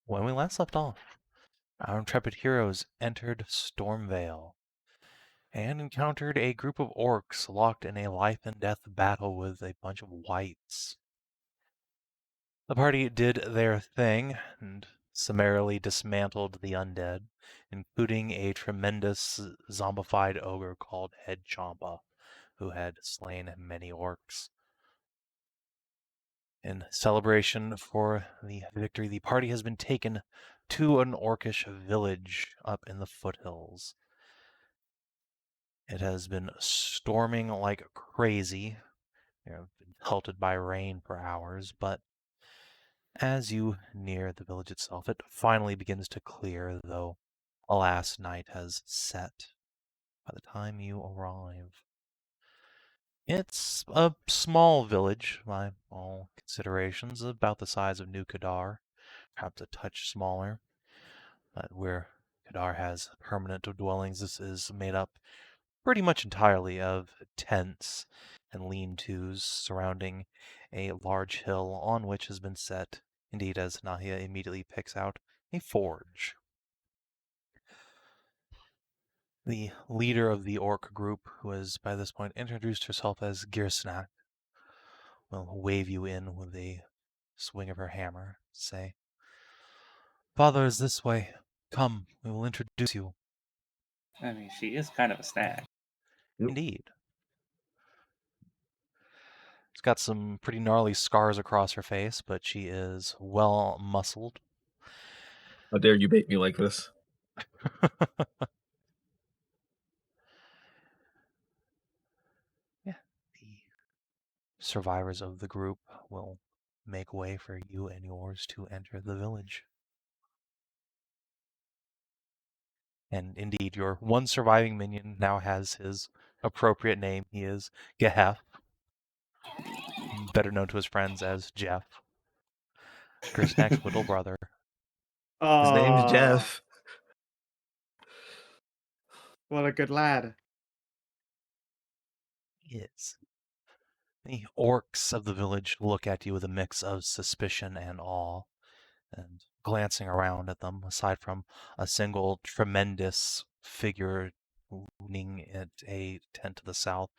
When we last left off, our intrepid heroes entered Stormvale and encountered a group of orcs locked in a life and death battle with a bunch of wights. The party did their thing and summarily dismantled the undead, including a tremendous zombified ogre called Hedrah, who had slain many orcs. In celebration for the victory, the party has been taken to an orcish village up in the foothills. It has been storming like crazy. Been pelted by rain for hours, but as you near the village itself, it finally begins to clear, though alas, night has set by the time you arrive. It's a small village, by all considerations, about the size of New Kadar, perhaps a touch smaller. But where Kadar has permanent dwellings, this is made up pretty much entirely of tents and lean-tos surrounding a large hill on which has been set, indeed as Nahia immediately picks out, a forge. The leader of the orc group, who has by this point introduced herself as Girsnak, will wave you in with a swing of her hammer, say, "Father is this way. Come, we will introduce you." I mean, she is kind of a snack. Yep. Indeed. She's got some pretty gnarly scars across her face, but she is well muscled. How dare you bait me like this? Yeah, the survivors of the group will make way for you and yours to enter the village. And indeed, your one surviving minion now has his appropriate name. He is Gehef, better known to his friends as Jeff, Gersnack's little brother. His name's Jeff. What a good lad. He is. The orcs of the village look at you with a mix of suspicion and awe, and glancing around at them, aside from a single tremendous figure leaning at a tent to the south,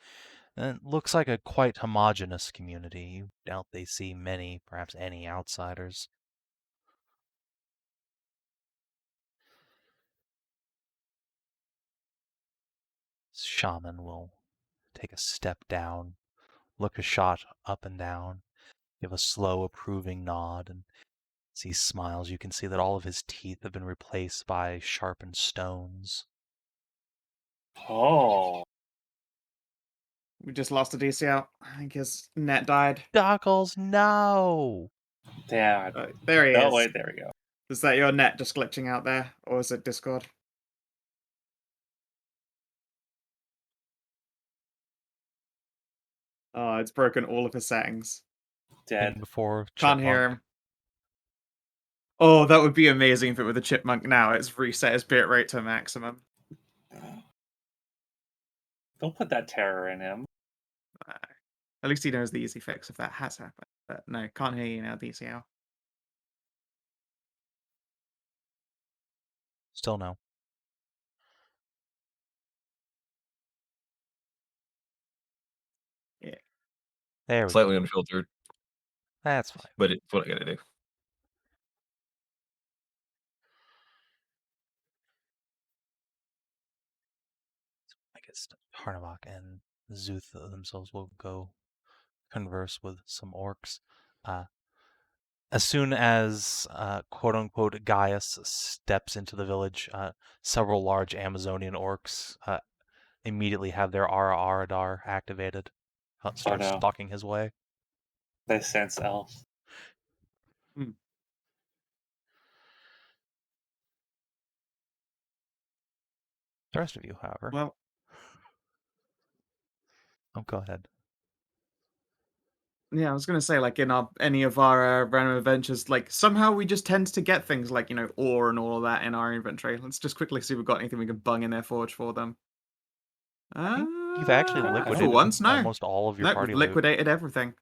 it looks like a quite homogeneous community. You doubt they see many, perhaps any, outsiders. Shaman will take a step down, look a shot up and down, give a slow approving nod, and as he smiles, you can see that all of his teeth have been replaced by sharpened stones. Oh. We just lost a DCL. I think his net died. Dockles, no! Damn. There he Oh, is. wait, there we go. Is that your net just glitching out there? Or is it Discord? Oh, it's broken all of his settings. Dead. Before Can't hear him. Oh, that would be amazing if it were the chipmunk now. It's reset his bit rate to maximum. Don't put that terror in him. At least he knows the easy fix if that has happened. But no, can't hear you now, DCL. Still no. Yeah. There we Slightly go. unfiltered, That's fine. but it's what I gotta do. I guess Tarnavak and Szooth themselves will go converse with some orcs. As soon as quote-unquote Gaius steps into the village, several large Amazonian orcs immediately have their Aradar activated. Start no. stalking his way. They sense elves. The rest of you, however. Well, oh, go ahead. yeah, I was gonna say, like in any of our random adventures, like somehow we just tend to get things like ore and all of that in our inventory. Let's just quickly see if we've got anything we can bung in their forge for them. You've actually liquidated for once, no. almost all of your party we've liquidated everything.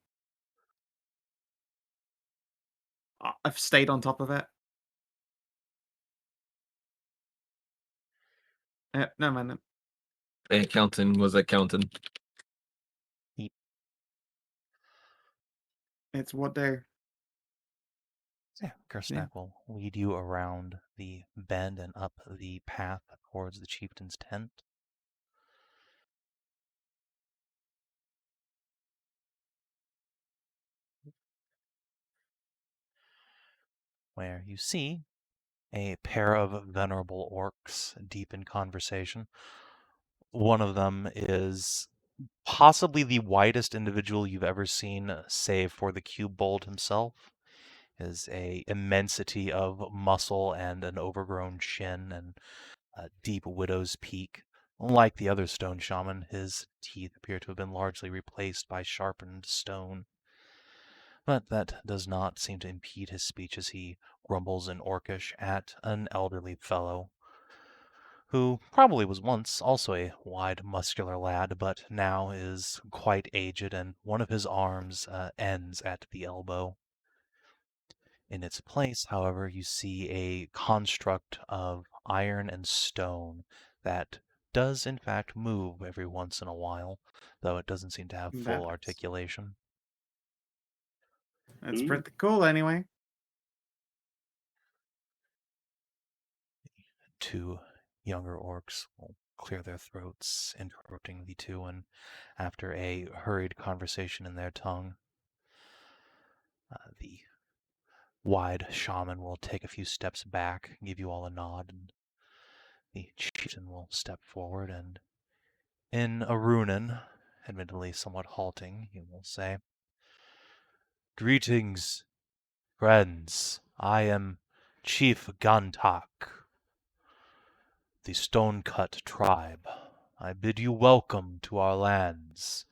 I've stayed on top of it. No, man. Hey, accountant was accountant. It's what day? Yeah, Gersnack will lead you around the bend and up the path towards the chieftain's tent. Where you see a pair of venerable orcs deep in conversation. One of them is possibly the whitest individual you've ever seen, save for the Kobold himself. Is a immensity of muscle and an overgrown chin and a deep widow's peak. Unlike the other stone shaman, his teeth appear to have been largely replaced by sharpened stone. But that does not seem to impede his speech as he grumbles in Orcish at an elderly fellow who probably was once also a wide, muscular lad, but now is quite aged, and one of his arms ends at the elbow. In its place, however, you see a construct of iron and stone that does in fact move every once in a while, though it doesn't seem to have full articulation. That's pretty cool, anyway. Two younger orcs will clear their throats, interrupting the two, and after a hurried conversation in their tongue, the wide shaman will take a few steps back, give you all a nod, and the chieftain will step forward, and in a runen, admittedly somewhat halting, he will say, "Greetings, friends. I am Chief Gantak, the Stone-Cut Tribe. I bid you welcome to our lands,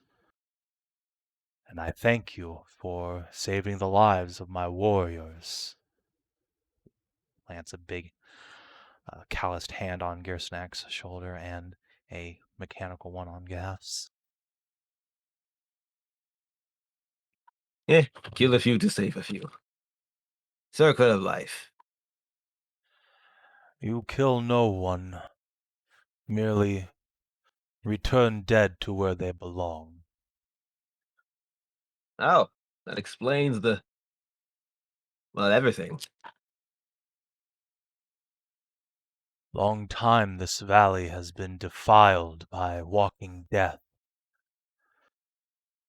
and I thank you for saving the lives of my warriors." Plants a big calloused hand on Gersnack's shoulder and a mechanical one on Gaff's. Kill a few to save a few. Circle of life. You kill no one, merely return dead to where they belong. Oh, that explains everything. Long time this valley has been defiled by walking death.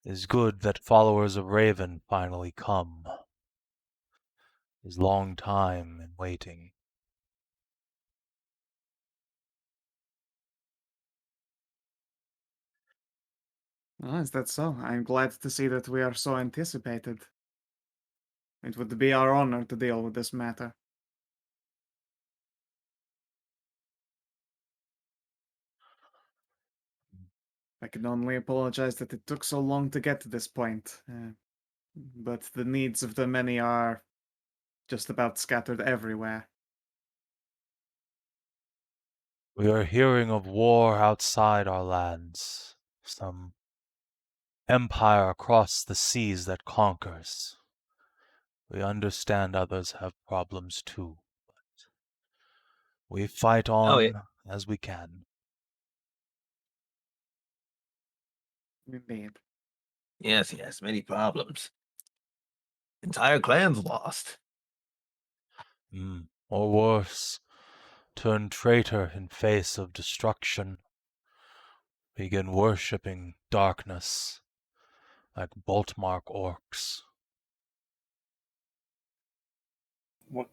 It is good that followers of Raven finally come. It is long time in waiting. Oh, is that so? I'm glad to see that we are so anticipated. It would be our honor to deal with this matter. I can only apologize that it took so long to get to this point. But the needs of the many are just about scattered everywhere. We are hearing of war outside our lands. Some empire across the seas that conquers. We understand others have problems too, but we fight Oh, yeah. on as we can. Indeed. Yes, many problems. Entire clans lost. Or worse, turn traitor in face of destruction. Begin worshipping darkness, like Baltimore orcs. What?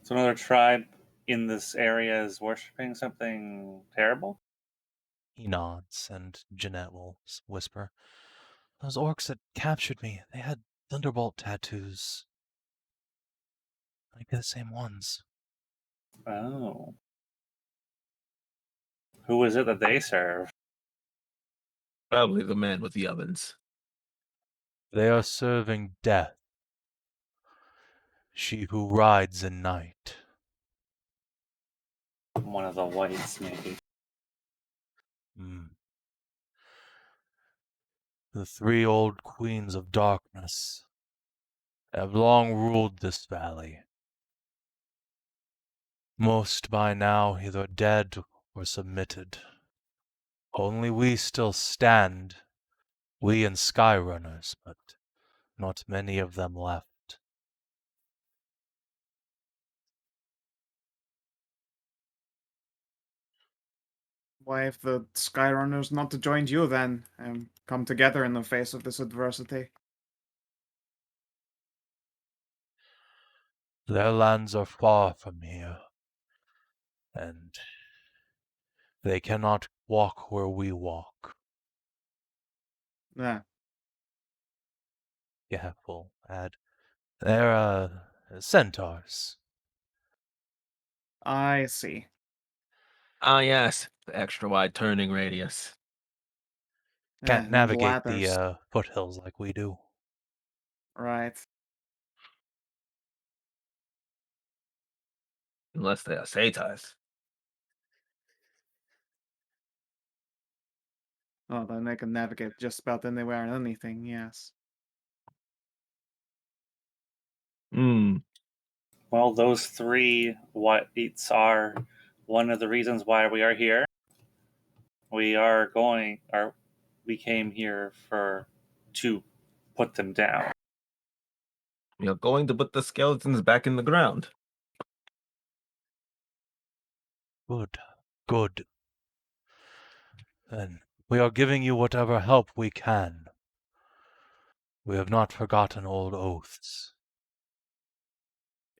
So another tribe in this area is worshipping something terrible? He nods, and Jeanette will whisper, "Those orcs that captured me, they had thunderbolt tattoos. Might be the same ones." Oh. Who is it that they serve? Probably the man with the ovens. They are serving death. She who rides in night. One of the whites, maybe. The three old queens of darkness have long ruled this valley. Most by now either dead or submitted. Only we still stand, we and Skyrunners, but not many of them left. Why have the Skyrunners not joined you then, and come together in the face of this adversity? Their lands are far from here, and they cannot walk where we walk. Yeah, Yeah, we'll add. They're, centaurs. I see. Ah, yes, the extra wide turning radius. Can't And navigate ladders. the foothills like we do. Right. Unless they are satyrs. Oh, then they can navigate just about anywhere and anything, yes. Hmm. Well, those three whites are one of the reasons why we are here. We came here to put them down. We are going to put the skeletons back in the ground. Good. Good. Then we are giving you whatever help we can. We have not forgotten old oaths.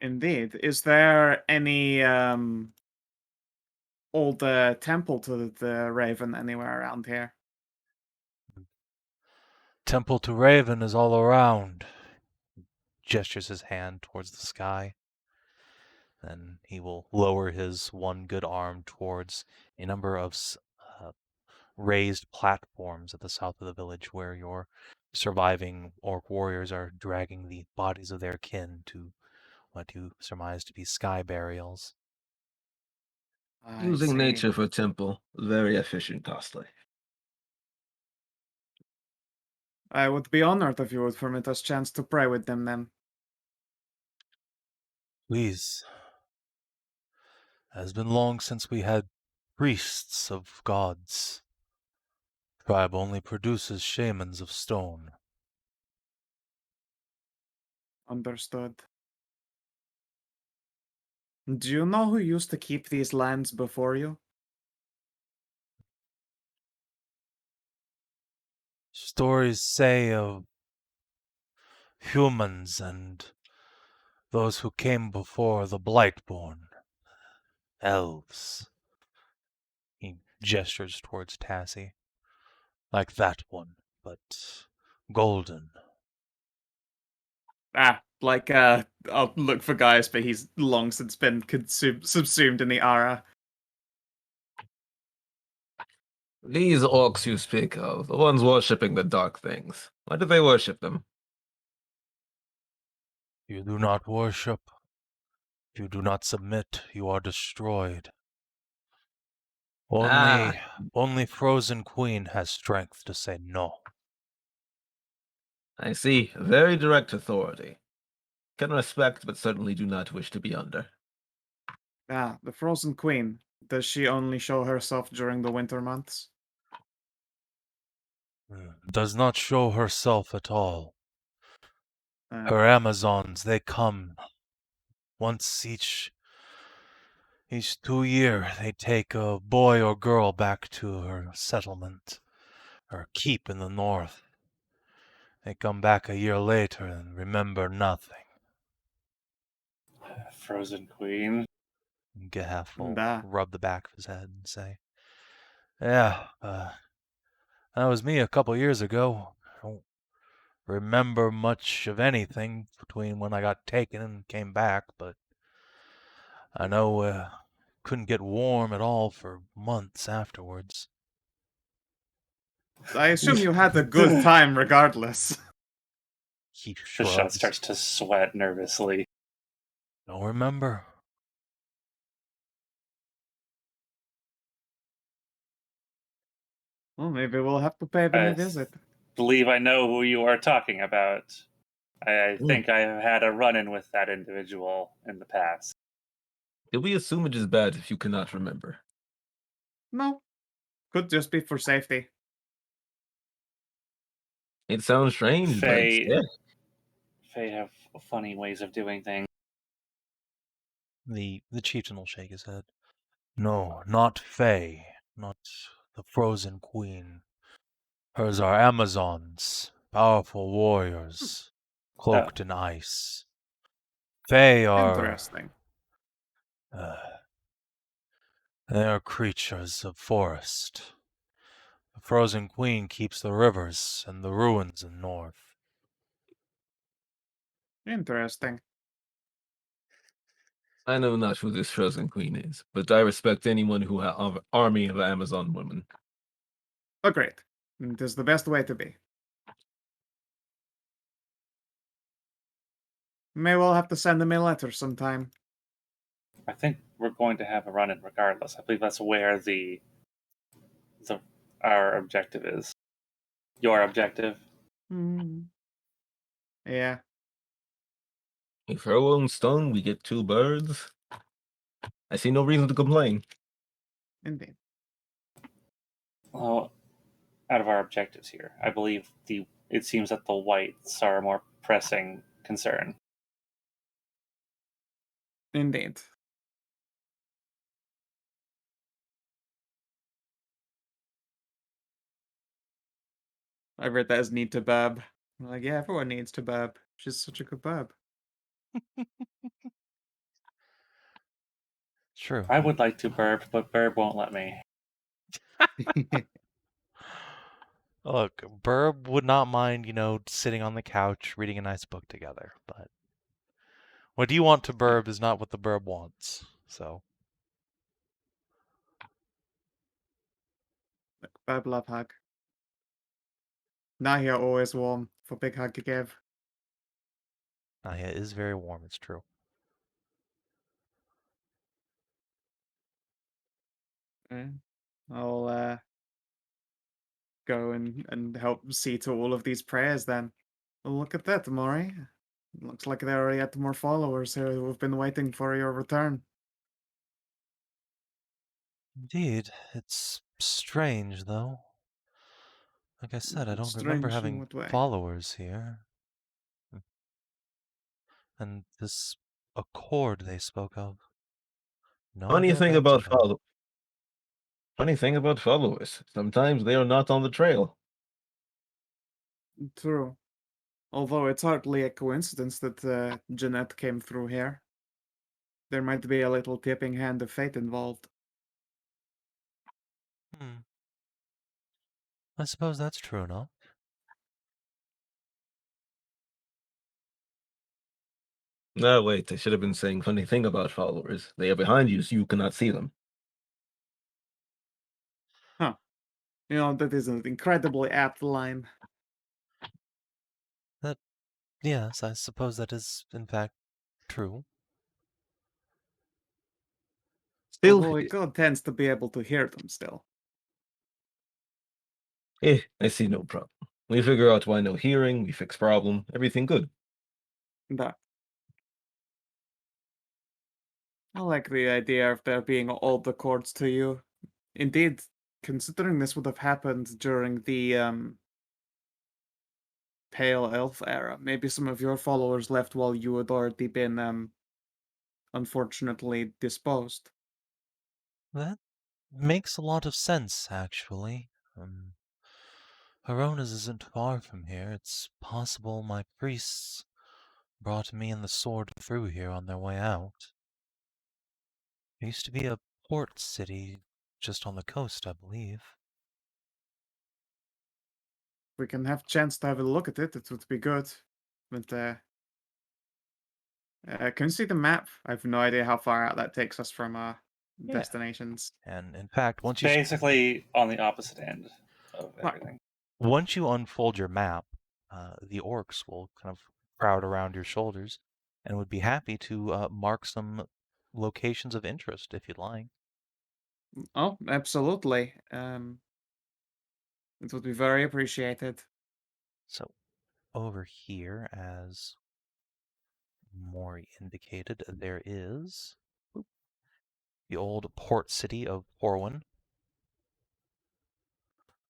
Indeed. Is there any old temple to the Raven anywhere around here? Temple to Raven is all around. Gestures his hand towards the sky. Then he will lower his one good arm towards a number of raised platforms at the south of the village where your surviving orc warriors are dragging the bodies of their kin to what you surmise to be sky burials. I Using see. nature for temple, very efficient, costly. I would be honored if you would permit us chance to pray with them then. Please. It has been long since we had priests of gods. Tribe only produces shamans of stone. Understood. Do you know who used to keep these lands before you? Stories say of humans and those who came before the Blightborn. Elves. He gestures towards Tassie. Like that one, but golden. Like, I'll look for Gaius, but he's long since been subsumed in the aura. These orcs you speak of, the ones worshipping the dark things, why do they worship them? You do not worship. If you do not submit, you are destroyed. Only Frozen Queen has strength to say no. I see. Very direct authority. Can respect, but certainly do not wish to be under. The Frozen Queen. Does she only show herself during the winter months? Does not show herself at all. Uh, Her Amazons, they come once each 2 year. They take a boy or girl back to her settlement, her keep in the north. They come back a year later and remember nothing. Frozen Queen. Gehaf will Da. rub the back of his head and say, "Yeah, that was me a couple years ago. I don't remember much of anything between when I got taken and came back, but I know couldn't get warm at all for months afterwards." I assume you had a good time regardless. He Hashat shrugs. starts to sweat nervously. Don't remember. Well, maybe we'll have to pay them a I visit. believe I know who you are talking about. I think I have had a run-in with that individual in the past. Can we assume it is bad if you cannot remember? No, could just be for safety. It sounds strange, but yeah. Fae have funny ways of doing things. The chieftain will shake his head. No, not Fae, not the Frozen Queen. Hers are Amazons, powerful warriors, cloaked in ice. Fae are... Interesting. They are creatures of forest. The Frozen Queen keeps the rivers and the ruins in north. Interesting. I know not who this Frozen Queen is, but I respect anyone who has an army of Amazon women. Agreed. It is the best way to be. May well have to send them a letter sometime. I think we're going to have a run-in regardless. I believe that's where our objective is. Your objective. Yeah. If her own stone, we get 2 birds. I see no reason to complain. Indeed. Well, out of our objectives here, I believe it seems that the whites are a more pressing concern. Indeed. I read that as need to bab. I'm like, yeah, everyone needs to bab. She's such a good bab. True. I would like to burp, but Burb won't let me. Look, Burb would not mind, sitting on the couch reading a nice book together, but what you want to Burb is not what the Burb wants. So, Bab love hug. Nahia always warm for big hug to give. Nahia is very warm, it's true. I'll go and help see to all of these prayers then. Well, look at that, Mori. Looks like there are yet more followers here who have been waiting for your return. Indeed, it's strange, though. Like I said, I don't remember Strange in having what way? followers here. And this accord they spoke of. No Funny idea thing about about Totem. followers, sometimes they are not on the trail. True. Although it's hardly a coincidence that Jeanette came through here. There might be a little tipping hand of fate involved. I suppose that's true enough. No, wait, I should have been saying funny thing about followers. They are behind you, so you cannot see them. Huh. That is an incredibly apt line. Yes, I suppose that is, in fact, true. Still, Although a god tends to be able to hear them still. I see no problem. We figure out why no hearing, we fix problem, everything good. That. I like the idea of there being all the chords to you. Indeed, considering this would have happened during the Pale Elf era, maybe some of your followers left while you had already been unfortunately disposed. That makes a lot of sense, actually. Arona's isn't far from here. It's possible my priests brought me and the sword through here on their way out. There used to be a port city just on the coast, I believe. If we can have a chance to have a look at it, it would be good. But can you see the map? I have no idea how far out that takes us from our destinations. And in fact, Basically on the opposite end of Right. everything. once you unfold your map, the orcs will kind of crowd around your shoulders and would be happy to mark some locations of interest if you'd like. Oh, absolutely. It would be very appreciated. So over here, as Maury indicated, there is the old port city of Orwin,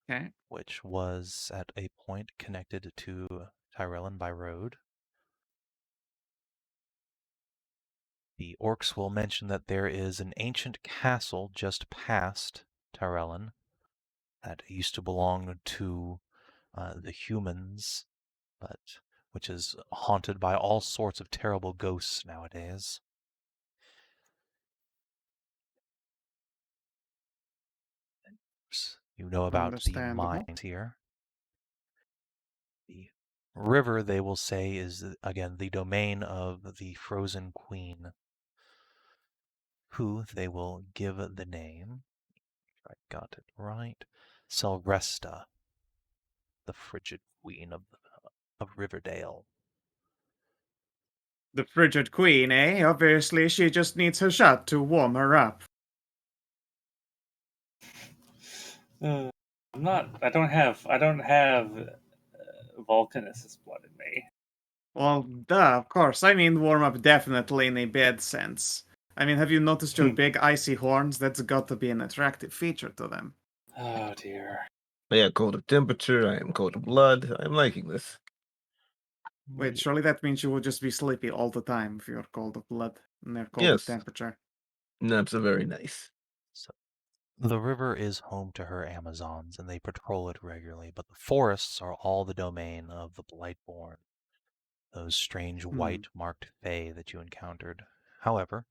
Okay. which was at a point connected to Tyrellin by road. The orcs will mention that there is an ancient castle just past Tyrellin that used to belong to the humans, but which is haunted by all sorts of terrible ghosts nowadays. You know about the Understandable. mines here. The river, they will say, is again the domain of the Frozen Queen, who they will give the name, if I got it right, Selresta, the frigid queen of Riverdale. The frigid queen, eh? Obviously, she just needs her shot to warm her up. I'm not. I don't have. Vulcanus' blood in me. Well, duh, of course. I mean, warm up definitely in a bad sense. I mean, have you noticed your big icy horns? That's got to be an attractive feature to them. Oh dear. Yeah, cold of temperature. I am cold of blood. I'm liking this. Wait, surely that means you will just be sleepy all the time if you're cold of blood and they're cold of Yes. temperature. Naps are very nice. So, the river is home to her Amazons, and they patrol it regularly, but the forests are all the domain of the Blightborn, those strange white marked fae that you encountered. However,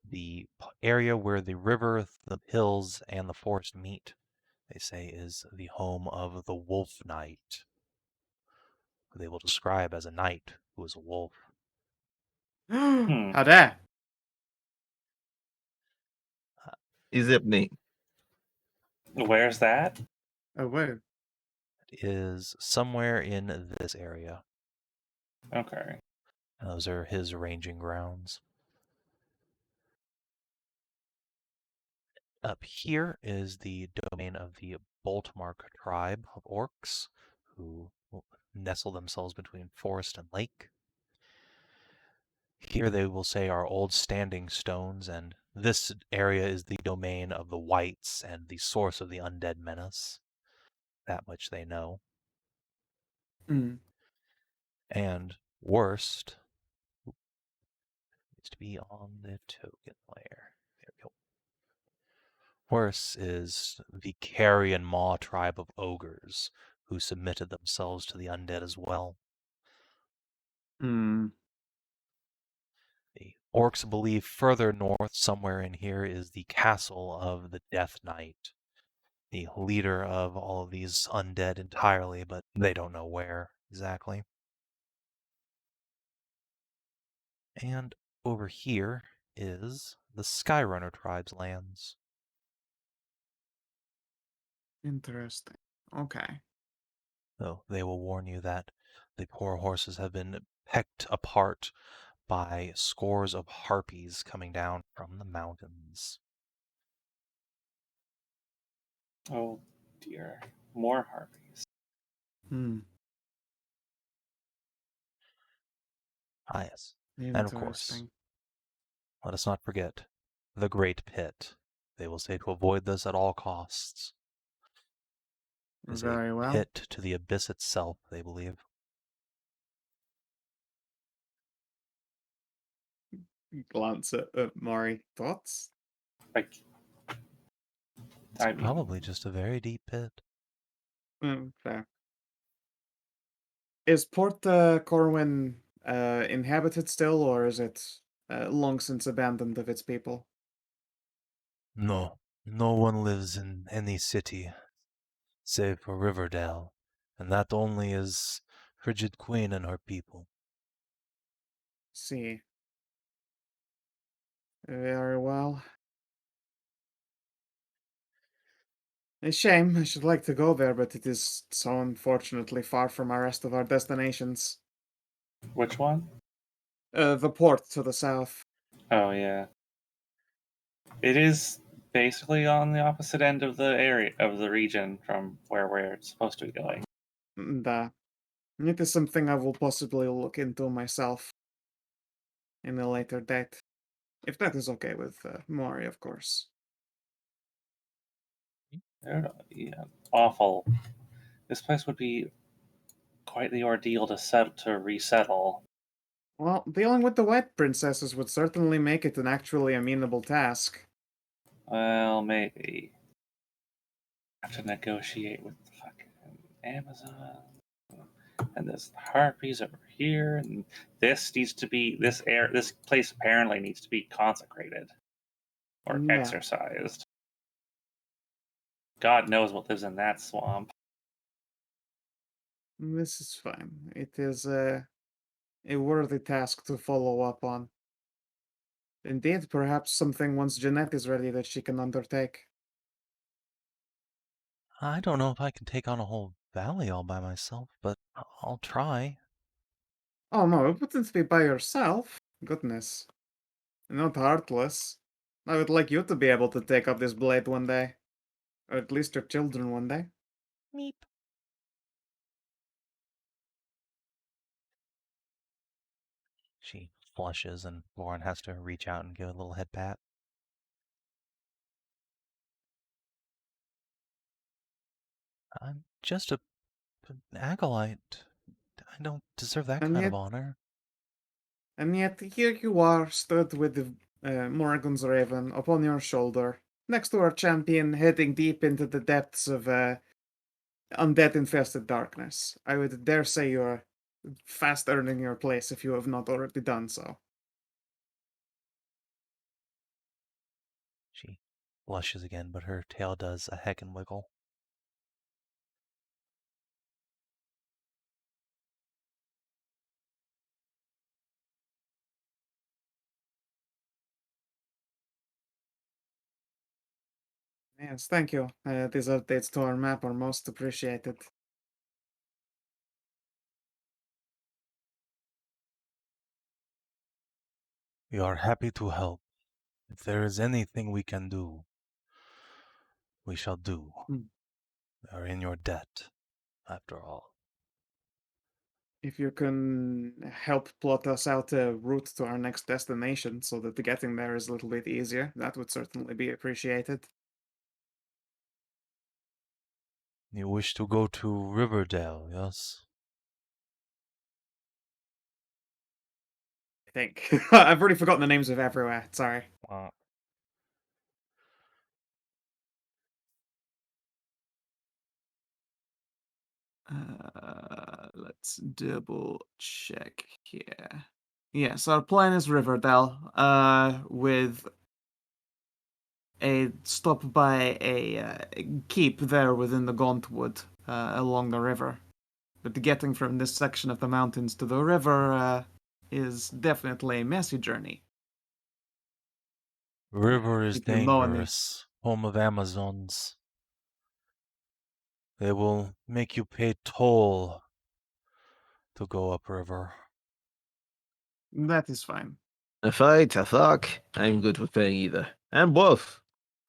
the area where the river, the hills, and the forest meet, they say, is the home of the Wolf Knight, who they will describe as a knight who is a wolf. How that? Is that name? Where's that? Oh, wait. It is somewhere in this area. Okay. And those are his ranging grounds. Up here is the domain of the Baltimore Tribe of orcs, who nestle themselves between forest and lake. Here they will say are old standing stones, and this area is the domain of the whites and the source of the undead menace. That much they know. Mm. And worst needs to be on the token layer. There we go. Worse is the Carrion Maw tribe of ogres, who submitted themselves to the undead as well. Hmm. The orcs believe further north, somewhere in here, is the castle of the Death Knight, the leader of all of these undead entirely, but they don't know where exactly. And over here is the Skyrunner tribe's lands. Interesting. Okay. Though they will warn you that the poor horses have been pecked apart by scores of harpies coming down from the mountains. Oh dear. More harpies. Hmm. Ah, yes. And of course, Interesting. let us not forget the Great Pit. They will say to avoid this at all costs. It is a Very well. pit to the abyss itself, they believe. Glance at Mari. Thoughts? Like, It's I mean, probably just a very deep pit. Fair. Is Port Corwin inhabited still, or is it long since abandoned of its people? No, no one lives in any city save for Riverdale, and that only is Frigid Queen and her people. See. Very well. A shame. I should like to go there, but it is so unfortunately far from our rest of our destinations. which one? The port to the south. Oh yeah. It is basically on the opposite end of the area of the region from where we're supposed to be going. And it is something I will possibly look into myself in a later date. If that is okay with Mori, of course. Yeah, awful. This place would be quite the ordeal to resettle. Well, dealing with the White Princesses would certainly make it an actually amenable task. Well, maybe. Have to negotiate with the fucking Amazon. And there's harpies over here, and this needs to be this place apparently needs to be consecrated or Yeah. exorcised. God knows what lives in that swamp. This is fine. It is a worthy task to follow up on. Indeed, perhaps something once Jeanette is ready that she can undertake. I don't know if I can take on a whole valley all by myself, but I'll try. Oh no, it wouldn't be by yourself. Goodness. Not heartless. I would like you to be able to take up this blade one day. Or at least your children one day. Meep. She flushes, and Lauren has to reach out and give a little head pat. I'm just an acolyte. I don't deserve that And kind of yet, honor. here you are, stood with the Morrigan's Raven upon your shoulder, next to our champion, heading deep into the depths of undead-infested darkness. I would dare say you're fast earning your place if you have not already done so. She blushes again, but her tail does a heckin' wiggle. Yes, thank you. These updates to our map are most appreciated. We are happy to help. If there is anything we can do, we shall do. Hmm. We are in your debt, after all. If you can help plot us out a route to our next destination so that getting there is a little bit easier, that would certainly be appreciated. You wish to go to Riverdale, yes? I think. I've already forgotten the names of everywhere, sorry. Let's double check here. Yes, our plan is Riverdale, with a stop by a keep there within the Gauntwood, along the river. But getting from this section of the mountains to the river is definitely a messy journey. River is If you know any, dangerous, home of Amazons. They will make you pay toll to go upriver. that is fine. A fight, a fuck. I'm good with paying either. And both.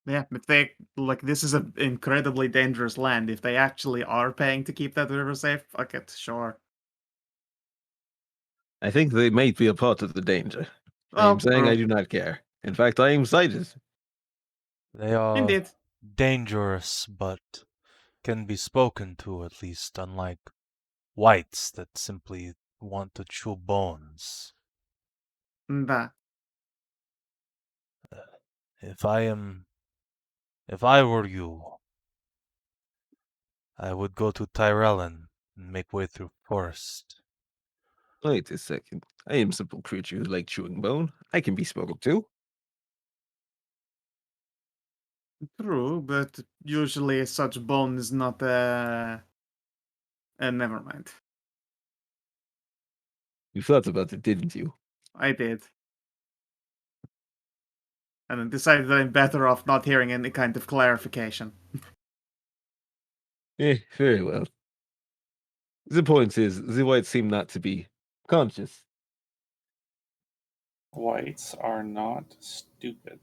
Yeah, if they this is an incredibly dangerous land. If they actually are paying to keep that river safe, fuck it, sure. I think they might be a part of the danger. I Oh, am saying I do not care. In fact, I am excited. They are indeed. dangerous, but can be spoken to at least, unlike whites that simply want to chew bones. That. If I were you, I would go to Tyrellen and make way through forest. Wait a second. I am a simple creature who like chewing bone. I can be spoken to. True, but usually such bone is not never mind. You thought about it, didn't you? I did. And then decided that I'm better off not hearing any kind of clarification. Very well. The point is, the whites seem not to be conscious. Whites are not stupid.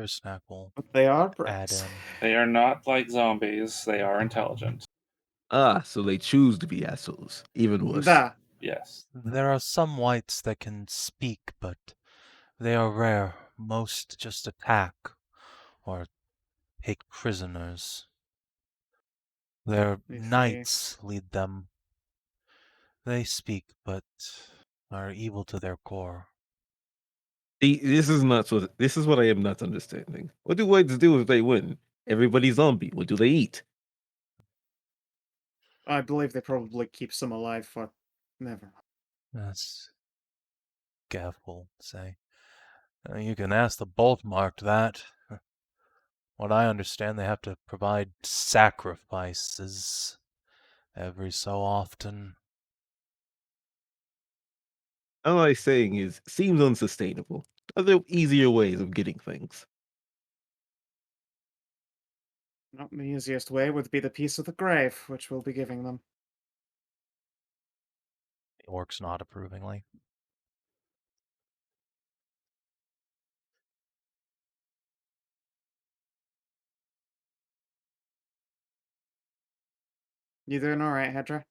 Snack will But they are add brats. in. They are not like zombies. They are intelligent. Ah, so they choose to be assholes. Even worse. Da. Yes. There are some whites that can speak, but They are rare. Most just attack or take prisoners. Their I see. knights lead them. They speak, but are evil to their core. See, this is what I am not understanding. What do whites do if they win? Everybody zombie. What do they eat? I believe they probably keep some alive for. Never mind. That's Gav will say. You can ask the bolt marked that. What I understand, they have to provide sacrifices every so often. All I'm saying is, seems unsustainable. Are there easier ways of getting things? Not the easiest way would be the piece of the grave, which we'll be giving them. The orcs nod approvingly. You doing all right, Hedrah?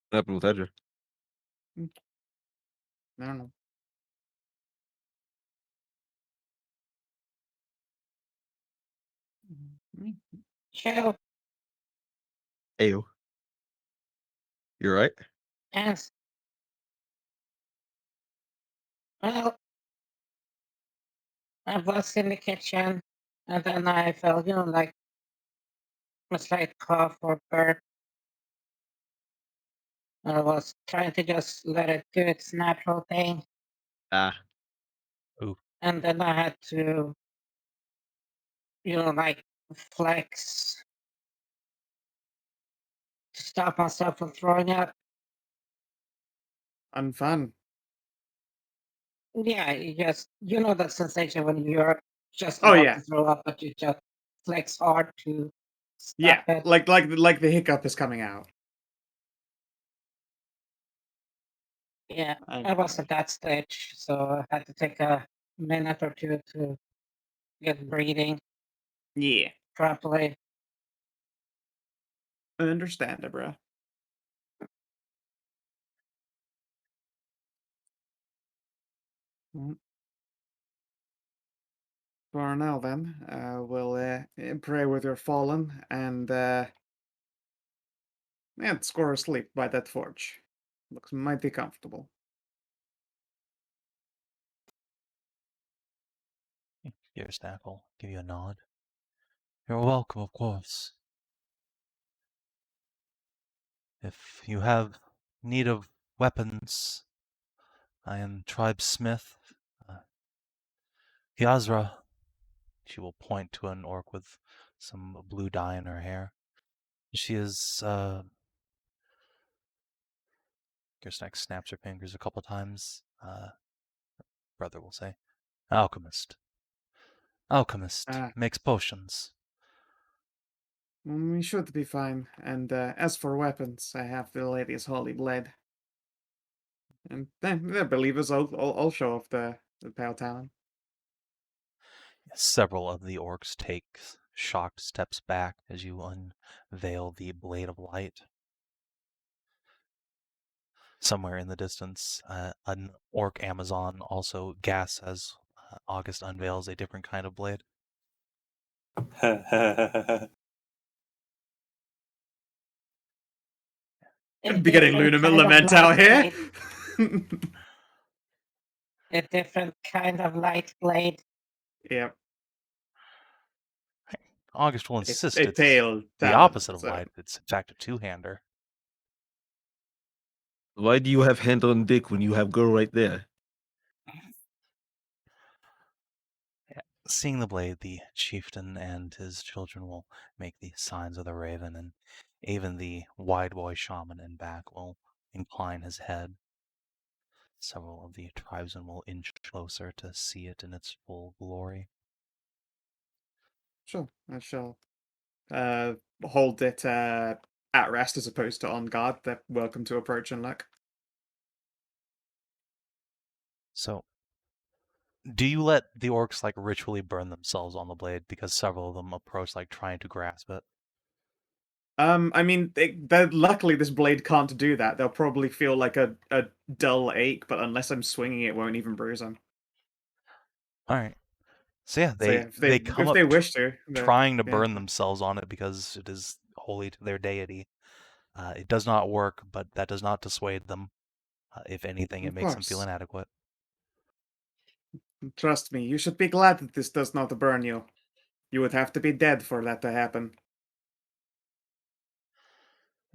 What happened with Hedrah? I don't know. Chill. Ayo. You're right. Yes. Well, I was in the kitchen, and then I felt, like a slight cough or burp. I was trying to just let it do its natural thing, Ah, and then I had to, like flex to stop myself from throwing up. Unfun. Yeah, you just, that sensation when you're just Oh, about yeah. to throw up, but you just flex hard to Yeah, stop it. like the hiccup is coming out. Yeah, I I was at that stage, so I had to take a minute or two to get breathing Yeah, properly. I understand it, bro. For now, then, we'll pray with your fallen and score asleep by that forge. Looks mighty comfortable. Your staff will give you a nod. You're welcome, of course. If you have need of weapons, I am Tribe Smith. Yazra. She will point to an orc with some blue dye in her hair. She is, Gersnack snaps her fingers a couple times. Brother will say, Alchemist. Ah. Makes potions. We should be fine. And as for weapons, I have the lady's holy blade. And they're believers. I'll show off the pale talon. Several of the orcs take shocked steps back as you unveil the blade of light. Somewhere in the distance, an orc Amazon also gasps as August unveils a different kind of blade. Be getting Luna Lament out here. A different kind of light blade. Yep. August will insist A it's pale the talon, opposite of so. light. It's in fact a two-hander. why do you have hand on dick when you have girl right there? Seeing the blade, the chieftain and his children will make the signs of the raven, and even the wide boy shaman in back will incline his head. Several of the tribesmen will inch closer to see it in its full glory. Sure, I shall hold it at rest as opposed to on guard. They're welcome to approach and look. So, Do you let the orcs like ritually burn themselves on the blade because several of them approach like trying to grasp it? I mean, luckily this blade can't do that. They'll probably feel like a dull ache, but unless I'm swinging it, won't even bruise them. All right. So yeah, So yeah, they come if up they wish to, trying to yeah. burn themselves on it because it is holy to their deity. It does not work, but that does not dissuade them. If anything, it Of makes them feel course. inadequate. Trust me, you should be glad that this does not burn you. You would have to be dead for that to happen.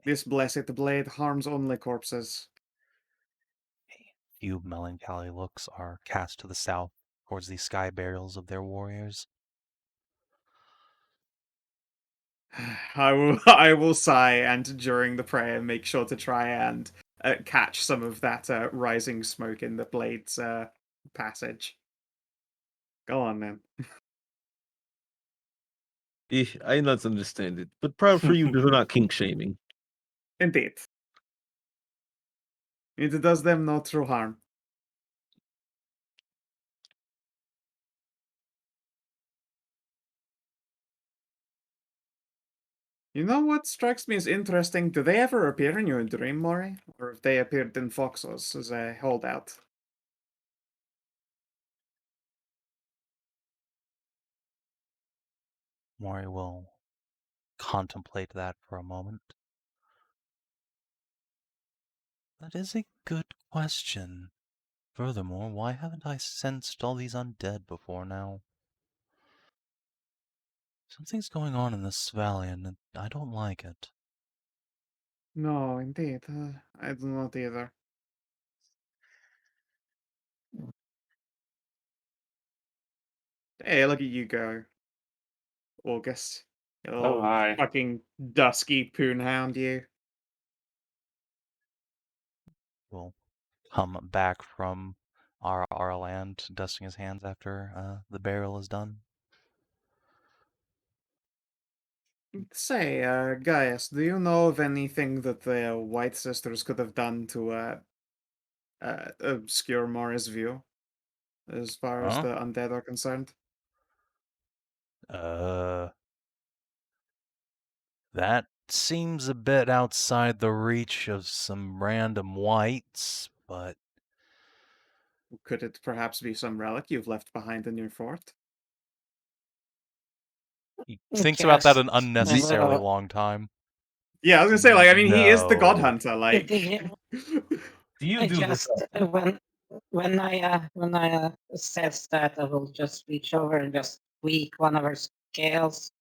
This blessed blade harms only corpses. A few melancholy looks are cast to the south towards the sky burials of their warriors. I will sigh and during the prayer make sure to try and catch some of that rising smoke in the blade's passage. Go on then. I not understand it, but proud for you for not kink shaming. Indeed. It does them no true harm. You know what strikes me as interesting? Do they ever appear in your dream, Mori? Or if they appeared in Foxos as a holdout? Mori will contemplate that for a moment. That is a good question. Furthermore, why haven't I sensed all these undead before now? Something's going on in this valley, and I don't like it. No, indeed. I do not either. Hey, look at you go, August. You Oh, little hi. fucking dusky poonhound, you. We'll come back from our land, dusting his hands after the burial is done. Say, Gaius, do you know of anything that the White Sisters could have done to obscure Mara's view, as far as Huh? the undead are concerned? That seems a bit outside the reach of some random whites, but Could it perhaps be some relic you've left behind in your fort? he thinks about that an Just unnecessarily long time. Yeah, I was gonna say, like, I mean, he is the God No. Hunter, like. Do you I do just when I says that, I will just reach over and just tweak one of her scales.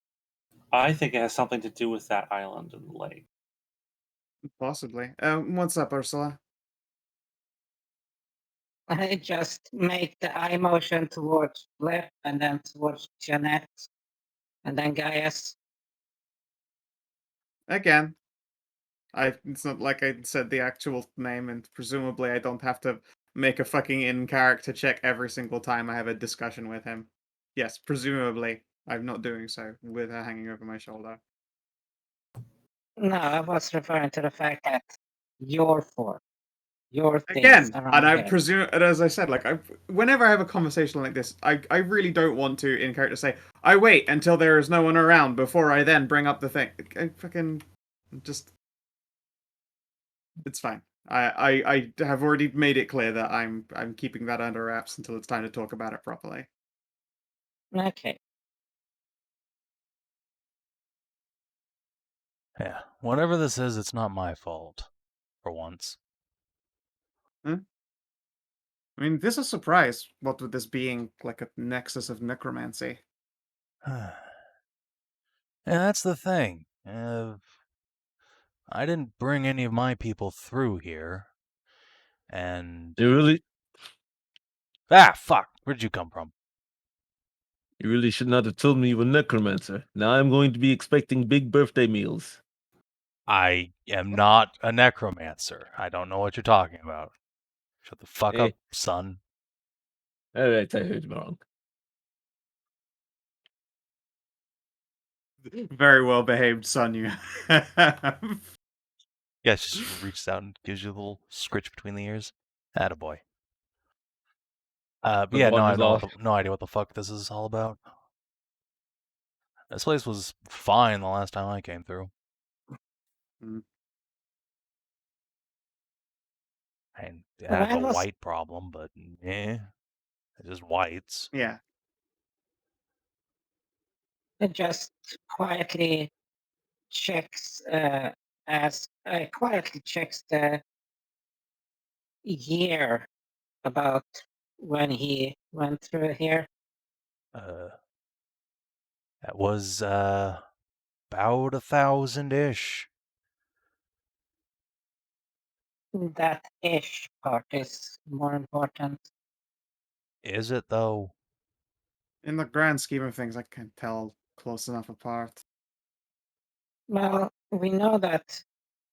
I think it has something to do with that island and the lake. Possibly. What's up, Ursula? I just make the eye motion towards Flip and then towards Jeanette and then Gaius. Again, it's not like I said the actual name, and presumably I don't have to make a fucking in-character check every single time I have a discussion with him. Yes, presumably I'm not doing so with her hanging over my shoulder. No, I was referring to the fact that your fort, your things Again, around and I here. presume, and as I said, like, whenever I have a conversation like this, I really don't want to, in character, say, I wait until there is no one around before I then bring up the thing. I fucking just, it's fine. I have already made it clear that I'm keeping that under wraps until it's time to talk about it properly. Okay. Yeah, whatever this is, it's not my fault. For once. I mean, this is a surprise, what with this being like a nexus of necromancy. Yeah, that's the thing. I didn't bring any of my people through here. And... You really, Ah, fuck! Where'd you come from? you really should not have told me you were necromancer. Now I'm going to be expecting big birthday meals. I am not a necromancer. I don't know what you're talking about. Shut the fuck Eh. up, son. All right, I heard wrong. Very well behaved son you have. Yeah, she just reaches out and gives you a little scritch between the ears. Attaboy. But The yeah, no, one I is know off. no idea what the fuck this is all about. This place was fine the last time I came through. Mm. And it Well, had the I was- white problem, but it's just whites. Yeah. It just quietly checks quietly checks the year about when he went through here. That was about 1,000-ish. That ish part is more important. Is it though? In the grand scheme of things, I can't tell close enough apart. Well, we know that,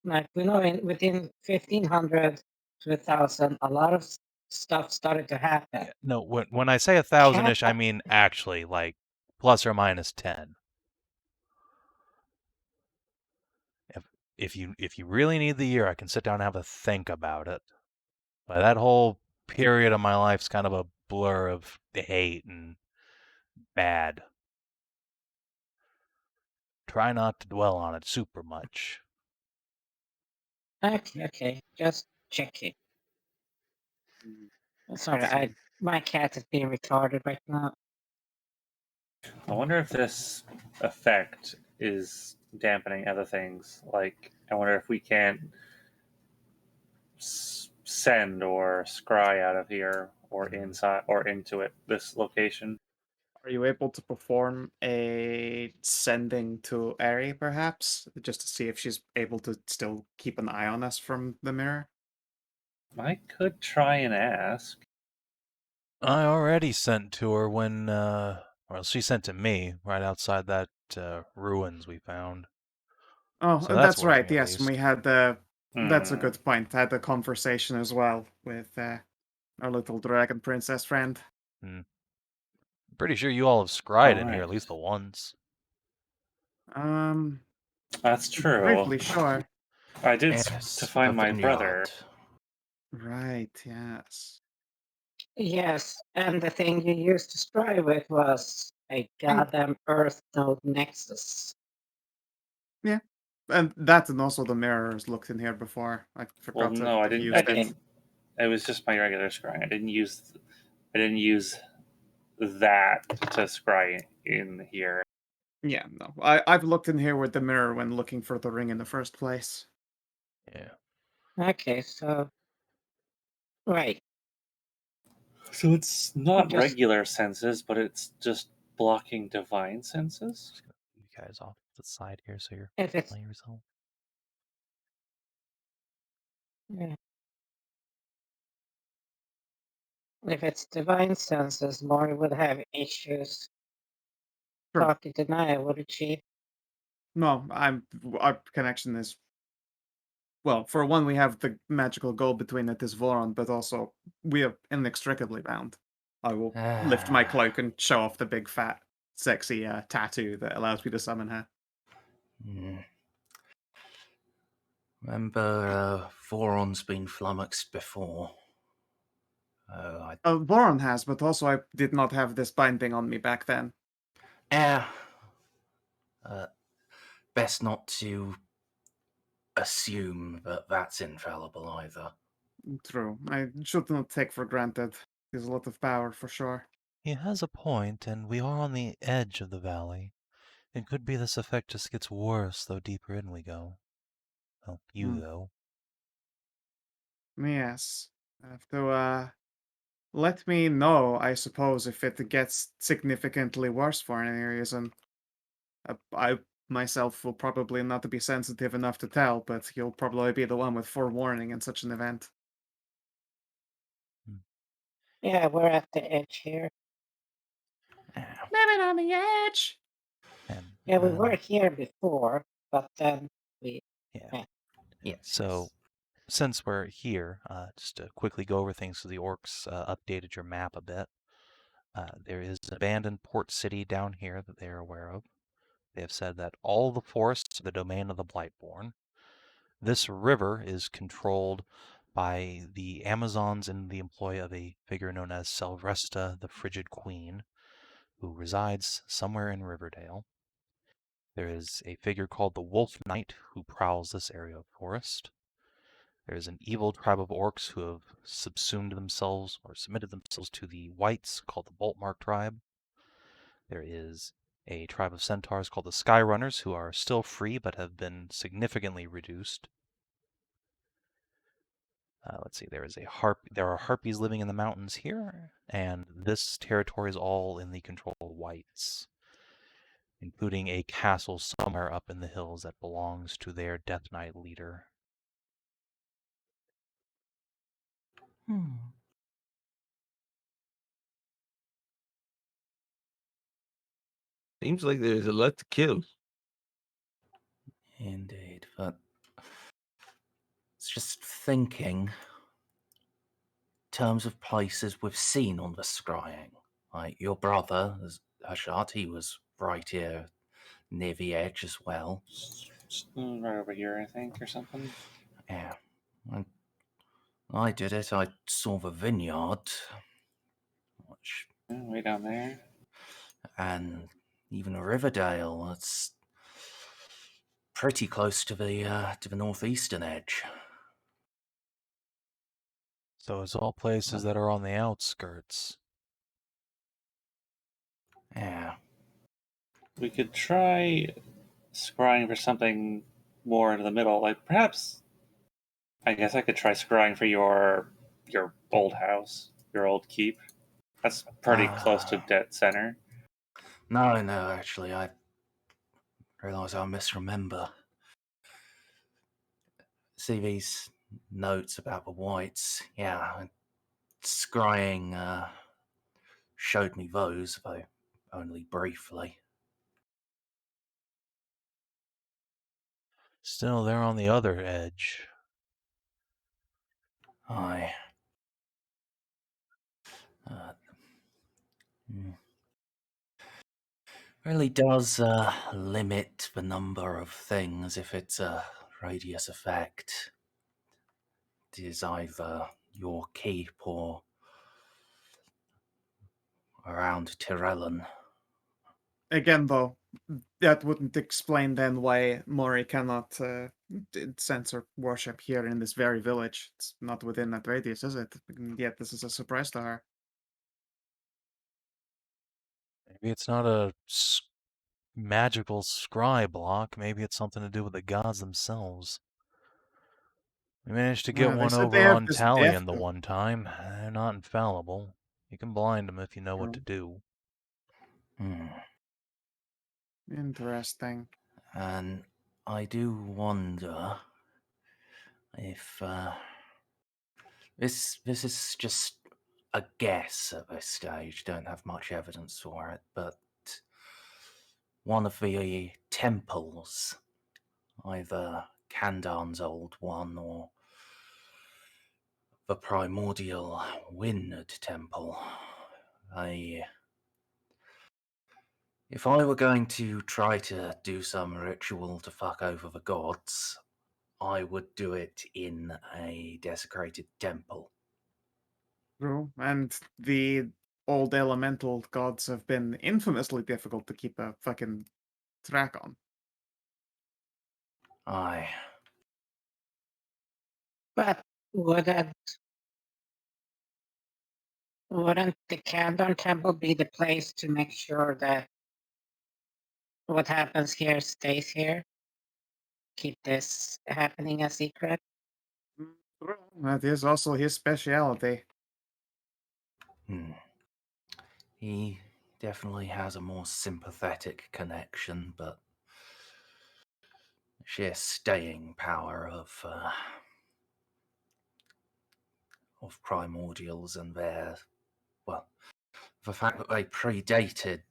within 1,500 to 1,000, a lot of stuff started to happen. Yeah, no, when I say 1,000-ish, I mean actually like plus or minus 10. If you really need the year, I can sit down and have a think about it. But that whole period of my life's kind of a blur of hate and bad. Try not to dwell on it super much. Okay, just checking. Sorry, my cat is being retarded right now. I wonder if this effect is dampening other things. Like, I wonder if we can't send or scry out of here or inside or into it. This location. Are you able to perform a sending to Ari, perhaps? Just to see if she's able to still keep an eye on us from the mirror? I could try and ask. I already sent to her when, well, she sent to me right outside that ruins we found. Oh, So that's that's right. working at Yes, and we least. had the. That's a Hmm. good point. Had the conversation as well with our little dragon princess friend. I'm pretty sure you all have scried in here Alright. at least the once. That's true. Briefly, sure. I did Yes, to find the my brother. vineyard. Right. Yes. Yes, and the thing you used to strive with was a goddamn Earth node nexus. Yeah, and that and also the mirrors looked in here before. I Well, forgot to no, I didn't. use I it. didn't. It was just my regular scrying. I didn't use. I didn't use that to scry in here. Yeah, no. I've looked in here with the mirror when looking for the ring in the first place. Yeah. Okay, so right. So it's not Just- regular senses, but it's just blocking divine senses. Just gonna move you guys off to the side here so you're If it's playing yourself. yeah. If it's divine senses, Mori would have issues Sure. talking to Nahia, wouldn't she? No, our connection is well. For one, we have the magical goal between it is Voron, but also we are inextricably bound. I will lift my cloak and show off the big, fat, sexy tattoo that allows me to summon her. Remember, Voron's been flummoxed before. Voron has, but also I did not have this binding on me back then. Yeah. Best not to assume that that's infallible either. True. I should not take for granted. There's a lot of power for sure. He has a point, and we are on the edge of the valley. It could be this effect just gets worse the deeper in we go. Well, you though. Yes. Have to let me know, I suppose, if it gets significantly worse for any reason. I myself will probably not be sensitive enough to tell, but you'll probably be the one with forewarning in such an event. Yeah, we're at the edge here. Living on the edge. And, Yeah, we were here before, but then we. yeah. Yes. So, since we're here, just to quickly go over things, so the orcs updated your map a bit. There is an abandoned port city down here that they are aware of. They have said that all the forests are the domain of the Blightborn. This river is controlled by the Amazons in the employ of a figure known as Selvresta, the Frigid Queen, who resides somewhere in Riverdale. There is a figure called the Wolf Knight who prowls this area of forest. There is an evil tribe of orcs who have subsumed themselves or submitted themselves to the whites called the Baltimore Tribe. There is a tribe of centaurs called the Skyrunners who are still free but have been significantly reduced. Let's see, there are harpies living in the mountains here, and this territory is all in the control of whites, including a castle somewhere up in the hills that belongs to their Death Knight leader. Seems like there's a lot to kill. Indeed, but it's just thinking in terms of places we've seen on the scrying. Like your brother, Hashat, he was right here near the edge as well. Right over here, I think, or something. Yeah. When I did it, I saw the vineyard, which, Yeah, way down there. and even Riverdale. It's pretty close to the northeastern edge. So it's all places that are on the outskirts. Yeah. We could try scrying for something more in the middle. Like perhaps, I guess I could try scrying for your old house, your old keep. That's pretty close to dead center. No, actually, I realise I misremember. See these notes about the whites? Yeah, scrying showed me those, though only briefly. Still, they're on the other edge. Aye. Really does limit the number of things if it's a radius effect. It is either your keep or around Tirellan. Again, though, that wouldn't explain then why Mori cannot censor worship here in this very village. It's not within that radius, is it? Yet this is a surprise to her. Maybe it's not a magical scry block. Maybe it's something to do with the gods themselves. We managed to get They one said they over have on this death. Talion the one time. They're not infallible. You can blind them if you know what to do. Interesting. And I do wonder if this is just a guess at this stage. Don't have much evidence for it, but one of the temples, either Kandan's old one or the primordial Wind Temple. If I were going to try to do some ritual to fuck over the gods, I would do it in a desecrated temple. True. And the old elemental gods have been infamously difficult to keep a fucking track on. Aye. But wouldn't the Kandon Temple be the place to make sure that what happens here stays here? Keep this happening a secret? True. That is also his speciality. He definitely has a more sympathetic connection, but sheer staying power of primordials and their, well, the fact that they predated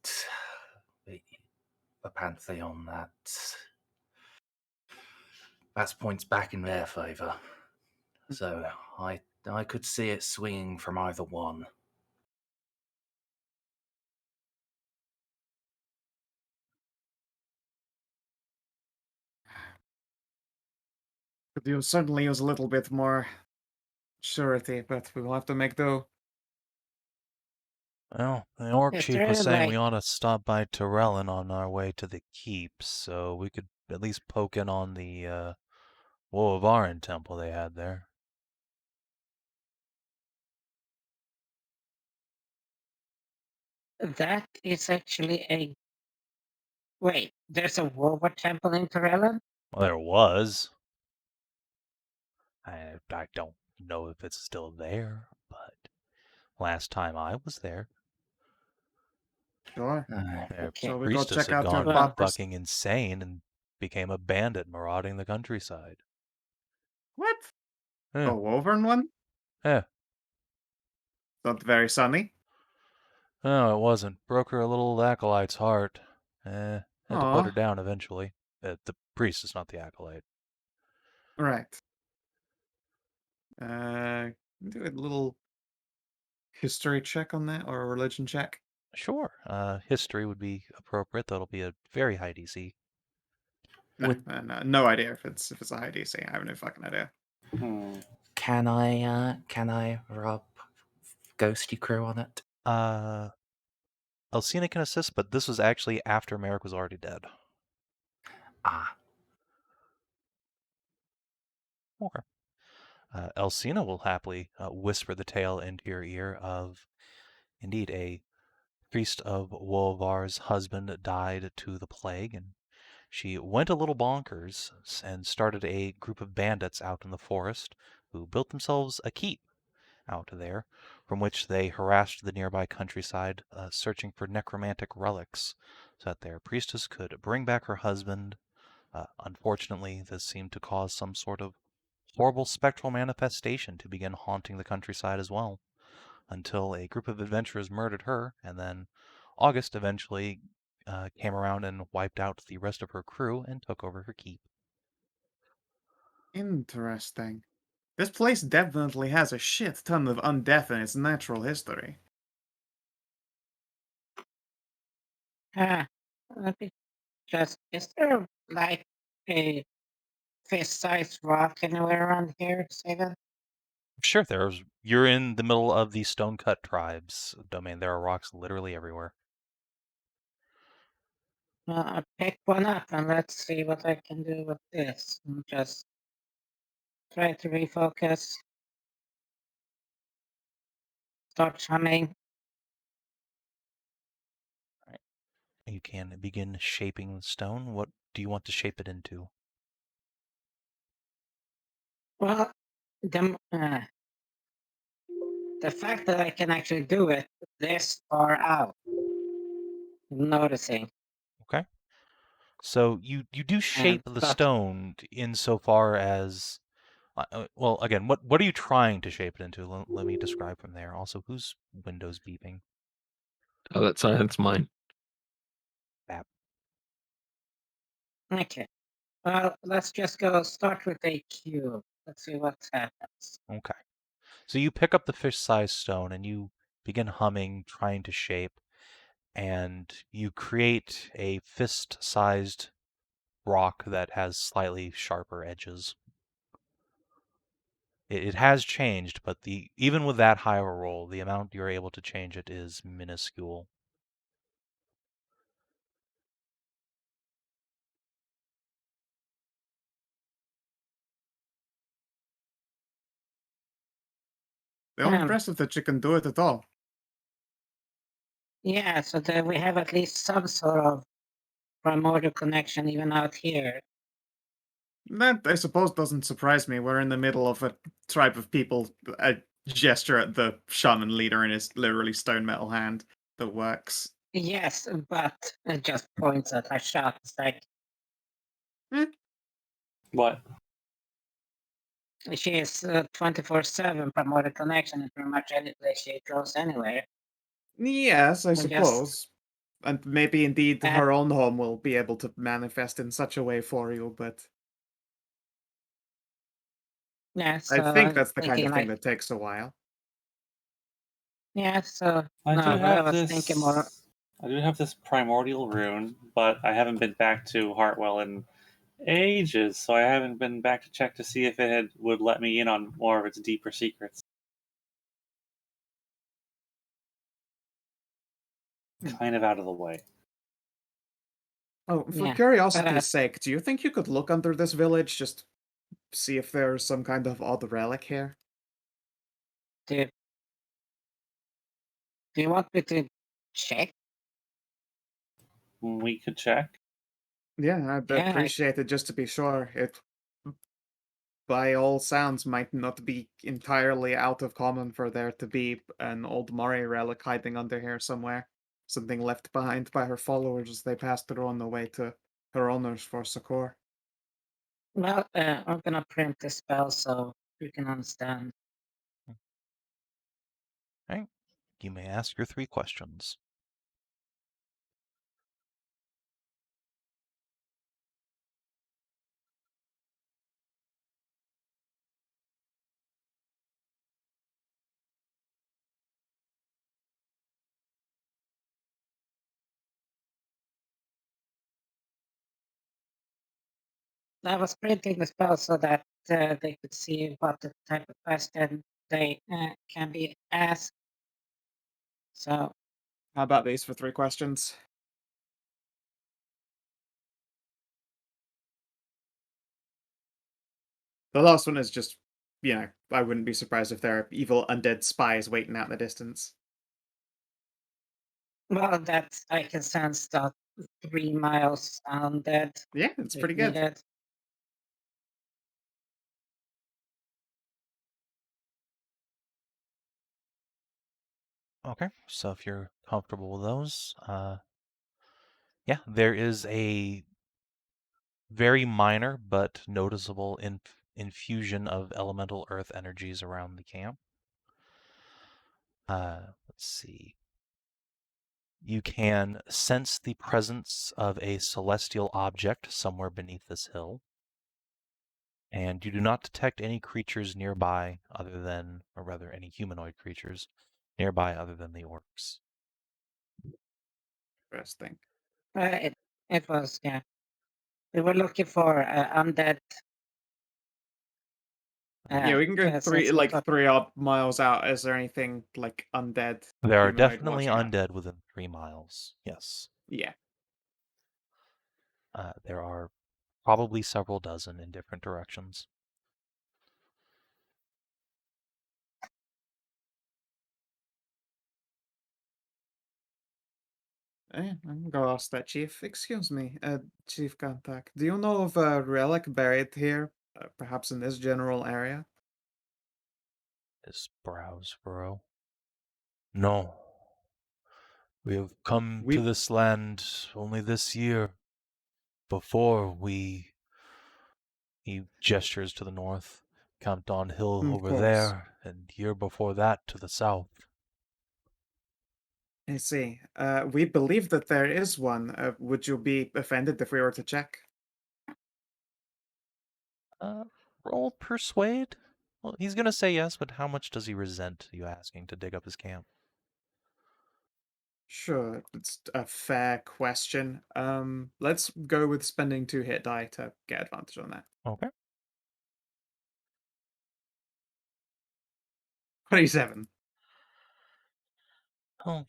the pantheon, that points back in their favour. So I could see it swinging from either one. Could you certainly use a little bit more surety, but we will have to make do. Well, the orc Is chief was there, saying we like- ought to stop by Tyrellin on our way to the keep, so we could at least poke in on the Woavarin temple they had there. That is actually a. Wait, there's a Warlock temple in Torellan? Well, there was. I don't know if it's still there, but last time I was there, Sure. their Okay. Shall we go priestess check had out their gone Well- fucking insane and became a bandit marauding the countryside. What? Yeah. The Wovern one? Yeah. Not very sunny. No, it wasn't. Broke her little acolyte's heart. Had to put her Aw. down eventually. The priest is not the acolyte. Right. Do a little history check on that, or a religion check. Sure. History would be appropriate. That'll be a very high DC. No, Would- no idea if it's a high DC. I have no fucking idea. Can I rub Ghosty Crew on it? Elsina can assist, but this was actually after Merrick was already dead. Ah, Okay. Elsina will happily whisper the tale into your ear of, indeed, a priest of Wolvar's husband died to the plague, and she went a little bonkers and started a group of bandits out in the forest who built themselves a keep out there, from which they harassed the nearby countryside, searching for necromantic relics so that their priestess could bring back her husband. Unfortunately, this seemed to cause some sort of horrible spectral manifestation to begin haunting the countryside as well, until a group of adventurers murdered her, and then August eventually came around and wiped out the rest of her crew and took over her keep. Interesting. This place definitely has a shit ton of undeath in its natural history. Let me just. Is there like a fist-sized rock anywhere around here, Savin? Sure, you're in the middle of the Stonecut Tribe's domain. There are rocks literally everywhere. Well, I'll pick one up and let's see what I can do with this. And just try to refocus. Start humming. You can begin shaping the stone. What do you want to shape it into? Well, the fact that I can actually do it this far out, I'm noticing. Okay. So you do shape the but- stone insofar as, well, again, what are you trying to shape it into? Let me describe from there. Also, whose window's beeping? Oh, that's mine. Okay. Well, let's just go start with a cube. Let's see what happens. Okay. So you pick up the fish-sized stone and you begin humming, trying to shape, and you create a fist-sized rock that has slightly sharper edges. It has changed, but even with that high of a roll, the amount you're able to change it is minuscule. Still impressive that you can do it at all. Yeah, so that we have at least some sort of primordial connection even out here. That, I suppose, doesn't surprise me. We're in the middle of a tribe of people. A gesture at the shaman leader in his literally stone metal hand that works. Yes, but it just points at Hashat. It's like What? she is 24/7 primordial connection in pretty much any place she goes anywhere. Yes, I just- suppose. And maybe indeed Uh, her own home will be able to manifest in such a way for you, but Yeah, so I think that's the I'm kind of thinking, thing that takes a while. Yeah, so I no, do but have I was this. thinking more. I do have this primordial rune, but I haven't been back to Hartwell in ages, so I haven't been back to check to see if it would let me in on more of its deeper secrets. Kind of out of the way. Oh, for Yeah, curiosity's sake, do you think you could look under this village, just see if there's some kind of odd relic here? do you want me to check? We could check. Yeah, I'd Yeah, appreciate it just to be sure. It, by all sounds, might not be entirely out of common for there to be an old Murray relic hiding under here somewhere. Something left behind by her followers as they passed through on the way to her honors for succor. Well, I'm gonna print the spell so you can understand. Right? You may ask your 3 questions. I was printing the spell so that they could see what the type of question they can be asked. So, How about these for 3 questions? The last one is just, I wouldn't be surprised if there are evil undead spies waiting out in the distance. well, that I can sense that 3 miles undead. Yeah, it's if pretty good. needed. Okay, so if you're comfortable with those, yeah, there is a very minor but noticeable infusion of elemental earth energies around the camp. Let's see. You can sense the presence of a celestial object somewhere beneath this hill. And you do not detect any creatures nearby other than, or rather any humanoid creatures nearby other than the orcs. Interesting. It was, yeah. We were looking for undead. Yeah, we can go since 3 we got- 3 odd miles out. Is there anything like undead? There are humanoid definitely watching out? undead within 3 miles. Yes. Yeah. There are probably several dozen in different directions. I'm gonna ask that chief. Excuse me, Chief Contact. Do you know of a relic buried here, perhaps in this general area? His brows furrow. No. We have come to We, this land only this year. Before he gestures to the north, camped on hill of over course. there, and year before that to the south. I see. We believe that there is one. Would you be offended if we were to check? Roll persuade? Well, he's gonna say yes, but how much does he resent you asking to dig up his camp? Sure, it's a fair question. Let's go with spending 2 hit die to get advantage on that. Okay. 27. I'll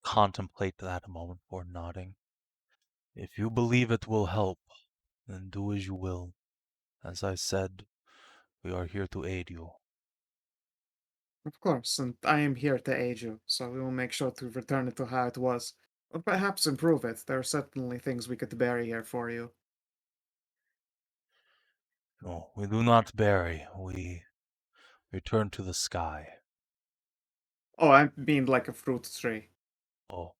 contemplate that a moment before nodding. If you believe it will help, then do as you will. As I said, we are here to aid you. Of course, and I am here to aid you, so we will make sure to return it to how it was. Or perhaps improve it. There are certainly things we could bury here for you. No, we do not bury. We return to the sky. Oh, I mean like a fruit tree. Oh,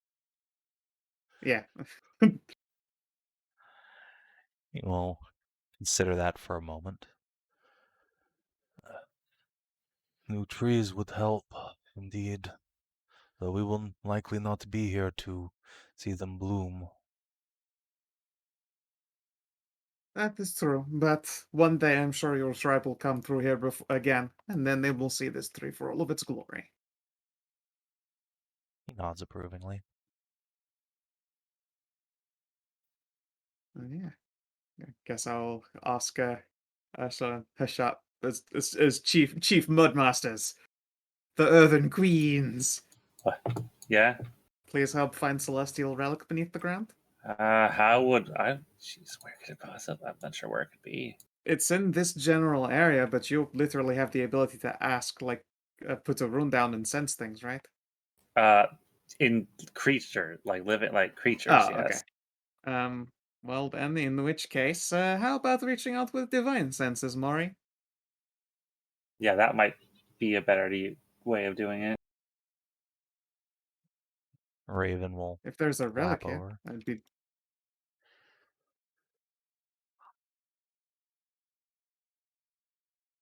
Yeah. you will consider that for a moment. New trees would help, indeed, though we will likely not be here to see them bloom. That is true, but one day I'm sure your tribe will come through here again, and then they will see this tree for all of its glory. He nods approvingly. Yeah. guess I'll ask Hashat as chief mudmasters, the Earthen Queens. Yeah. Please help find celestial relic beneath the ground. How would I? Jeez, where could it possibly? I'm not sure where it could be. It's in this general area, but you literally have the ability to ask, like, put a rune down and sense things, right? In creature, like living, like creatures. Oh, Yes. okay. Well then, in which case, how about reaching out with divine senses, Mori? Yeah, that might be a better way of doing it. Raven will If there's a relic lap here, over. I'd be.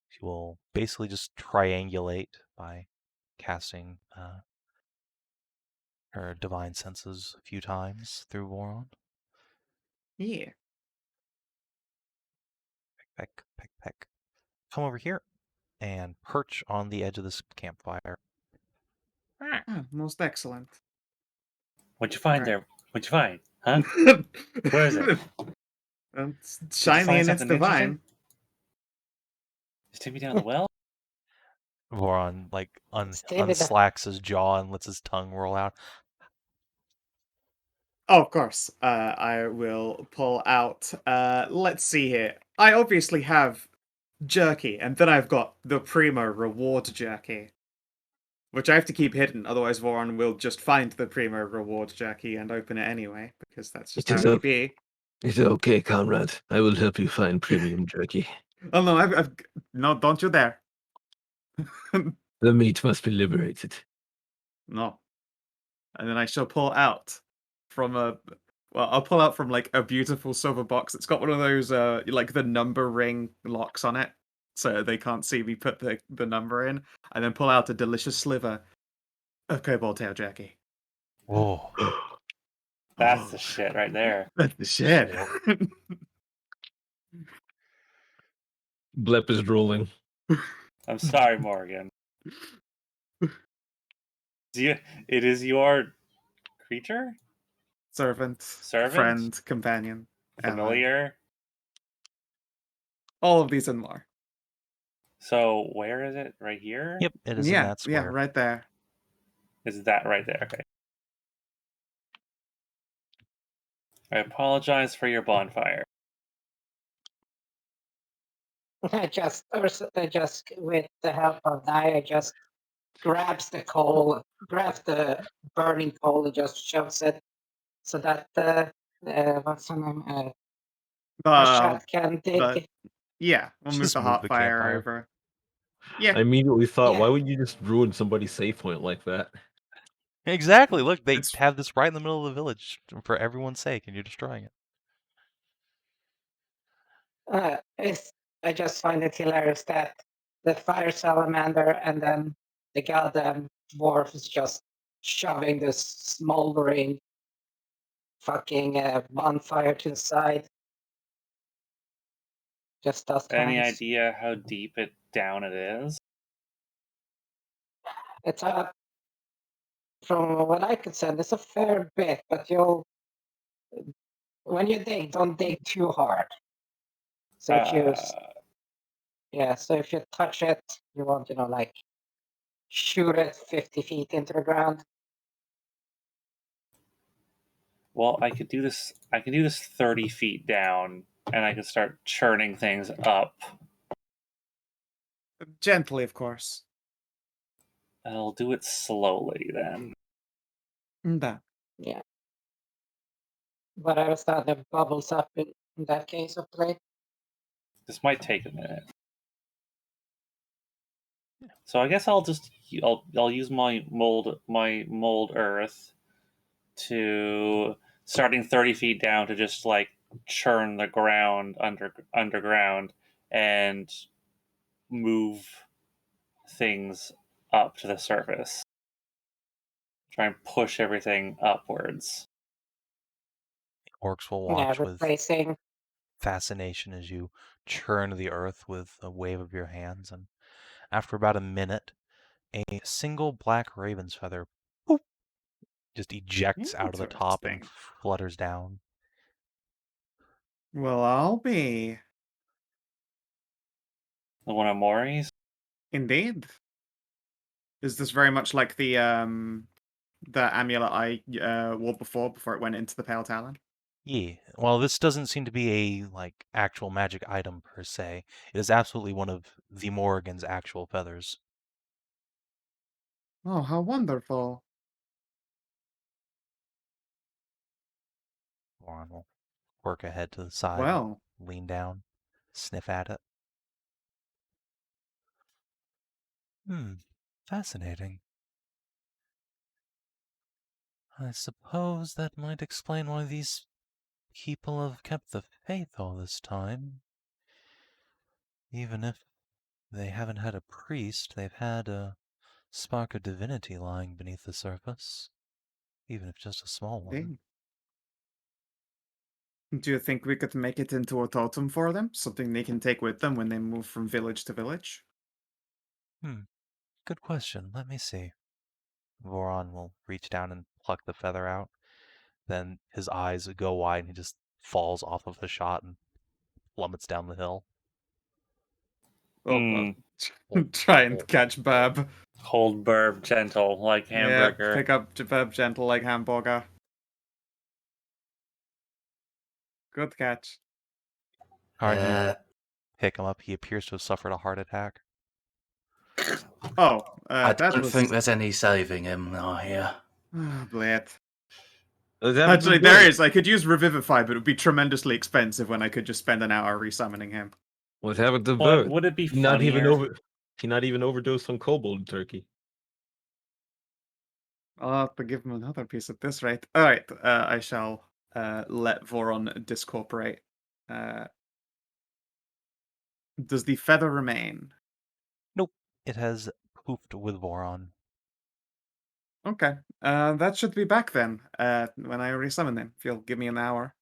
She will basically just triangulate by casting her divine senses a few times through Voron. Yeah. Peck, peck, peck, peck. Come over here and perch on the edge of this campfire. Ah, most excellent. What'd you find Right. there? What'd you find? Huh? Where is it? It's Did you shiny find and it's something interesting? divine. Just take me down the well. Voron like Stay with the- unslacks his jaw and lets his tongue roll out. Oh, of course. I will pull out. Let's see here. I obviously have jerky, and then I've got the primo reward jerky, which I have to keep hidden. Otherwise, Voron will just find the primo reward jerky and open it anyway, because that's just It is how he a- be. It's okay, comrade. I will help you find premium jerky. Oh no, I've no, don't you dare. The meat must be liberated. No. And then I shall pull out from I'll pull out from like a beautiful silver box. It's got one of those like the number ring locks on it, so they can't see me put the number in. And then pull out a delicious sliver of kobold tail jerky. Whoa. That's the shit right there. That's the shit. Blep is drooling. I'm sorry, Morgan. It is your creature? Servant, Servant? friend, companion, ally. Familiar? All of these and more. So where is it? Right here? Yep, it is in Yeah, that square. right there. Is that right there? Okay. I apologize for your bonfire. I just with the help of Nahia, just grabs the coal, grabs the burning coal, and just shoves it so that what's her name? Hashat can dig. But yeah, we'll move Just the move hot the fire campfire. over. Yeah. I immediately thought, Yeah. why would you just ruin somebody's save point like that? Exactly. Look, they It's- have this right in the middle of the village for everyone's sake, and you're destroying it. I just find it hilarious that the fire salamander and then the goddamn dwarf is just shoving this smoldering fucking bonfire to the side. Just does Any clowns. idea how deep down it is? It's a, from what I could send, it's a fair bit, but when you dig, don't dig too hard. So if you touch it, you want like shoot it 50 feet into the ground. Well, I could do this. I can do this 30 feet down, and I can start churning things up. Gently, of course. I'll do it slowly then. That. Yeah. But I was thought that bubbles up in that case of play. This might take a minute. So I guess I'll use my mold earth to starting 30 feet down to just like churn the ground underground and move things up to the surface. Try and push everything upwards. Orcs will Yeah, watch with replacing. fascination as you churn the earth with a wave of your hands, and after about a minute, a single black raven's feather boop, just ejects out of the top and Interesting. flutters down. Well, I'll be. The one of Maury's? Indeed. Is this very much like the amulet I wore before it went into the Pale Talon? Yeah. Well, this doesn't seem to be a actual magic item per se. It is absolutely one of the Morrigan's actual feathers. Oh, how wonderful. Voron will work a head to the side, Well, lean down, sniff at it. Fascinating. I suppose that might explain why these people have kept the faith all this time. Even if they haven't had a priest, they've had a spark of divinity lying beneath the surface, even if just a small one. indeed. Do you think we could make it into a totem for them? Something they can take with them when they move from village to village? Good question. Let me see. Voron will reach down and pluck the feather out. Then his eyes go wide and he just falls off of Hashat and plummets down the hill. Oh, try and catch Burb. Hold Burb gentle like hamburger. Yeah, pick up Burb gentle like hamburger. Good catch. Alright, you pick him up. He appears to have suffered a heart attack. Oh, I that don't was... think there's any saving him, Nahia. Blade. Does it have Actually, to there work? is. I could use Revivify, but it would be tremendously expensive when I could just spend an hour resummoning him. What happened to But Bird? would it be He not even funnier? He not even overdosed on Kobold turkey. I'll have to give him another piece at this rate. Alright, I shall let Voron discorporate. Does the feather remain? Nope. It has poofed with Voron. Okay. That should be back then, when I resummon him, if you'll give me an hour.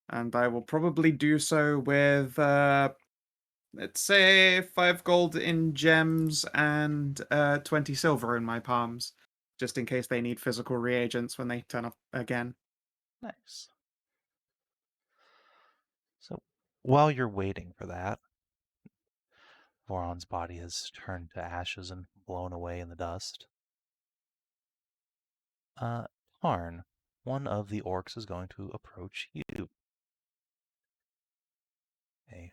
And I will probably do so with, let's say, 5 gold in gems and 20 silver in my palms, just in case they need physical reagents when they turn up again. Nice. So, while you're waiting for that, Voron's body has turned to ashes and blown away in the dust. Tarn, one of the orcs is going to approach you. A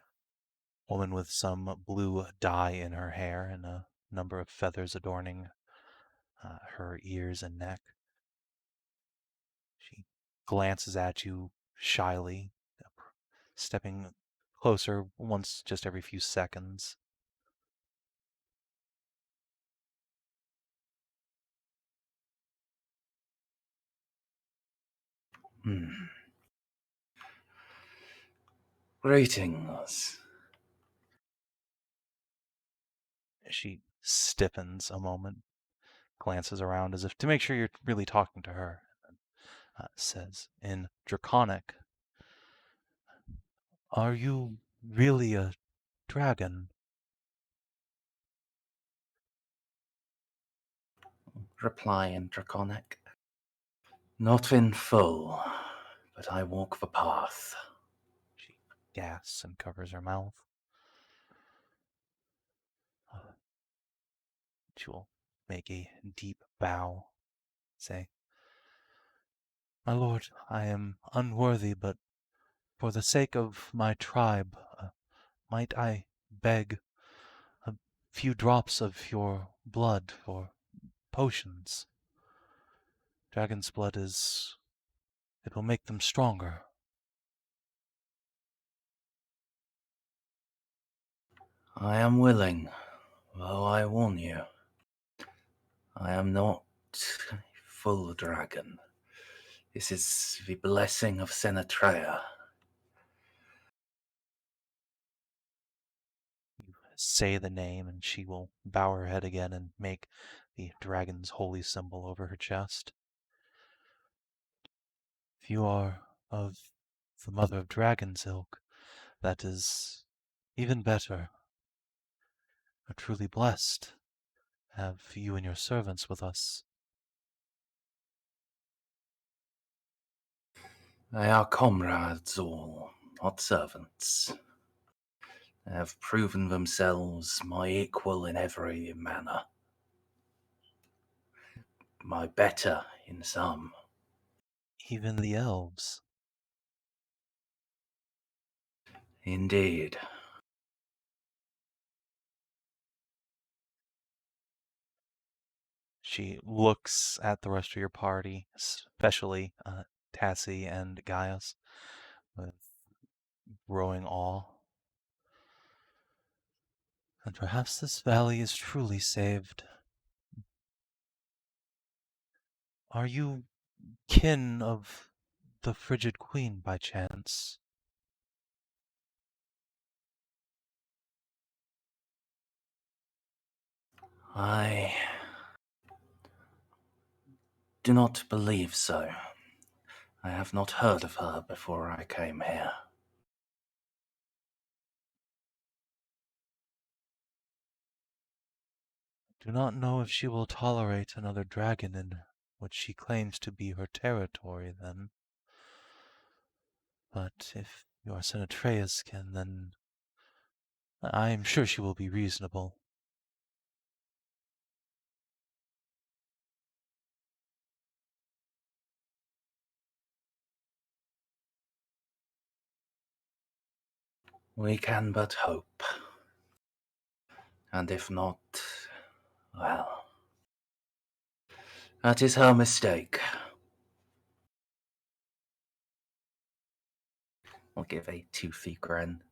woman with some blue dye in her hair and a number of feathers adorning her ears and neck. She glances at you shyly, stepping closer once just every few seconds. Greetings. She stiffens a moment, glances around as if to make sure you're really talking to her, and says in Draconic, "Are you really a dragon?" Reply in Draconic. Not in full, but I walk the path. She gasps and covers her mouth. She will make a deep bow, say, "My lord, I am unworthy, but for the sake of my tribe, might I beg a few drops of your blood for potions? Dragon's blood it will make them stronger." I am willing, though I warn you. I am not full dragon. This is the blessing of Senatrea. You say the name, and she will bow her head again and make the dragon's holy symbol over her chest. If you are of the mother of dragons ilk, that is even better. Are truly blessed to have you and your servants with us. They are comrades all. not servants. They have proven themselves my equal in every manner. My better in some. Even the elves. Indeed. She looks at the rest of your party, especially Tassie and Gaius, with growing awe. And perhaps this valley is truly saved. Are you kin of the Frigid Queen by chance? I do not believe so. I have not heard of her before I came here. Do not know if she will tolerate another dragon in what she claims to be her territory, then. But if your son Atreus can, then I am sure she will be reasonable. We can but hope. And if not, well, that is her mistake. I'll give a toothy grin.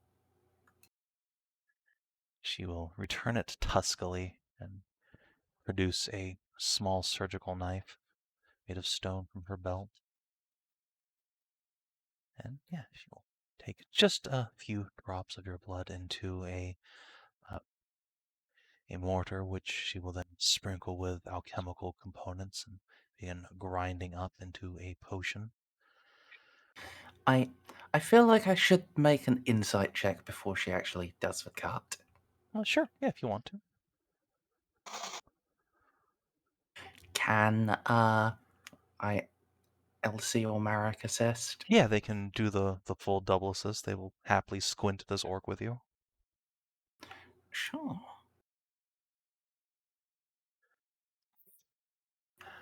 She will return it tuskily and produce a small surgical knife made of stone from her belt. And yeah, she will take just a few drops of your blood into a mortar, which she will then sprinkle with alchemical components and begin grinding up into a potion. I feel like I should make an insight check before she actually does the cut. Sure, yeah, if you want to. Can Elsie or Marek assist? Yeah, they can do the full double assist. They will happily squint at this orc with you. Sure.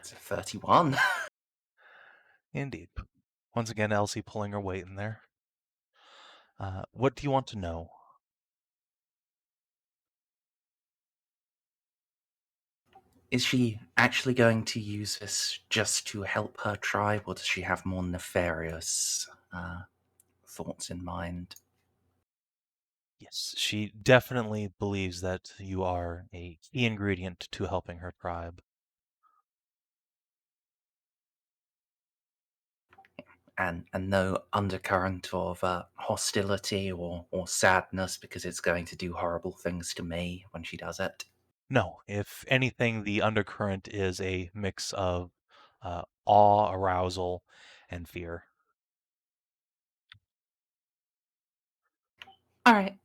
It's a 31. Indeed. Once again, Elsie pulling her weight in there. What do you want to know? Is she actually going to use this just to help her tribe, or does she have more nefarious thoughts in mind? Yes, she definitely believes that you are a key ingredient to helping her tribe. And no undercurrent of hostility or sadness because it's going to do horrible things to me when she does it? No, if anything, the undercurrent is a mix of awe, arousal, and fear. All right.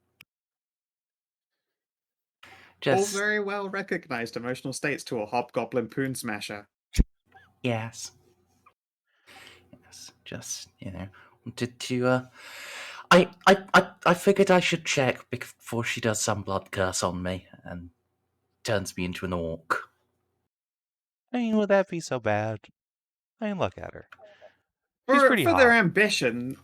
All Just very well recognized emotional states to a hobgoblin poon smasher. yes. Just wanted to. I figured I should check before she does some blood curse on me and turns me into an orc. I mean, would that be so bad? I mean, look at her. She's pretty For their hot. ambition,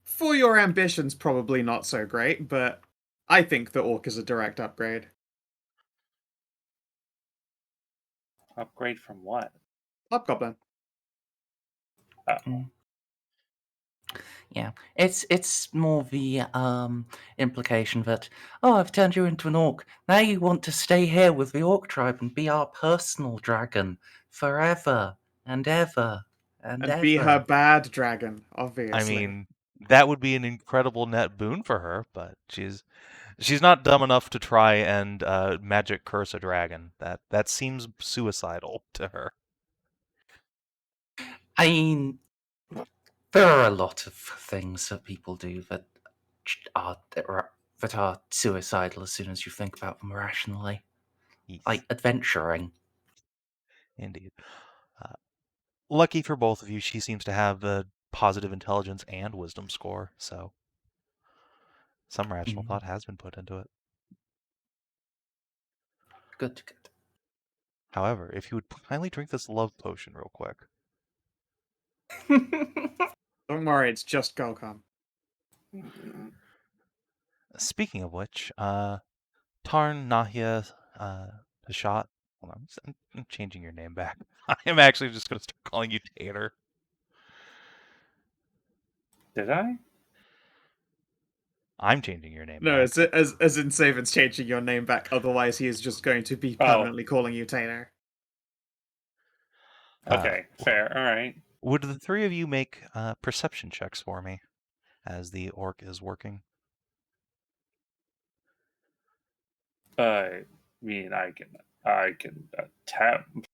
for your ambitions, probably not so great, but I think the orc is a direct upgrade. Upgrade from what? Hobgoblin. Yeah, it's more the implication that I've turned you into an orc. Now you want to stay here with the orc tribe and be our personal dragon forever and ever and And ever. be her bad dragon, obviously. I mean, that would be an incredible net boon for her, but she's not dumb enough to try and magic curse a dragon. That seems suicidal to her. I mean, there are a lot of things that people do that are suicidal as soon as you think about them rationally, Yes, like adventuring. indeed. Lucky for both of you, she seems to have a positive intelligence and wisdom score, so Some rational Mhm. thought has been put into it. Good, good. However, if you would kindly drink this love potion real quick. Don't worry, it's just Gokon. Speaking of which, Tarn, Nahia, Hashat. Hold on, I'm changing your name back. I am actually just going to start calling you Tater. Did I? I'm changing your name No, back. it's as in Savin's changing your name back. Otherwise, he is just going to be Oh. permanently calling you Taylor. Okay, fair. All right. Would the three of you make perception checks for me as the orc is working? I mean, I can attempt.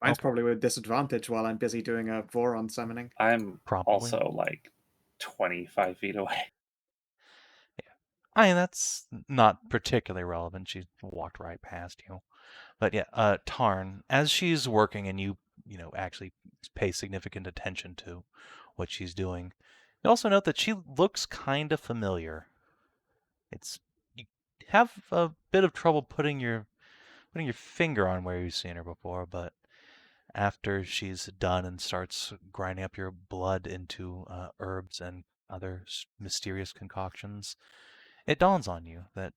Mine's Okay. probably with disadvantage while I'm busy doing a Voron summoning. I'm Probably. also like 25 feet away. I mean, that's not particularly relevant. She walked right past you. But yeah, Tarn, as she's working and you actually pay significant attention to what she's doing, you also note that she looks kind of familiar. You have a bit of trouble putting your finger on where you've seen her before, but after she's done and starts grinding up your blood into herbs and other mysterious concoctions, it dawns on you that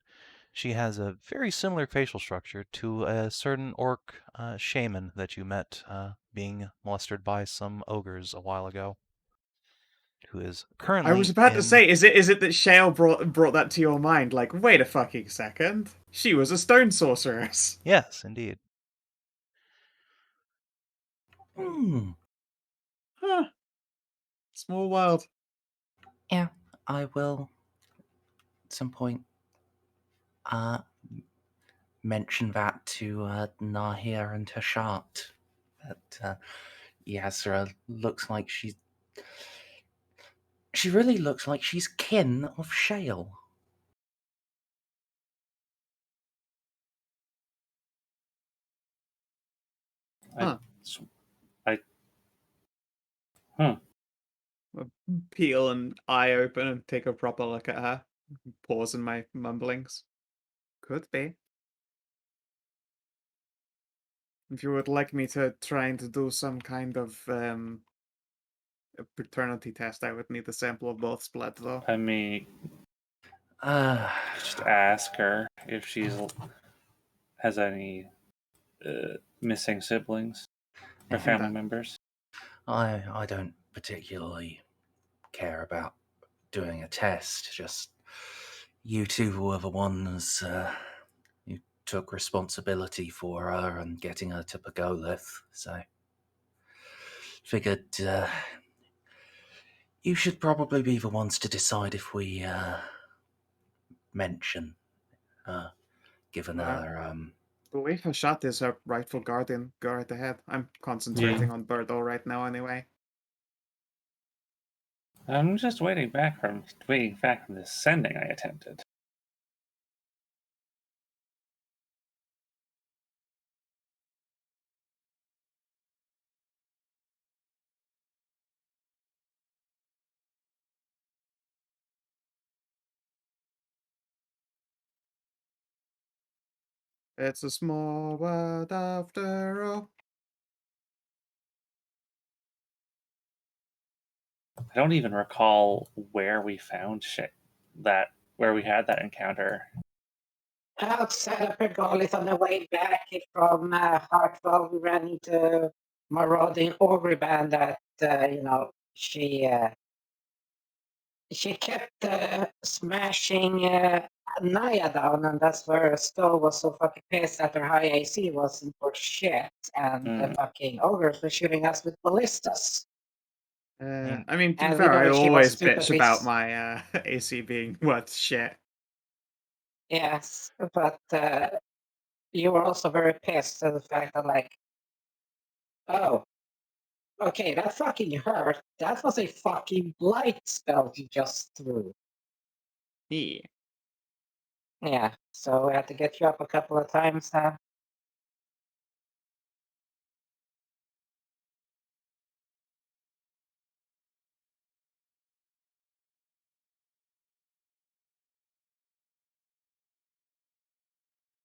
she has a very similar facial structure to a certain orc shaman that you met being molested by some ogres a while ago, who is currently I was about to in... say, is it that Shale brought that to your mind? Like, wait a fucking second, she was a stone sorceress. Yes, indeed. Hmm. Huh. Small world. Yeah, I will at some point mention that to Nahia and Hashat. That Yazra looks like she really looks like she's kin of Shale. Huh. I hmm. Peel an eye open and take a proper look at her. Pause in my mumblings. Could be. If you would like me to try and to do some kind of a paternity test, I would need a sample of both blood, though. I mean, Uh, just ask her if she's has any missing siblings or family That- members. I don't particularly care about doing a test. Just you two were the ones who took responsibility for her and getting her to Pagolith, so figured you should probably be the ones to decide if we mention given her The way Hashat is her rightful guardian, go right ahead. I'm concentrating on Birdo right now anyway. I'm just waiting back from this sending I attempted. It's a small world after all. I don't even recall where we found where we had that encounter. Outside of Pergolis on the way back from Hartwell, we ran into marauding ogre band that, she kept smashing Nahia down, and that's where Stowe was so fucking pissed that her high AC wasn't for shit, and the fucking ogres were shooting us with ballistas. I mean, to be And we fair, I know she was always bitch stupidly about my AC being worth shit. Yes, but you were also very pissed at the fact that, like, oh, okay, that fucking hurt. That was a fucking blight spell he just threw. Yeah. Yeah, so we had to get you up a couple of times now.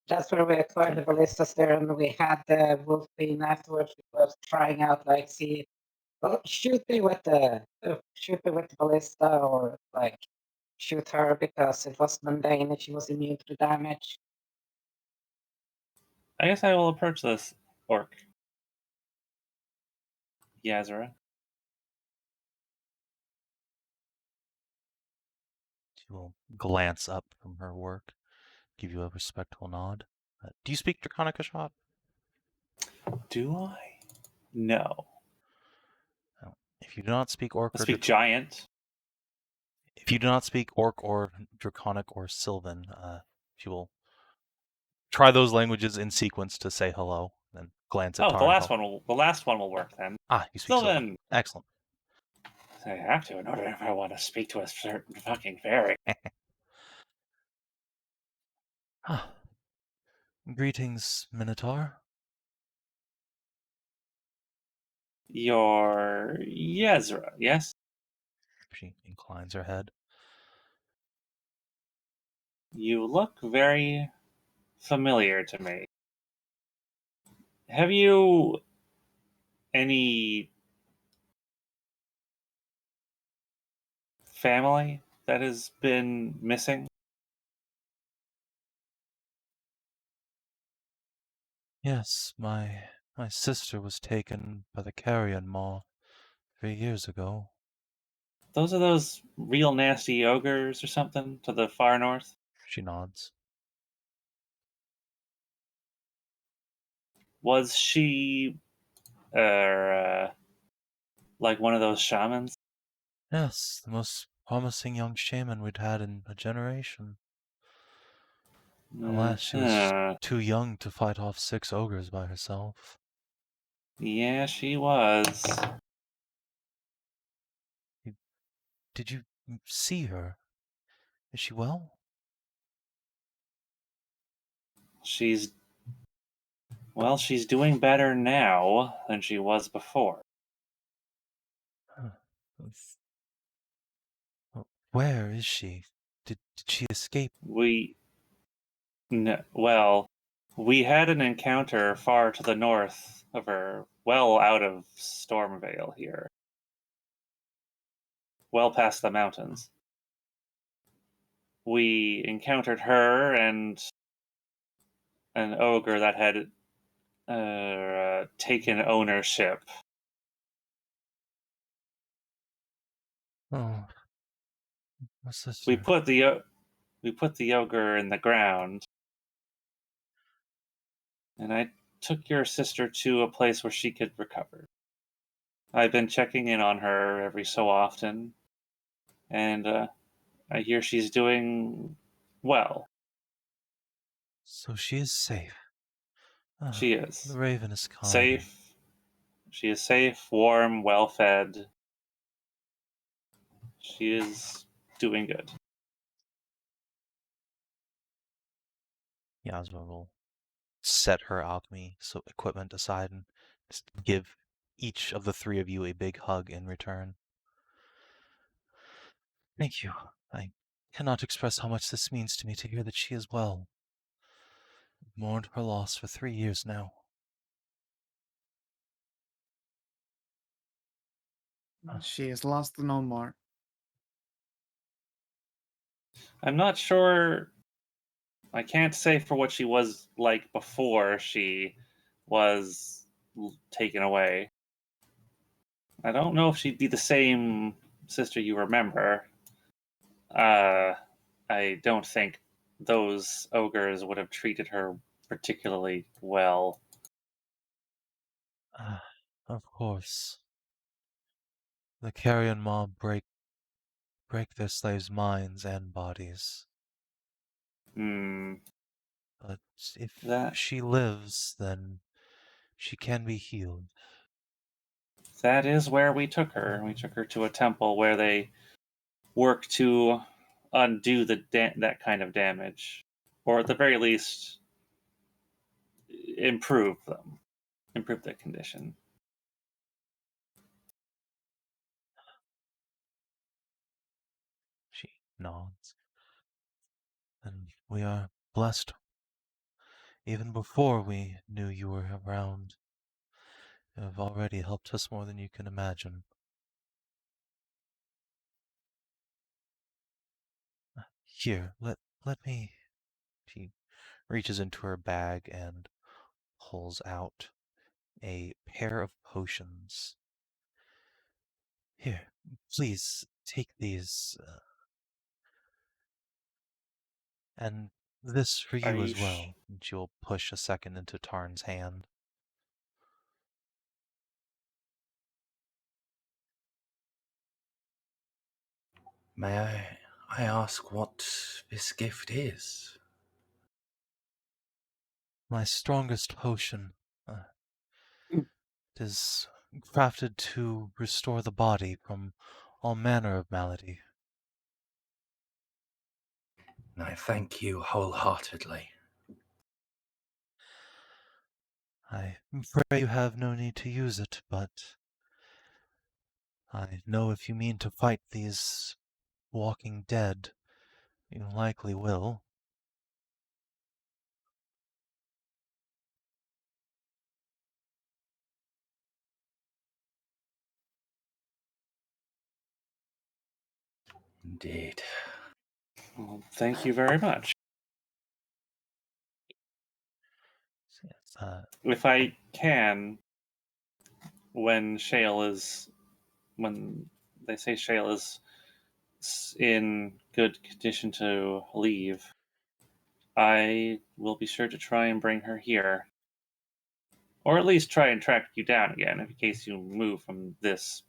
That's where we acquired the ballistas there, and we had the wolf queen afterwards. We was trying out, like, see, well, shoot me with the ballista, or like shoot her because it was mundane and she was immune to the damage. I guess I will approach this orc. Yazra. She will glance up from her work, give you a respectful nod. Do you speak Draconic, Hashat? Do I? No. If you do not speak Orc I or speak giant. if you do not speak Orc or Draconic or Sylvan, she will try those languages in sequence to say hello, then glance at Oh, Tarnavak. the last one will work then. Ah, you speak Sylvan. Sylvan. Excellent. I have to in order if I want to speak to a certain fucking fairy. Ah. Greetings, Minotaur. You're Yazra, yes? She inclines her head. You look very familiar to me. Have you any family that has been missing? Yes, my sister was taken by the carrion maw 3 years ago. Those are those real nasty ogres or something to the far north? She nods. Was she like one of those shamans? Yes, the most promising young shaman we'd had in a generation. Alas, she was Uh-huh. too young to fight off 6 ogres by herself. Yeah, she was. Did you see her? Is she well? She's doing better now than she was before. Huh. Where is she? Did she escape? We had an encounter far to the north of her, well out of Stormvale here, well past the mountains. We encountered her and an ogre that had taken ownership. Oh, my sister. We put the ogre in the ground, and I took your sister to a place where she could recover. I've been checking in on her every so often, and I hear she's doing well. So she is safe. Ah, She is. The raven is kind. Safe. She is safe, warm, well fed. She is doing good. Yasma will set her alchemy equipment aside and just give each of the 3 of you a big hug in return. Thank you. I cannot express how much this means to me to hear that she is well. I've mourned her loss for 3 years now. She is lost no more. I'm not sure. I can't say for what she was like before she was taken away. I don't know if she'd be the same sister you remember. I don't think those ogres would have treated her particularly well. Of course. The carrion mob break their slaves' minds and bodies. Hmm. But if That she lives, then she can be healed. that is where we took her. We took her to a temple where they work to undo that kind of damage, or at the very least, improve their condition. She nods. And we are blessed even before we knew you were around. You have already helped us more than you can imagine. Here, let me... She reaches into her bag and pulls out a pair of potions. Here, please take these, and this for Are you you as well. And she'll push a second into Tarn's hand. May I ask what this gift is? My strongest potion. It is crafted to restore the body from all manner of malady. And I thank you wholeheartedly. I pray you have no need to use it, but I know if you mean to fight these walking dead, you likely will. Indeed. Well, thank you very much. So yes, If I can, when they say Shale is in good condition to leave, I will be sure to try and bring her here. Or at least try and track you down again in case you move from this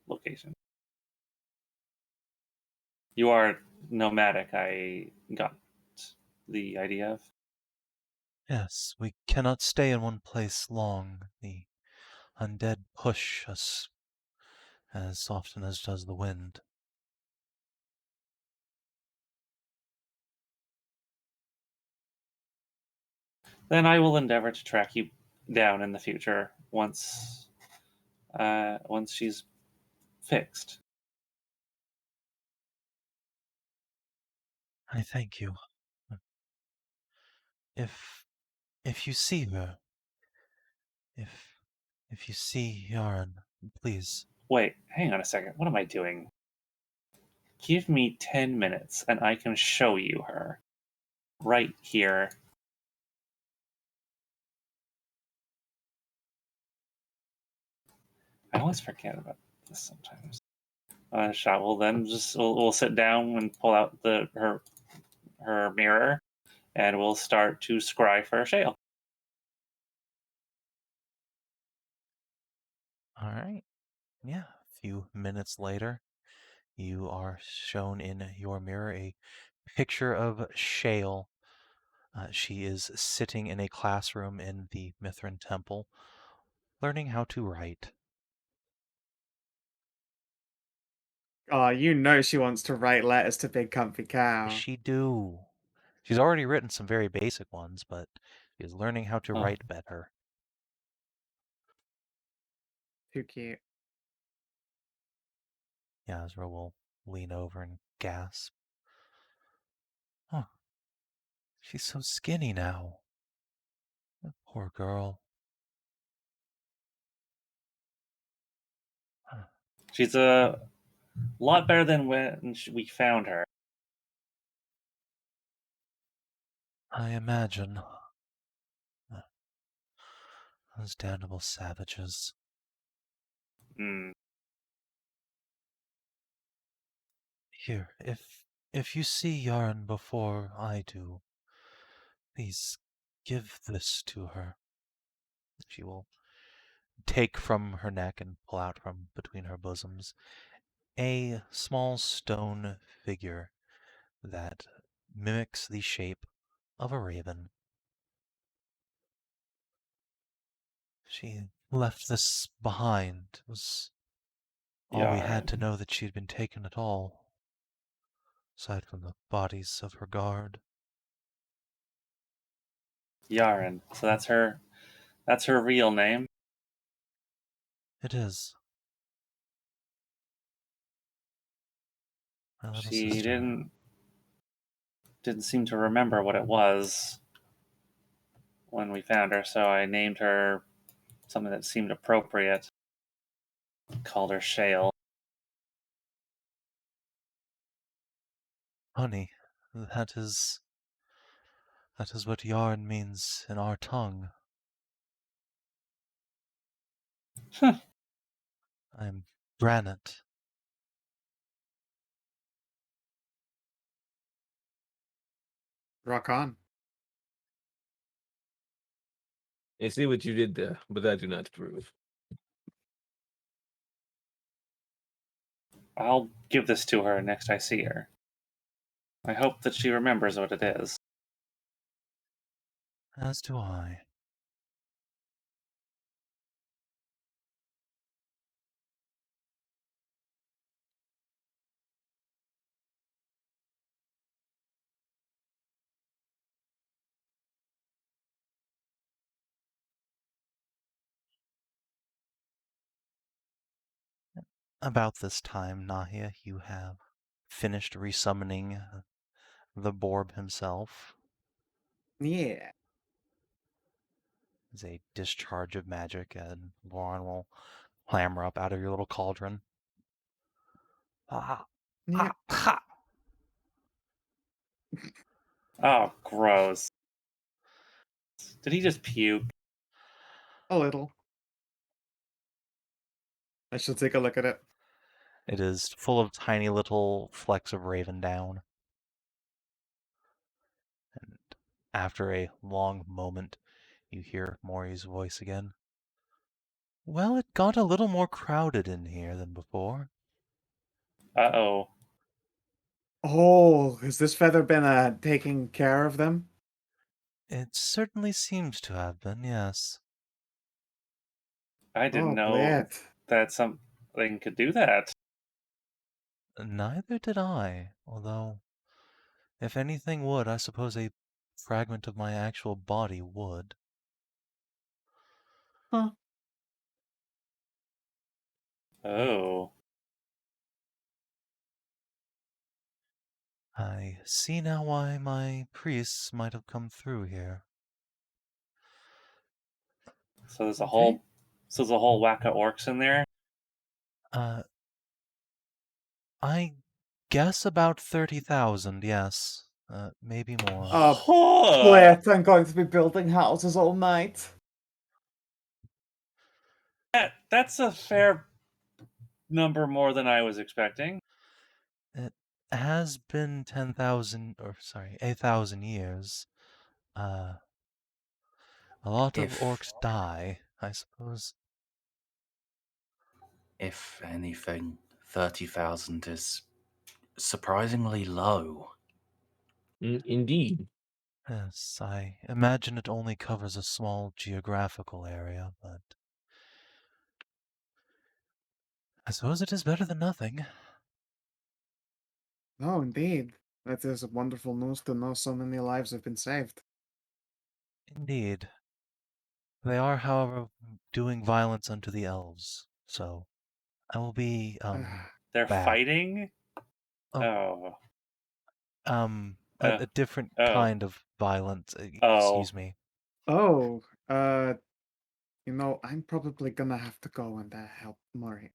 location. You are nomadic, I got the idea of. yes, we cannot stay in one place long. The undead push us as often as does the wind. Then I will endeavor to track you down in the future once she's fixed. I thank you. If you see her, if you see Yarn, please. Wait, hang on a second. What am I doing? Give me 10 minutes and I can show you her. Right here. I always forget about this sometimes. Shot will then we'll sit down and pull out her mirror, and we'll start to scry for Shale. All right. Yeah. A few minutes later, you are shown in your mirror a picture of Shale. She is sitting in a classroom in the Mithrin Temple, learning how to write. Oh, you know she wants to write letters to Big Comfy Cow. She do. She's already written some very basic ones, but she's learning how to Oh. write better. Too cute. Yazra will lean over and gasp. Oh, she's so skinny now. Poor girl. She's a lot better than when we found her. I imagine. Those damnable savages. Mm. Here, if you see Yarn before I do, please give this to her. She will take from her neck and pull out from between her bosoms a small stone figure that mimics the shape of a raven. She left this behind. It was all we had to Yarn. know that she'd been taken at all, aside from the bodies of her guard. Yaren. So that's her. That's her real name. It is. My little She sister. didn't seem to remember what it was. when we found her, so I named her something that seemed appropriate. Called her Shale. Honey, that is what yarn means in our tongue. Huh. I'm granite. Rock on. I see what you did there, but I do not approve. I'll give this to her next I see her. I hope that she remembers what it is. As do I. About this time, Nahia, you have finished resummoning the Borb himself. Yeah. It's a discharge of magic, and Lauren will clamber up out of your little cauldron. Ah, Yeah. ha! Oh, gross. Did he just puke? A little. I shall take a look at it. It is full of tiny little flecks of raven down. And after a long moment, you hear Mori's voice again. Well, it got a little more crowded in here than before. Uh-oh. Oh, has this feather been taking care of them? It certainly seems to have been, yes. I didn't Oh, know blade. that something could do that. Neither did I, although, if anything would, I suppose a fragment of my actual body would. Huh. Oh. I see now why my priests might have come through here. So there's a Okay. whole whack of orcs in there? I guess about 30,000, yes. Maybe more. Blade, I'm going to be building houses all night. That's a fair number more than I was expecting. It has been 8,000 years. A lot of If orcs die, I suppose. if anything, 30,000 is surprisingly low. Indeed. Yes, I imagine it only covers a small geographical area, but I suppose it is better than nothing. Oh, indeed. That is wonderful news to know so many lives have been saved. Indeed. They are, however, doing violence unto the elves, so I will be, They're back. fighting? Oh. Oh. A different oh. kind of violence, Oh. excuse me. Oh, I'm probably gonna have to go and help Mori.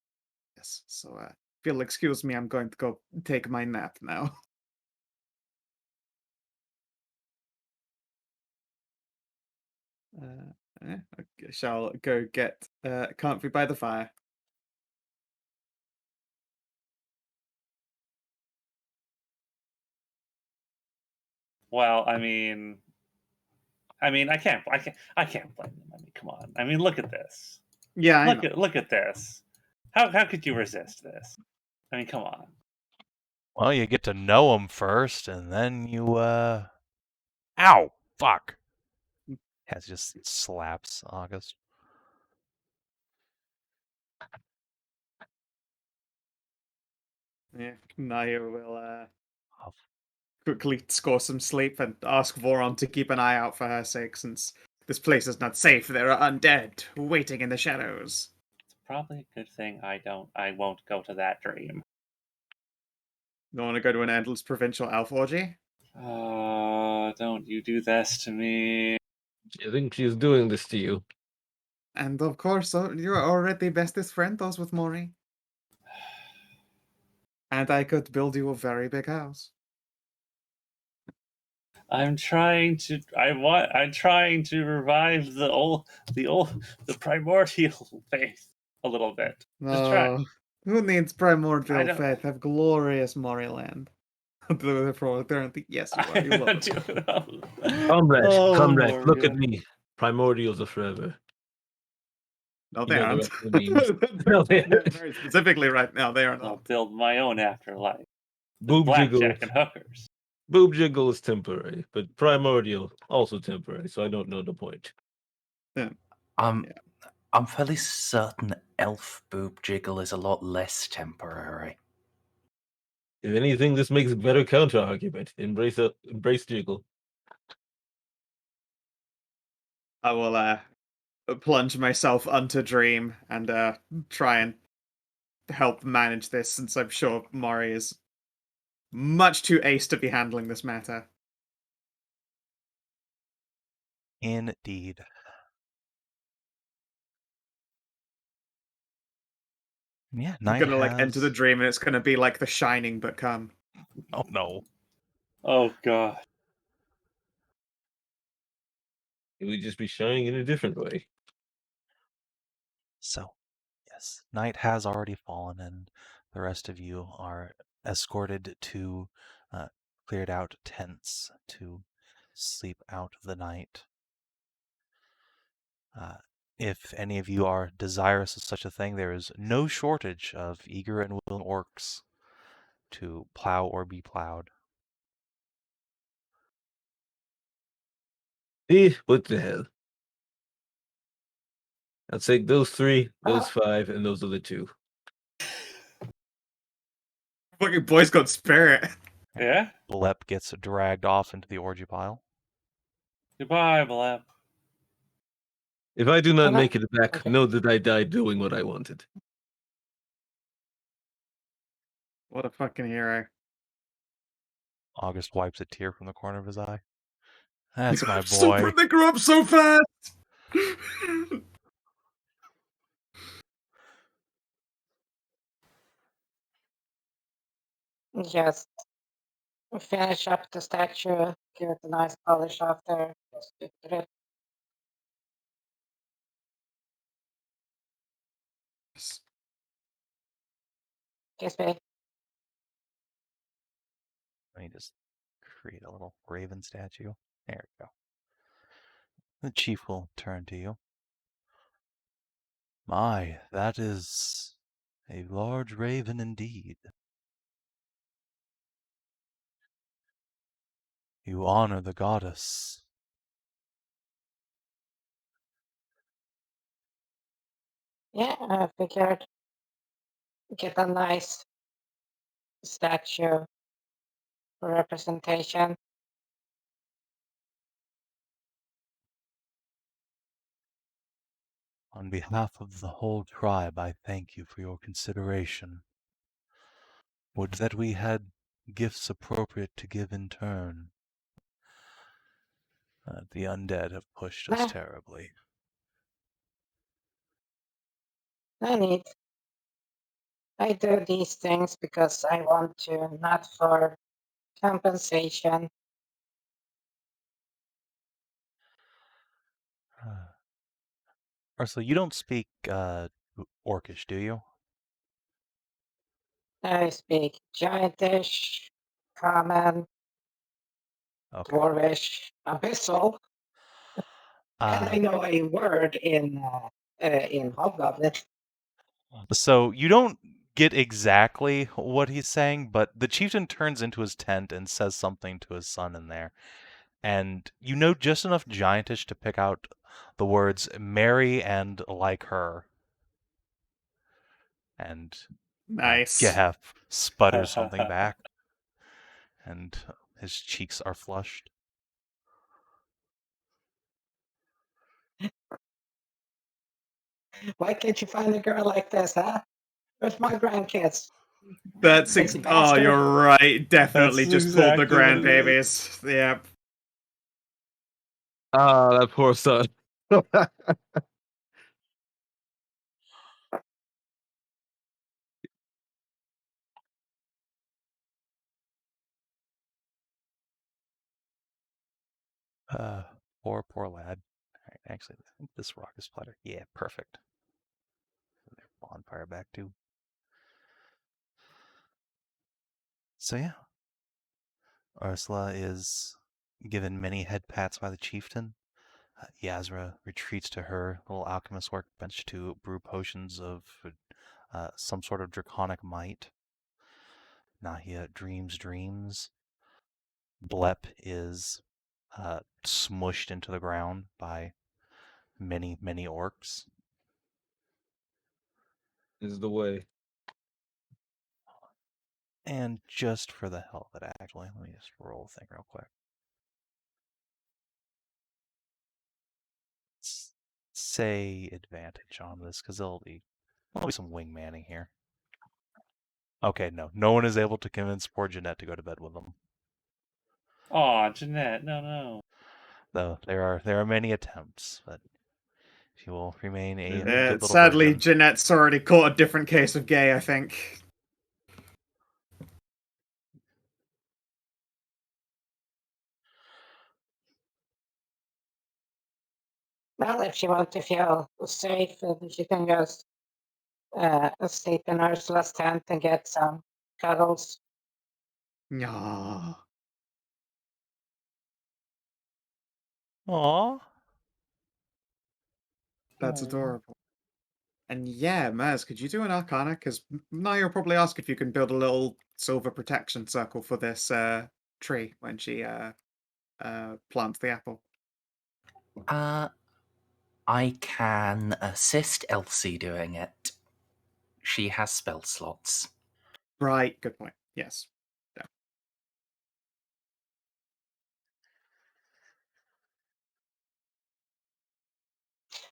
Yes, so if you'll excuse me, I'm going to go take my nap now. Okay, shall go get Comfy by the fire. Well, I mean, I can't blame them. I mean, come on. I mean, look at this. Yeah, I know. Look at this. How could you resist this? I mean, come on. Well, you get to know them first, and then you, Ow! Fuck! Has just slaps August. Yeah, Nahia will Oh, quickly score some sleep and ask Voron to keep an eye out for her sake, since this place is not safe. There are undead waiting in the shadows. It's probably a good thing I won't go to that dream. You want to go to an endless provincial elf orgy? Don't you do this to me. I think she's doing this to you. And of course, you're already bestest friendos with Mori. And I could build you a very big house. I'm trying to revive the primordial faith a little bit. Just try. No. Who needs primordial don't- faith? Have glorious Moriland. Yes, you are. You love it. Comrade, Oh, comrade, look at Morgan. me. Primordials are forever. No, You they know the aren't. rest of the memes. No, they aren't. Very specifically right now, they are I'll not. build my own afterlife. With Boob jiggle. blackjack and hookers. Boob jiggle is temporary, but primordial also temporary, so I don't know the point. I'm fairly certain elf boob jiggle is a lot less temporary. If anything, this makes a better counter argument. Embrace jiggle. I will plunge myself onto Dream and try and help manage this, since I'm sure Mori is much too ace to be handling this matter. Indeed. Yeah, I'm night gonna has... enter the dream and it's gonna be like The Shining but come. Oh no. Oh god. It would just be shining in a different way. So, yes, night has already fallen, and the rest of you are escorted to cleared out tents to sleep out the night. If any of you are desirous of such a thing, there is no shortage of eager and willing orcs to plow or be plowed. What the hell? I'll take those 3, those 5, and those other 2. Fucking boy's got spirit. Yeah? Blep gets dragged off into the orgy pile. Goodbye, Blep. If I do not Okay. make it back, Okay. know that I died doing what I wanted. What a fucking hero. August wipes a tear from the corner of his eye. That's my So boy. they grew up so fast. Just finish up the statue, give it a nice polish after. Just do it. Kiss me. Let me just create a little raven statue. There we go. The chief will turn to you. My, that is a large raven indeed. You honor the goddess. Yeah, I figured get a nice statue for representation. On behalf of the whole tribe, I thank you for your consideration. Would that we had gifts appropriate to give in turn. The undead have pushed us Nah. terribly. No need. I do these things because I want to, not for compensation. Ursula, you don't speak Orcish, do you? I speak Giantish, Common, Okay. Dwarvish, Abyssal, and I know a word in Hobgoblin. So you don't get exactly what he's saying, but the chieftain turns into his tent and says something to his son in there. And you know just enough Giantish to pick out the words "marry" and "like her." And Nice. Gap sputters something back, and his cheeks are flushed. Why can't you find a girl like this, huh? Where's my grandkids? That's Lazy oh, bastard. you're right. Definitely That's just pulled the exactly what it is. grandbabies. Yep. Ah, that poor son. Poor lad. Alright, actually, I think this rock is splatter. Yeah, perfect. Their bonfire back too. So yeah, Ursula is given many head pats by the chieftain. Yazra retreats to her little alchemist workbench to brew potions of some sort of draconic might. Nahia dreams. Blep is smushed into the ground by many orcs. Is the way. And just for the hell of it, actually, let me just roll a thing real quick. Say advantage on this, because there'll be some wingmanning here. Okay, no one is able to convince poor Jeanette to go to bed with them. Aw, Jeanette, no. Though there are many attempts, but she will remain a good little Sadly, virgin. Jeanette's already caught a different case of gay, I think. Well, if she wants to feel safe, she can just sleep in Ursula's tent and get some cuddles. Aww. Aww. That's Aw. adorable. And yeah, Maz, could you do an Arcana? Because Naya will probably ask if you can build a little silver protection circle for this tree when she plants the apple. I can assist Elsie doing it. She has spell slots. Right, good point. Yes. Yeah.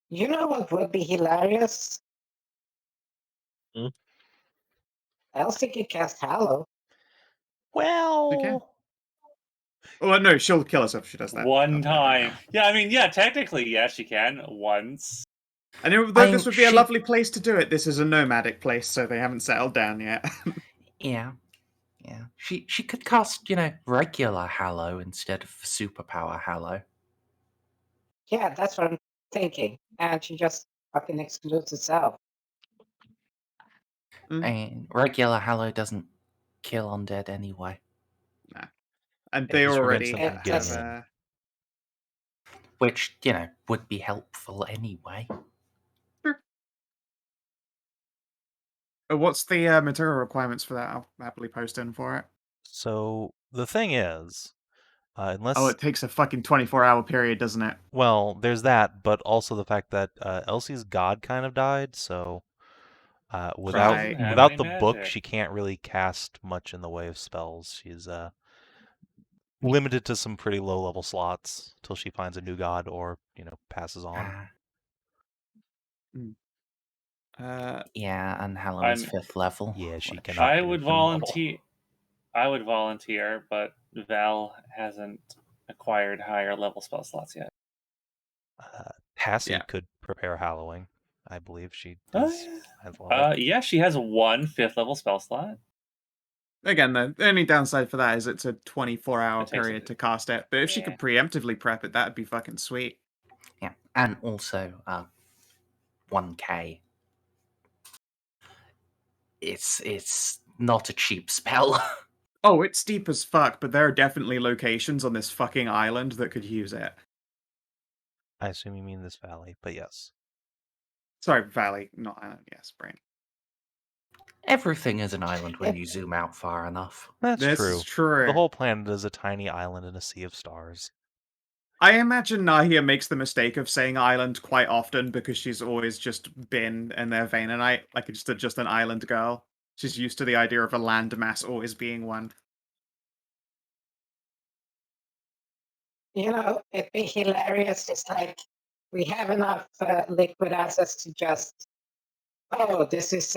You know what would be hilarious? Hmm? Elsie could cast Hallow. Well, Oh, no, she'll kill herself if she does that. One That won't time. count. Yeah, I mean, yeah, technically, yes, she can. Once. I know, though this would be a she- lovely place to do it. This is a nomadic place, so they haven't settled down yet. Yeah. She could cast, regular Hallow instead of superpower Hallow. Yeah, that's what I'm thinking. And she just fucking excludes herself. And regular Hallow doesn't kill undead anyway. Nah. And it they just prevents already them from getting Just- in. Which, would be helpful anyway. What's the material requirements for that? I'll happily post in for it. So the thing is, unless Oh, it takes a fucking 24-hour period, doesn't it? well, there's that, but also the fact that Elsie's god kind of died, so without Right. Doesn't have without any the book, magic. she can't really cast much in the way of spells. She's limited to some pretty low level slots till she finds a new god or passes on. Yeah, and Hallow is I'm- 5th level. Yeah, she which- cannot. I get would it from level. volunteer. I would volunteer, but Val hasn't acquired higher level spell slots yet. Cassie Yeah. could prepare Hallowing. I believe she Oh, does. yeah. As level. Yeah, she has one 5th level spell slot. Again, the only downside for that is it's a 24-hour It takes period it- to cast it. But if she yeah. could preemptively prep it, that'd be fucking sweet. Yeah, and also 1k. It's not a cheap spell. Oh, it's steep as fuck, but there are definitely locations on this fucking island that could use it. I assume you mean this valley, but yes. Sorry, valley, not island. Yes, brain. Everything is an island when you zoom out far enough. That's This true. is true. The whole planet is a tiny island in a sea of stars. I imagine Nahia makes the mistake of saying island quite often because she's always just been in their Vananite, like just an island girl. She's used to the idea of a landmass always being one. It'd be hilarious. It's like we have enough liquid assets to just, this is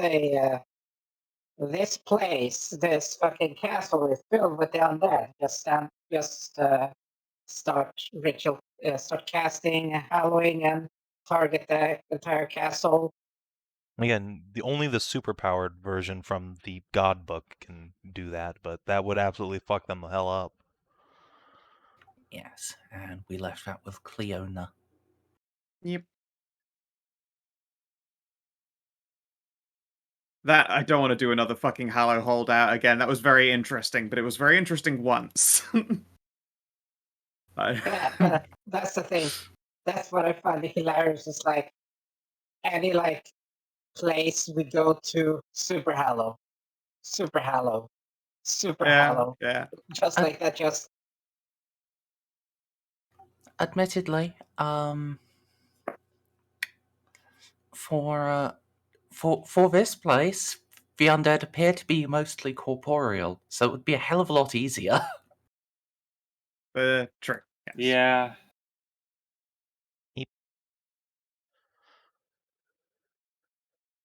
this place, this fucking castle is filled with the undead. Just start start casting, hallowing, and target the entire castle. Again, only the superpowered version from the God book can do that, but that would absolutely fuck them the hell up. Yes, and we left that with Cleona. Yep. That I don't want to do another fucking Hallow holdout again. That was very interesting, but it was very interesting once. Yeah, that's the thing. That's what I find hilarious. It's like any like place we go to, super hollow, super hollow, super hollow. Yeah. Just like that. Just Admittedly, for this place, the undead appear to be mostly corporeal, so it would be a hell of a lot easier. True. Yes. Yeah.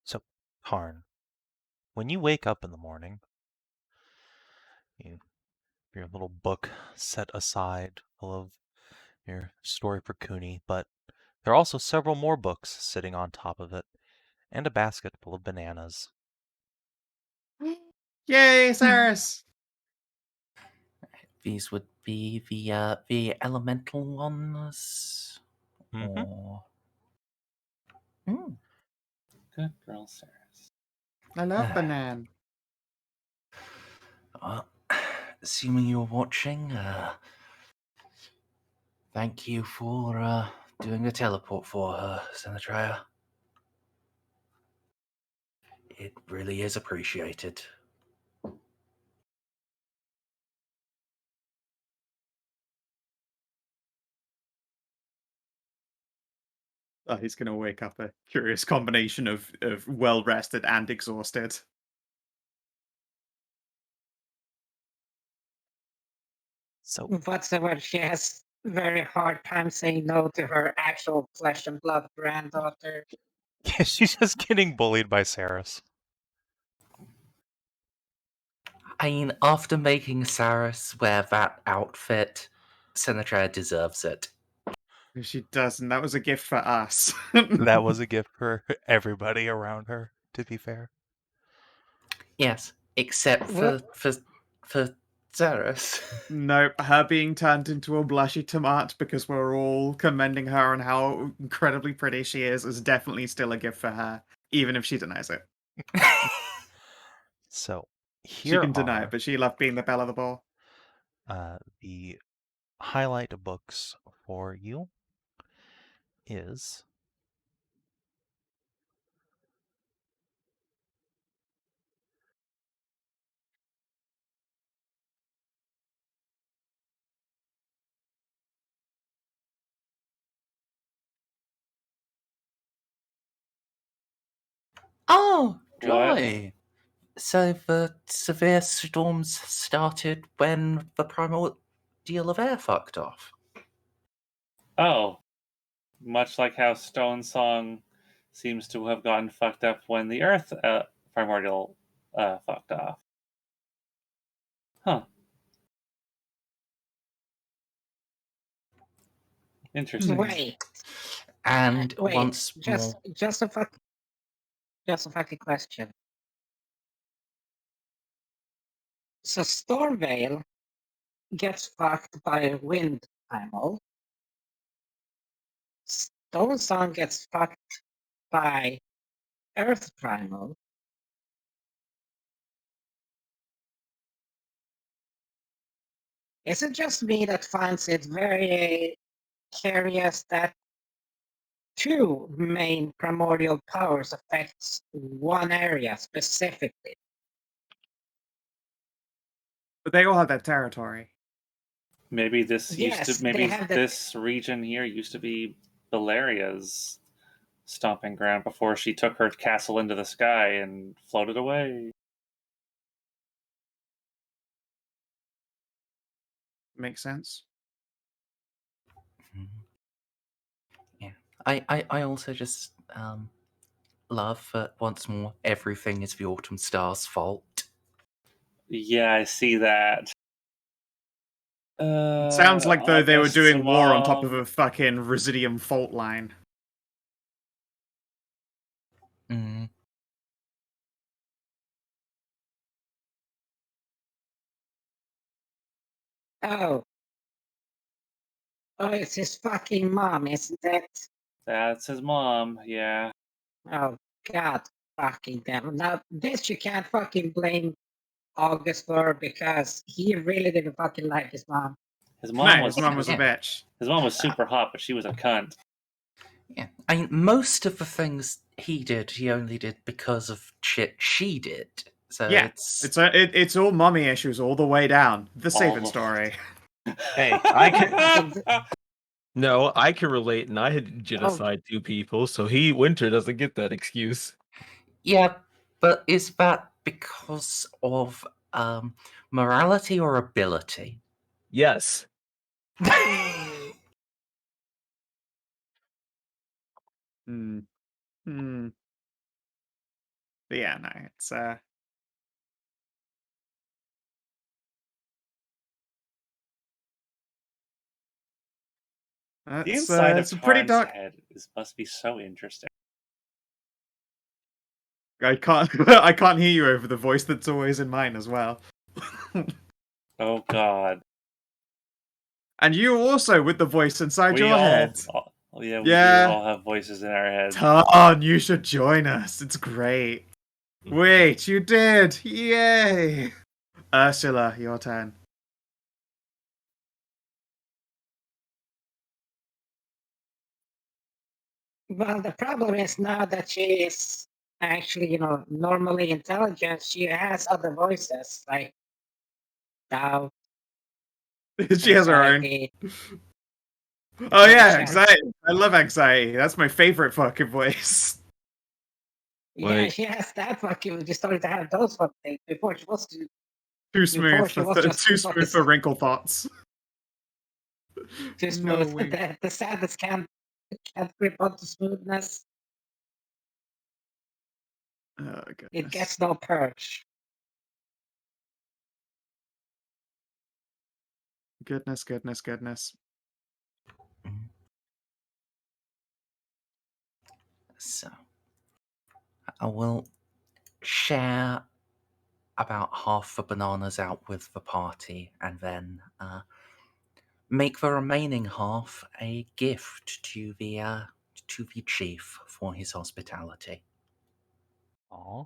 So, Tarn, when you wake up in the morning, your little book set aside full of your story for Cooney, but there are also several more books sitting on top of it, and a basket full of bananas. Yay, Cyrus! These would be the elemental ones. Mm-hmm. Or... Hmm. Good girl, Saris. I love banana. Assuming you're watching, thank you for doing the teleport for her, Senator. It really is appreciated. Oh, he's gonna wake up a curious combination of well rested and exhausted. So, what's the word? She has very hard time saying no to her actual flesh and blood granddaughter. yeah, she's just getting bullied by Saris. I mean, after making Saris wear that outfit, Senator deserves it. She doesn't. That was a gift for us. That was a gift for everybody around her, to be fair. Yes, except for Saris. Nope, her being turned into a blushy tomato because we're all commending her on how incredibly pretty she is definitely still a gift for her, even if she denies it. So, She here can deny are it, but she loved being the belle of the ball. the highlight books for you is Oh, What? joy! So the severe storms started when the primordial of air fucked off. Oh, much like how Stone Song seems to have gotten fucked up when the Earth primordial fucked off. Huh. Interesting. Wait, And wait, once just more, just a fucking question. So Stormvale gets fucked by wind primal. Stone Song gets fucked by earth primal. Is it just me that finds it very curious that two main primordial powers affects one area specifically? But they all have that territory. Maybe this Yes, they have this region here used to be Valeria's stomping ground before she took her castle into the sky and floated away. Makes sense. yeah, I also just love that once more everything is the Autumn Star's fault. Yeah, I see that. It sounds like though they were August's doing war on top of mom. a fucking Residium fault line. Mm. Oh. Oh, it's his fucking mom, isn't it? That's his mom, yeah. Oh, God fucking damn. Now, this you can't fucking blame August for because he really didn't fucking like his mom. His No, mom his mom was a Yeah. bitch. his mom was super hot, but she was a cunt. Yeah, I mean, most of the things he did, he only did because of shit she did. So Yeah, it's all mommy issues all the way down. The Savin All- story. Hey, I can. No, I can relate, and I had genocide 2 people, so Winter doesn't get that excuse. yeah, but is that because of morality or ability? Yes. Hmm. Hmm. But yeah, no, it's The inside of it's a pretty Tarn's dark. head must be so interesting. I can't I can't hear you over the voice that's always in mine as well. Oh God. And you also with the voice inside We your all, head. yeah, we do Yeah. all have voices in our heads. Tarn, you should join us. It's great. Wait, you did! Yay! Ursula, your turn. Well, the problem is now that she is actually, normally intelligent, she has other voices like doubt, She has her own. anxiety. Oh Yeah, yeah, she has- anxiety. I love anxiety. That's my favorite fucking voice. Yeah, Wait. she has that fucking. She started to have those fucking things before she was too. Too smooth she was for just too fucking smooth for wrinkle thoughts. too No smooth. way. The sadness can't grip onto smoothness. Oh It goodness. gets no perch. Goodness, goodness, goodness. So, I will share about half the bananas out with the party and then make the remaining half a gift to the chief for his hospitality. Aw.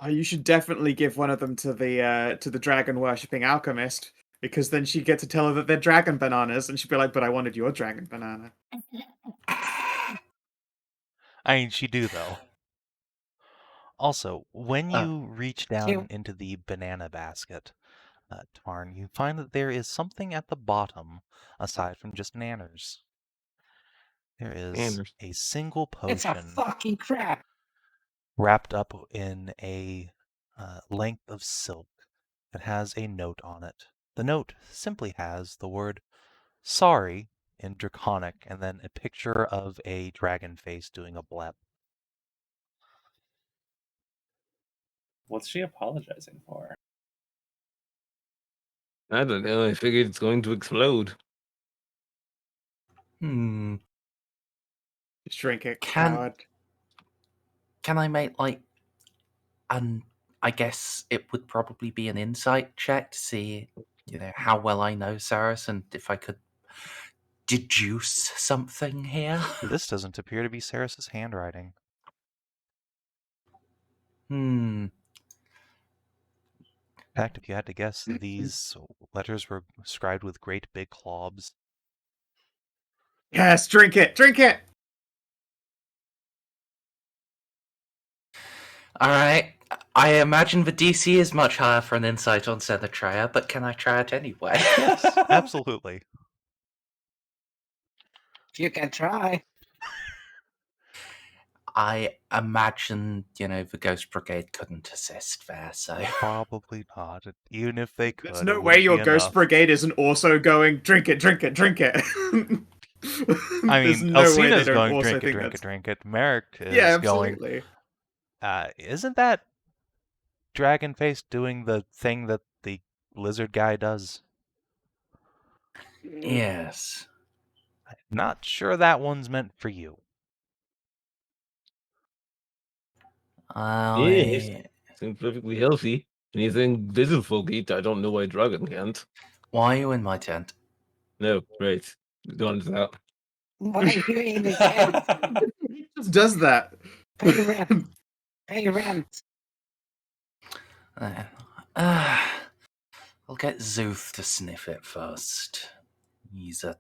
Oh, you should definitely give one of them to the dragon worshipping alchemist, because then she'd get to tell her that they're dragon bananas, and she'd be like, "But I wanted your dragon banana." I mean, she do, though. Also, when Uh, you reach down into the banana basket, Tarn, you find that there is something at the bottom aside from just nanners. There is Nanners. a single It's a potion fucking crap. wrapped up in a length of silk that has a note on it. The note simply has the word sorry in Draconic and then a picture of a dragon face doing a blep. What's she apologizing for? I don't know. I figured it's going to explode. Just drink it, Can- coward. Can I make I guess it would probably be an insight check to see, how well I know Saris and if I could deduce something here. This doesn't appear to be Saris's handwriting. Hmm. In fact, if you had to guess, these letters were scribed with great big claws. Yes, drink it, drink it. All right. I imagine the DC is much higher for an insight on Senatria, but can I try it anyway? Yes, absolutely. You can try. I imagine, the Ghost Brigade couldn't assist there, so. Probably not. Even if they could, There's it no way wouldn't your be Ghost enough. Brigade isn't also going, drink it, drink it, drink it. I There's mean, no way they Alcina's don't going, also drink it, think drink it, that's... drink it. Merrick is Yeah, going, absolutely. isn't that Dragon Face doing the thing that the lizard guy does? Yes. I'm not sure that one's meant for you. Yes. I... Seems perfectly healthy. Anything visible eat, I don't know why dragon can't. Why are you in my tent? No, right. Gone to that. Why are you in the tent? He just does that. Pay rent. Pay rent. Uh, I'll get Szooth to sniff it first. He's a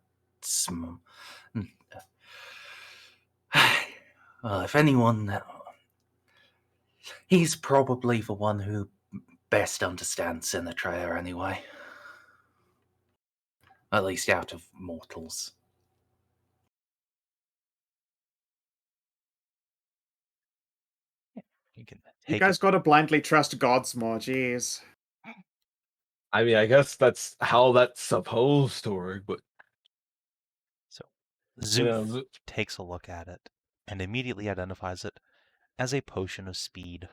well, if anyone, he's probably the one who best understands Sinatrea anyway. At least out of mortals. You can You take guys it. gotta blindly trust gods more, jeez. I mean, I guess that's how that's supposed to work, but So you know, Szooth takes a look at it and immediately identifies it as a potion of speed.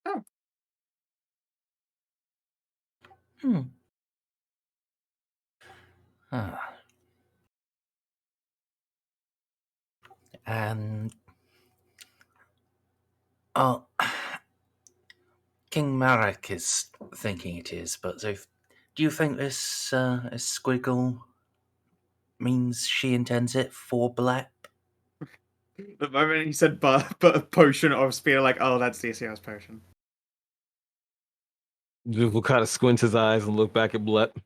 Oh. Hmm. Ah. And oh, King Marek is thinking it is, but Szooth, do you think this squiggle means she intends it for Blep? The moment he said but a potion of spear, like, oh, that's DCR's potion. Duke will kind of squint his eyes and look back at Blep.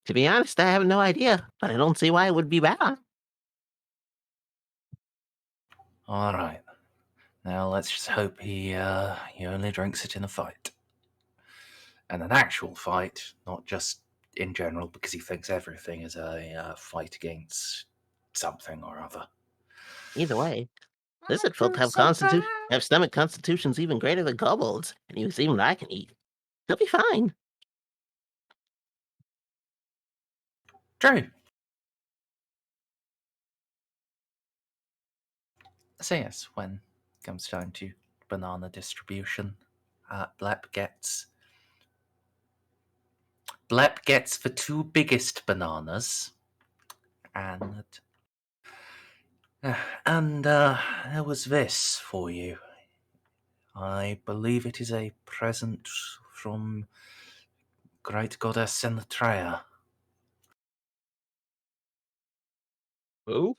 To be honest, I have no idea, but I don't see why it would be bad. All right. Now let's just hope he only drinks it in a fight. And an actual fight, not just in general, because he thinks everything is a fight against something or other. Either way, lizard folk have stomach constitutions even greater than kobolds, and you see what I can eat. They'll be fine. True. So yes, when it comes time to banana distribution, Blep gets the two biggest bananas, and there was this for you. I believe it is a present from Great Goddess Sinatrea. Oh?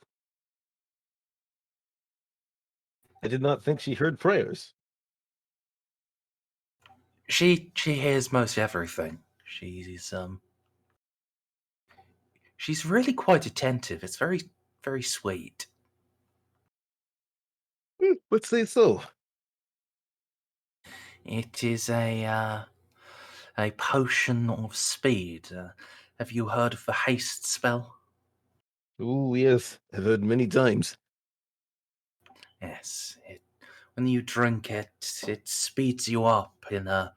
I did not think she heard prayers. She hears most everything. She's really quite attentive. It's very, very sweet. Let's say so. It is a potion of speed. Have you heard of the haste spell? Oh, yes. I've heard many times. Yes. When you drink it, it speeds you up in a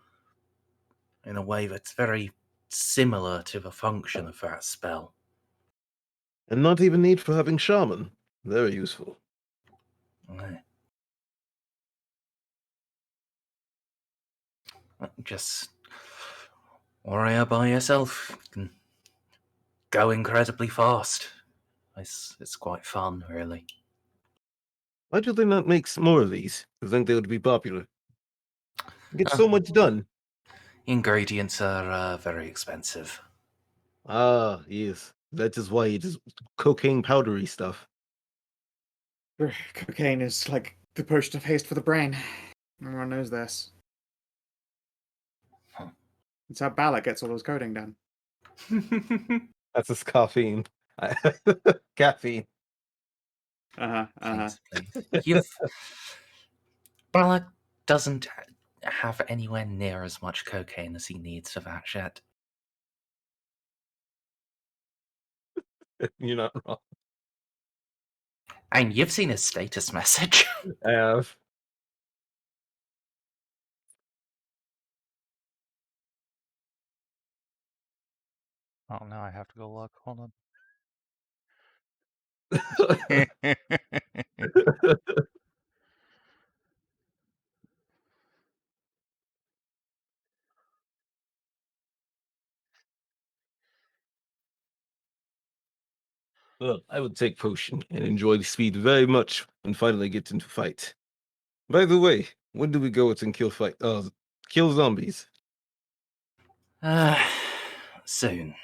way that's very similar to the function of that spell. And not even need for having shaman. Very useful. Just warrior by yourself. You can go incredibly fast. It's quite fun, really. Why do they not make some more of these? I think they would be popular. Get so much done. Ingredients are very expensive. Ah, yes. That is why it is cocaine powdery stuff. Cocaine is like the potion of haste for the brain. Everyone knows this. Huh. It's how Balak gets all his coding done. That's his caffeine. Caffeine. Balak doesn't have anywhere near as much cocaine as he needs for that shit. You're not wrong. And you've seen his status message. I have. Oh, now I have to go look. Hold on. Well, I would take potion and enjoy the speed very much when finally get into fight. By the way, when do we go out and kill zombies? Soon.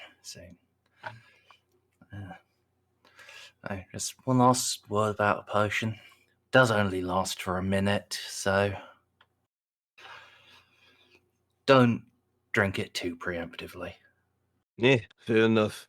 Just one last word about a potion. Does only last for a minute, so don't drink it too preemptively. Yeah, fair enough.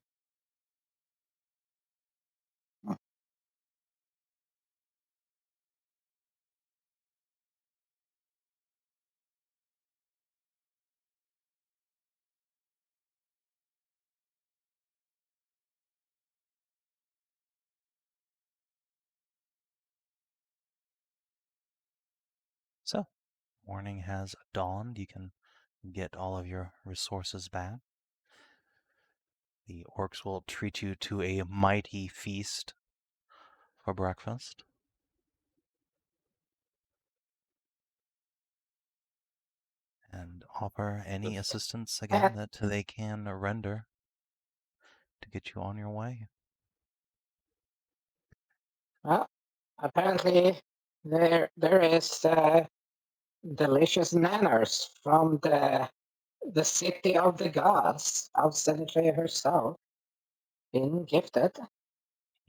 So, morning has dawned. You can get all of your resources back. The orcs will treat you to a mighty feast for breakfast. And offer any assistance again that they can render to get you on your way. Well, apparently there is delicious manners from the city of the gods of Centauri herself being gifted.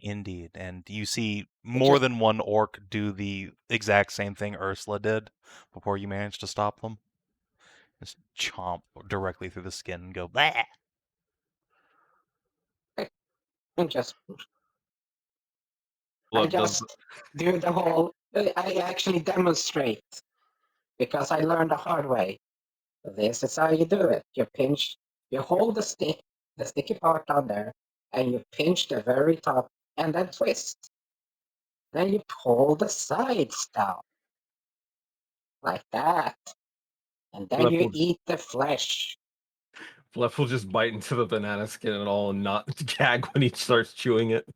Indeed, and you see It more just than one orc do the exact same thing Ursula did before you managed to stop them. Just chomp directly through the skin and go, bah! and just I What does just do the whole. I actually demonstrate because I learned the hard way. This is how you do it. You hold the stick, the sticky part on there, and you pinch the very top and then twist. Then you pull the sides down like that. And then Fluff you will, eat the flesh. Fluff will just bite into the banana skin and all and not gag when he starts chewing it.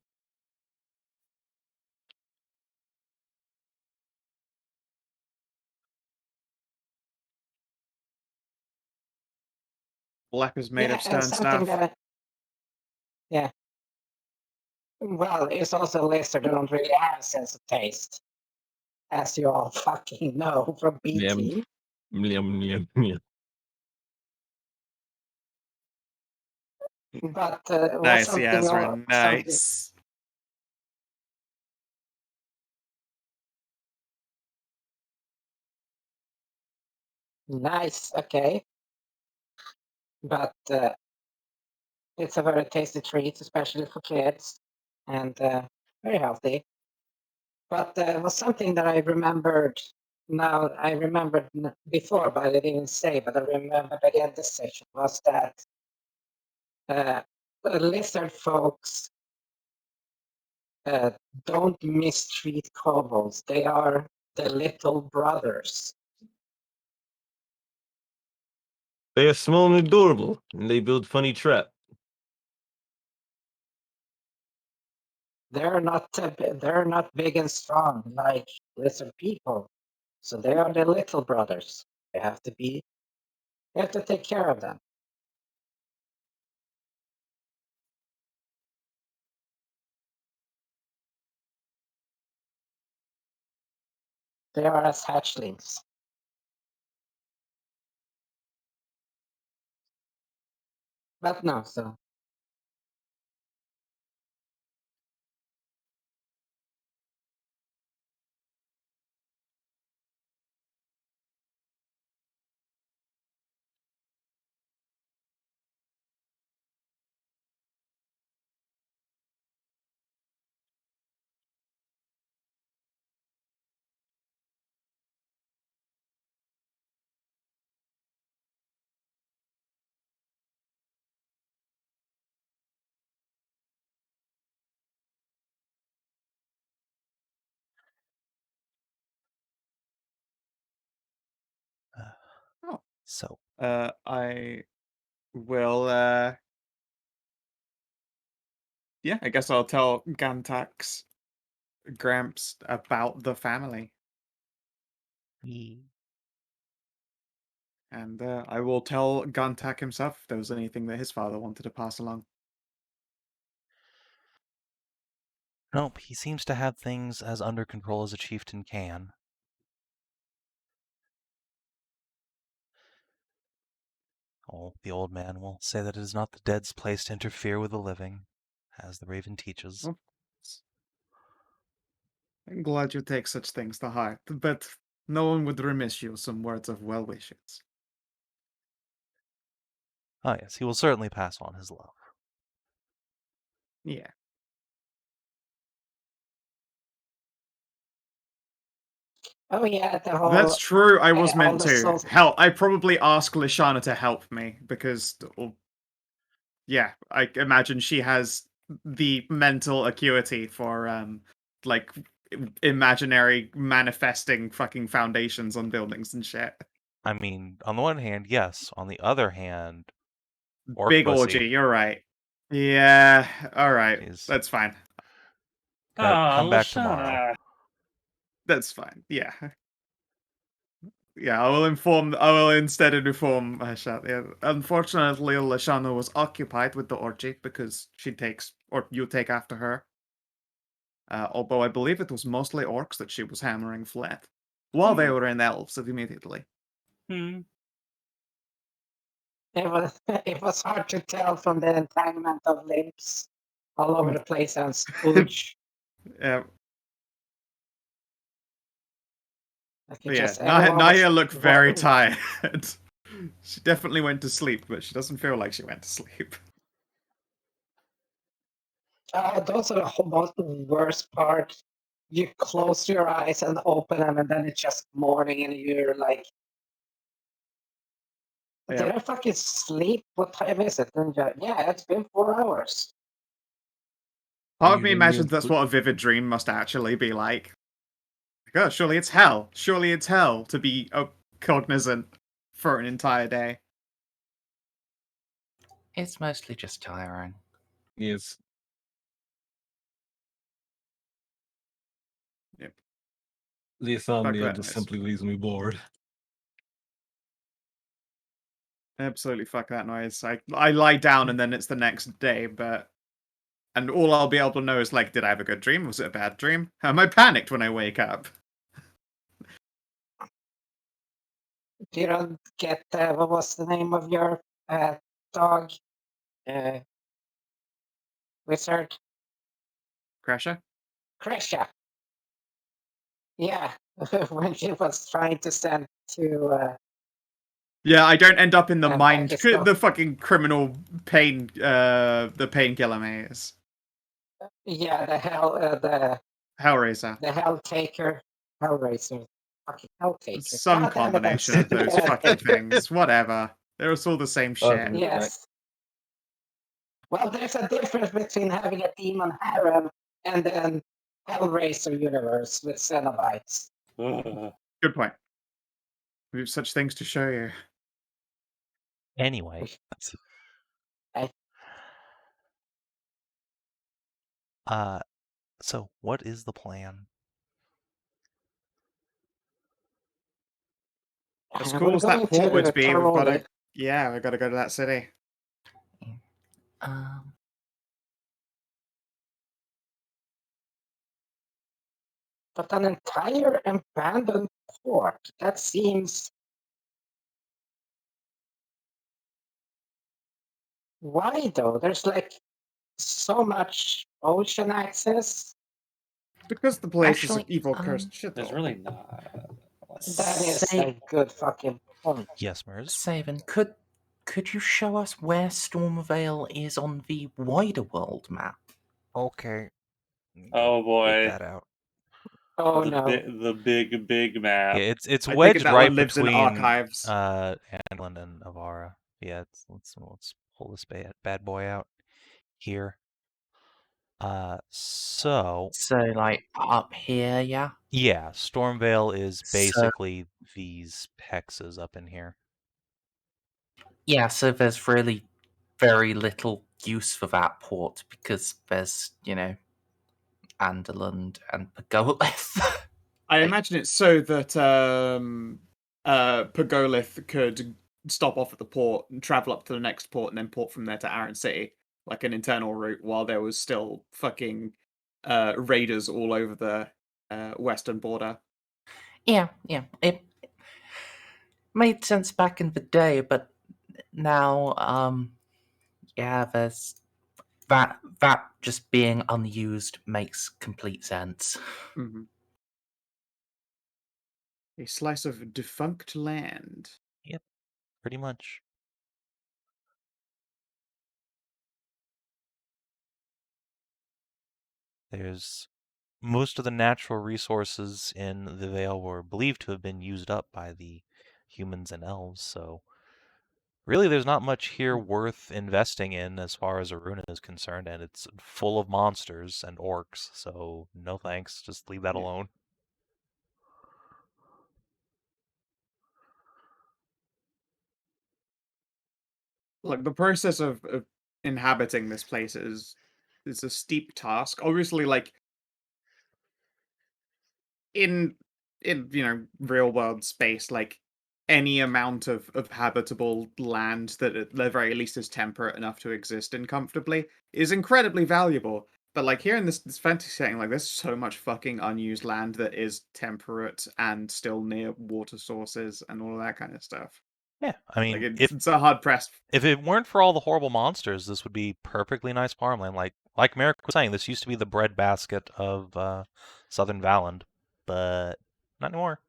Black is made of And stone something stuff. yeah. Well, it's also lizard don't really have a sense of taste, as you all fucking know from Yum, BT. yum, yum, yum. But was Nice, something Yazran. something Nice. nice, okay. But it's a very tasty treat, especially for kids, and very healthy. But it was something that I remembered. Now I remembered before, but I didn't say. But I remembered again this session was that the lizard folks don't mistreat kobolds. They are the little brothers. They are small and adorable, and they build funny trap. They're not big and strong like lizard people. So they are the little brothers. You have to take care of them. They are as hatchlings. But no, so Oh. So, I will yeah, I guess I'll tell Gantak's Gramps about the family. And I will tell Gantak himself if there was anything that his father wanted to pass along. Nope, he seems to have things as under control as a chieftain can. Oh, the old man will say that it is not the dead's place to interfere with the living, as the raven teaches. Well, I'm glad you take such things to heart, but no one would remiss you some words of well wishes. Oh yes, he will certainly pass on his love. Yeah. Oh yeah, the whole That's true, I was all meant the to. souls. Hell, I probably asked Lashana to help me, because, yeah, I imagine she has the mental acuity for, like, imaginary manifesting fucking foundations on buildings and shit. I mean, on the one hand, yes. On the other hand, orc Big pussy. orgy, you're right. Yeah, alright, Jeez. that's fine. Come back tomorrow. Lashana. That's fine, yeah. Yeah, I will instead inform Hashat. Yeah. Unfortunately, Lashana was occupied with the orgy because you take after her. Although I believe it was mostly orcs that she was hammering flat. While they were in elves immediately. Hmm. It was hard to tell from the entanglement of limbs all over the place and spooge. Yeah, Like but yeah, everyone was Nahia looked very tired. She definitely went to sleep, but she doesn't feel like she went to sleep. those are the most worst part. You close your eyes and open them, and then it's just morning, and you're like, "Did Yeah. I fucking sleep? What time is it?" And yeah, it's been 4 hours. Part of me You imagines didn't that's put- what a vivid dream must actually be like. Oh, surely it's hell. Surely it's hell to be cognizant for an entire day. It's mostly just tiring. Yes. Yep. The insomnia that just noise. simply leaves me bored. Absolutely fuck that noise. I lie down and then it's the next day, and all I'll be able to know is like, did I have a good dream? Was it a bad dream? Am I panicked when I wake up? You don't get what was the name of your dog? Wizard? Crasher? Krisha. Yeah, when she was trying to send to Yeah, I don't end up in the Pakistan. the fucking criminal the painkiller maze. Yeah, the Hellraiser. hell taker, Hellraiser, fucking hell taker. Some God damn it, combination of those fucking things. Whatever. They're all the same shit. Yes. Well, there's a difference between having a demon harem and then Hellraiser universe with Cenobites. Good point. We have such things to show you. Anyway. I- So what is the plan? As we're cool as that going port to would be, we've got to go to that city. But an entire abandoned port, that seems... Why though? There's like so much ocean access. Because the place is Actually, an evil cursed shit. There's really not. That is a good fucking point. Yes, Merz? Savin, could you show us where Stormvale is on the wider world map? Okay. Oh Whip boy. that out. Oh the no. the big map. Yeah, it's I think wedged that right one lives in between archives. Anlin and Avara. Yeah, let's pull this bad boy out here. So like up here, yeah. yeah, Stormvale is So- basically these hexes up in here. Yeah, so there's really very little use for that port because there's, Anderland and Pagolith. I imagine it's so that Pagolith could stop off at the port and travel up to the next port and then port from there to Aran City, like an internal route, while there was still fucking raiders all over the western border. Yeah. It made sense back in the day, but now, yeah, there's that just being unused makes complete sense. Mm-hmm. A slice of defunct land. Yep, pretty much. There's most of the natural resources in the Vale were believed to have been used up by the humans and elves, so really there's not much here worth investing in as far as Aruna is concerned, and it's full of monsters and orcs, so no thanks, just leave that alone. Like, the process of inhabiting this place is a steep task. Obviously, like, in real world space, like, any amount of habitable land that at the very least is temperate enough to exist in comfortably is incredibly valuable. But like here in this fantasy setting, like there's so much fucking unused land that is temperate and still near water sources and all of that kind of stuff. Yeah, I mean, Like it's a hard pressed. If it weren't for all the horrible monsters, this would be perfectly nice farmland. Like Merrick was saying, this used to be the breadbasket of Southern Valand, but not anymore.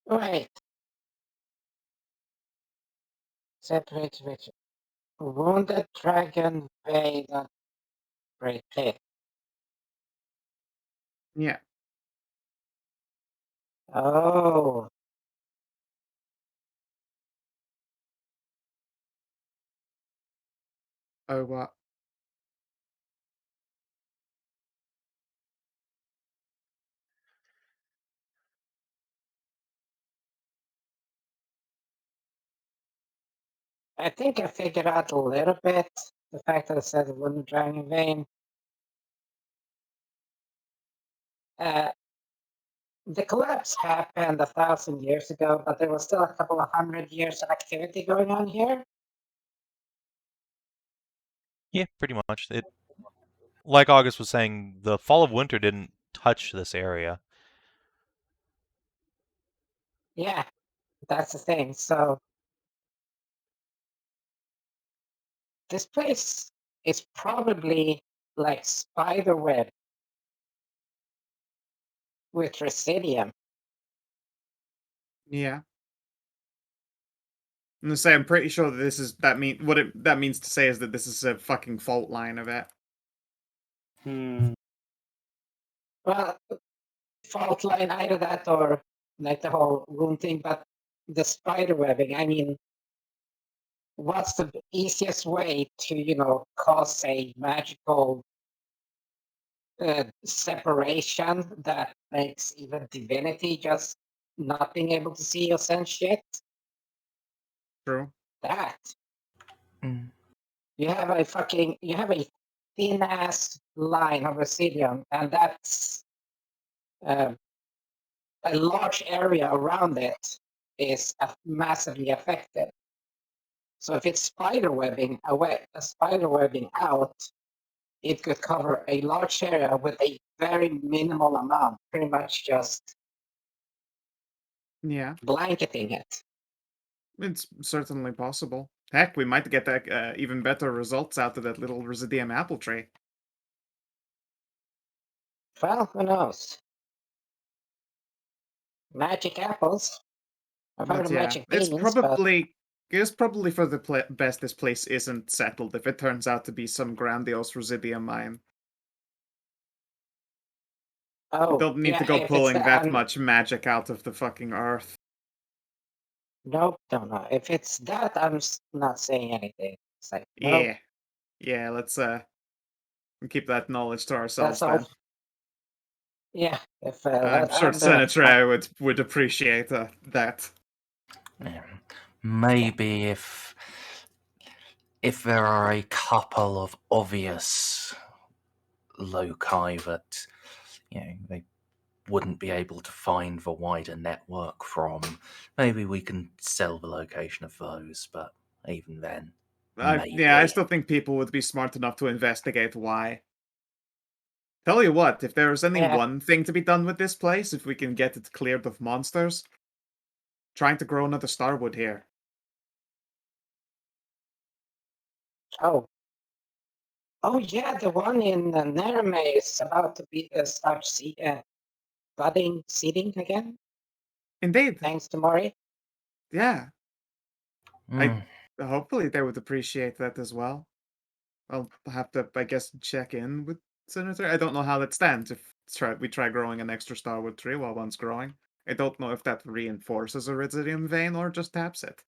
Wait. Separate which wounded dragon paid on great pit. Yeah. Oh. Oh, what? I think I figured out a little bit the fact that it said wounded dragon vein. The collapse happened 1,000 years ago, but there was still a couple of 100 years of activity going on here. Yeah, pretty much. Like August was saying, the fall of winter didn't touch this area. Yeah, that's the thing. So this place is probably like spiderweb with residium. Yeah. I'm gonna say I'm pretty sure that that means to say is that this is a fucking fault line of it. Well, fault line, either that or like the whole wound thing, but the spider webbing, I mean, what's the easiest way to, cause a magical separation that makes even divinity just not being able to see or sense shit? True. That. Mm. You have a thin ass line of residium, and that's a large area around it is massively affected. So if it's spiderwebbing out, it could cover a large area with a very minimal amount, pretty much just Yeah. blanketing it. It's certainly possible. Heck, we might get that even better results out of that little residium apple tree. Well, who knows? Magic apples. I've heard But of yeah, magic beans, it's probably for the best this place isn't settled if it turns out to be some grandiose residium mine. Oh, Don't need yeah, to go if pulling it's that much magic out of the fucking earth. Nope, don't know. If it's that, I'm not saying anything. It's like, nope, Yeah. Let's keep that knowledge to ourselves that's all. then. Yeah, if I'm sure Senator would appreciate that. Yeah. Maybe if there are a couple of obvious loci that they wouldn't be able to find the wider network from. Maybe we can sell the location of those, but even then, maybe. Yeah, I still think people would be smart enough to investigate why. Tell you what, if there's any Yeah. one thing to be done with this place, if we can get it cleared of monsters, trying to grow another starwood here. Oh. Oh yeah, the one in Nerme is about to be start budding seeding again. Indeed. Thanks to Mori. Yeah. Hmm. Hopefully they would appreciate that as well. I'll have to, I guess, check in with Senator. I don't know how that stands if we try growing an extra starwood tree while one's growing. I don't know if that reinforces a Iridium vein or just taps it.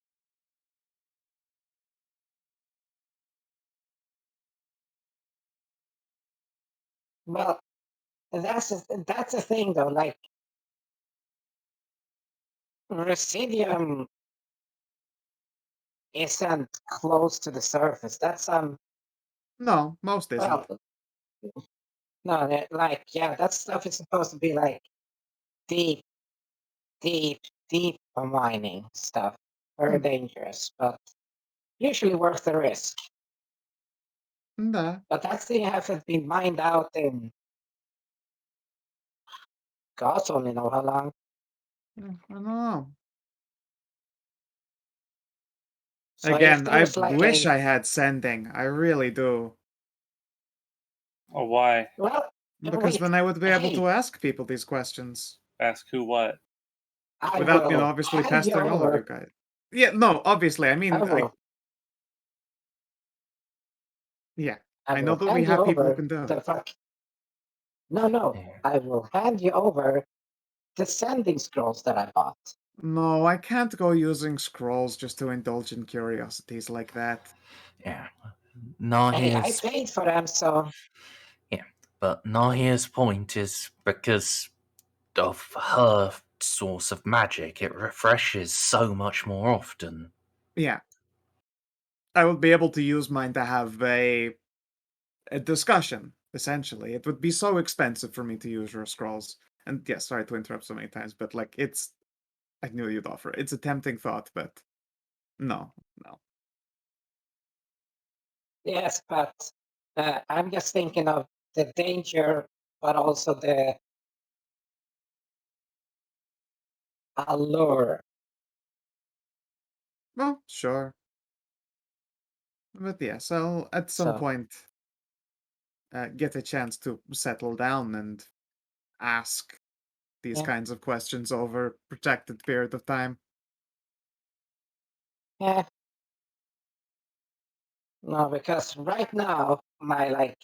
Well, that's the thing though. Like Residium isn't close to the surface. That's No, most isn't. well, no, like yeah, that stuff is supposed to be like deep, deep, deep mining stuff. Very dangerous, but usually worth the risk. Nah. But that thing hasn't been mined out in God's only know how long. I don't know. So if Again, I there's like wish a I had sending. I really do. Oh, why? well, Because wait, then I would be able hey, to ask people these questions. Ask who what? I Without, will obviously hand you pestering all of you over. guys. Yeah, no, obviously. I mean, I will. yeah. I I know will that we hand you have people who over can do the it. fuck. No. Yeah. I will hand you over the sending scrolls that I bought. No, I can't go using scrolls just to indulge in curiosities like that. Yeah. Hey, I Nahia's paid for them, so But Nahia's point is because of her source of magic, it refreshes so much more often. Yeah. I would be able to use mine to have a discussion, essentially. It would be so expensive for me to use your scrolls. And yes, sorry to interrupt so many times, but like I knew you'd offer. It's a tempting thought, but no. yes, but I'm just thinking of the danger, but also the allure. Well, sure. But yes, I'll at some So point get a chance to settle down and ask these yeah, kinds of questions over a protected period of time. yeah. No, because right now my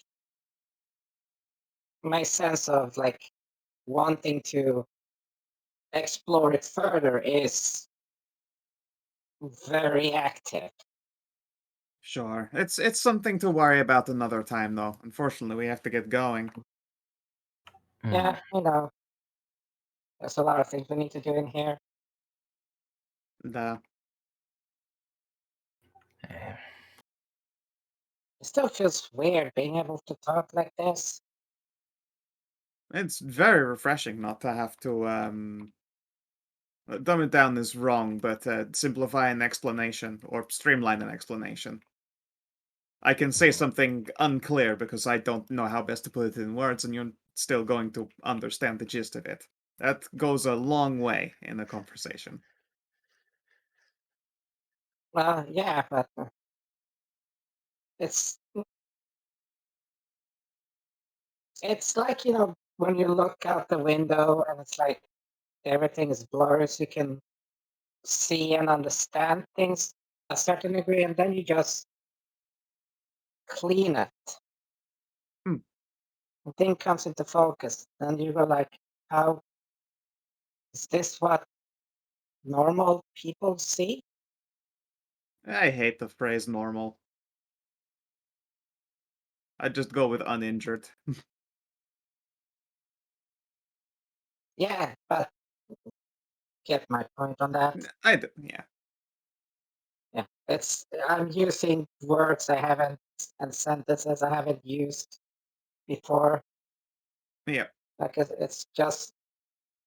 sense of like wanting to explore it further is very active. Sure. It's something to worry about another time though. Unfortunately, we have to get going. Yeah, there's a lot of things we need to do in here. The Yeah. It still feels weird being able to talk like this. It's very refreshing not to have to dumb it down is wrong, but simplify an explanation or streamline an explanation. I can say something unclear because I don't know how best to put it in words, and you're still going to understand the gist of it. That goes a long way in a conversation. Well, yeah, but it's like when you look out the window and it's like everything is blurry, so you can see and understand things a certain degree, and then you just clean it. Hmm. The thing comes into focus, and you go like, "How is this what normal people see?" I hate the phrase normal. I just go with uninjured. Yeah, but get my point on that. I do, yeah. Yeah, I'm using words I haven't and sentences I haven't used before. Yeah. Like it's just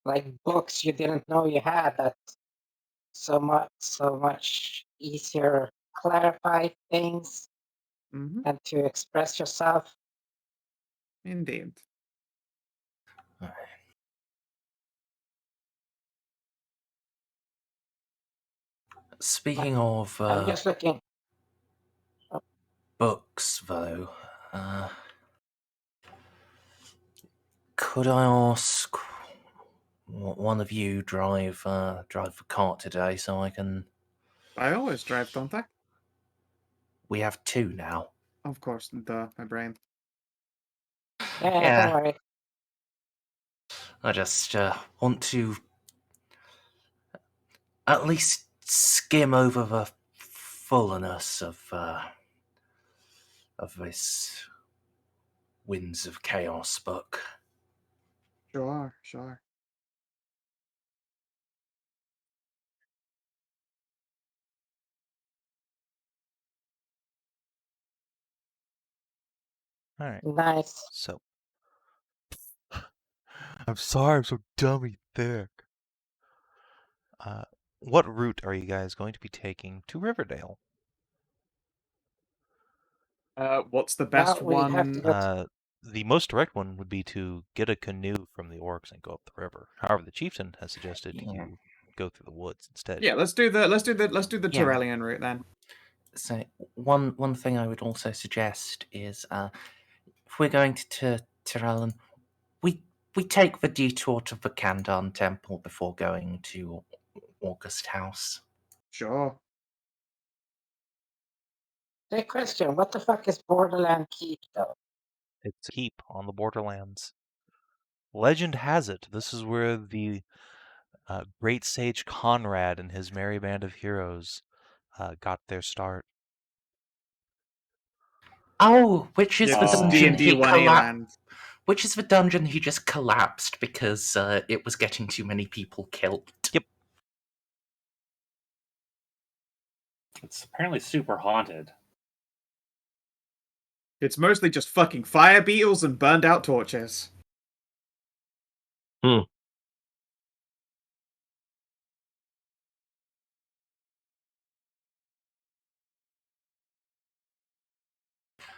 like books you didn't know you had that so much easier clarify things and to express yourself. Indeed. Speaking of I'm just looking. books, though, could I ask one of you drive the cart today so I can? I always drive, don't I? We have two now. Of course, duh, my brain. Yeah, don't worry. I just want to at least skim over the fullness of this Winds of Chaos book. Sure, sure. All right. Nice. So, I'm sorry, I'm so dummy thick. What route are you guys going to be taking to Riverdale? What's the best Well, we have to one? go The most direct one would be to get a canoe from the orcs and go up the river. However, the chieftain has suggested you go through the woods instead. Yeah, let's do the Yeah. Tyrellian route then. So one thing I would also suggest is if we're going to Tyrellin, we take the detour to the Kandan Temple before going to August House. Sure. Hey, question, what the fuck is Borderland Keep, though? It's a keep on the borderlands. Legend has it this is where the great sage Conrad and his merry band of heroes got their start. Oh, which is Yeah, the this is dungeon D&D he 1A land. Which is the dungeon he just collapsed because it was getting too many people killed. Yep. It's apparently super haunted. It's mostly just fucking fire beetles and burned out torches.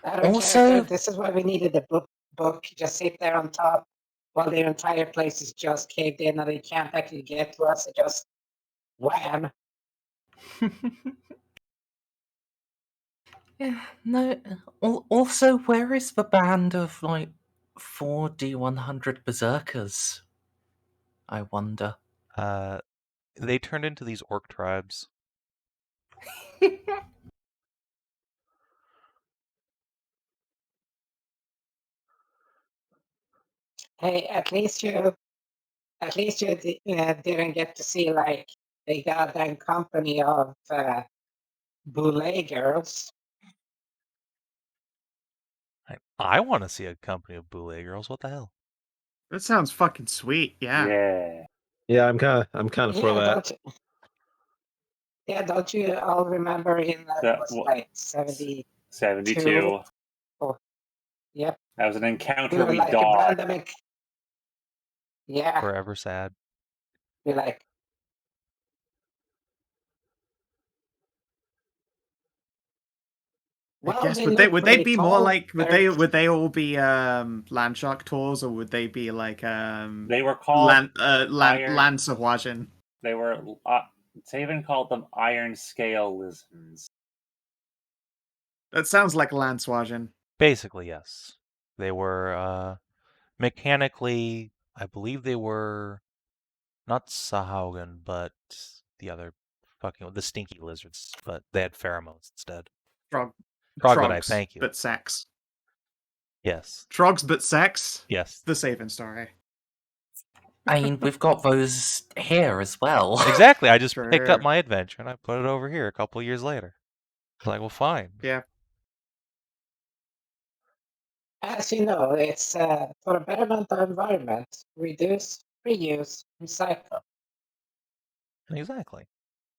Also, this is why we needed the book. Just sit there on top while their entire place is just caved in and they can't actually get to us. It just wham. yeah, no. Also, where is the band of like 4 D100 berserkers? I wonder. They turned into these orc tribes. Hey, at least you didn't get to see like the goddamn company of boule girls. I want to see a company of boule girls. What the hell? That sounds fucking sweet. Yeah. Yeah, I'm kind of for that. Don't you all remember in That was wa- like 72? 72. Oh, yep. That was an encounter We were we like a dodged. random. Yeah, Forever sad. we like. I Well, guess they would they look be pretty more tall. like Very- would they all be Landshark tours, or would they be like They were called Lancerwagen? They were. Savin called them iron scale lizards. That sounds like Lancewagen. Basically, yes. They were mechanically, I believe they were not Sahaugen, but the other the stinky lizards, but they had pheromones instead. Troglodyte, thank you. But sex. Yes. Trogs but sex? Yes. The Savin story. I mean, we've got those here as well. Exactly. I just picked up Sure. my adventure and I put it over here a couple years later. It's like, well, fine. Yeah. As you know, it's for a betterment of environment. Reduce, reuse, recycle. Exactly.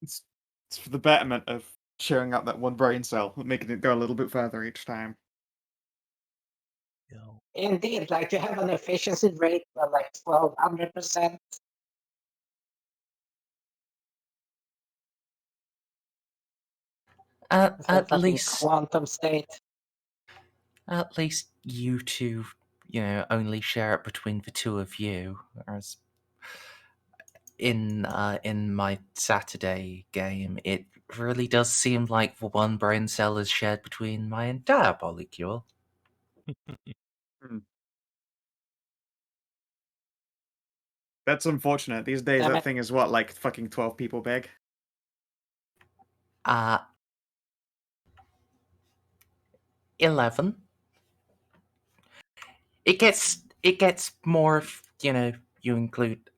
It's for the betterment of sharing out that one brain cell, making it go a little bit further each time. You know, Indeed, like you have an efficiency rate of like 1200%. It's a At fucking least quantum state. you two, only share it between the two of you. Whereas in my Saturday game, it really does seem like the one brain cell is shared between my entire polycule. That's unfortunate. These days, Damn that it. thing is what, like fucking 12 people big? 11. It gets more if, you include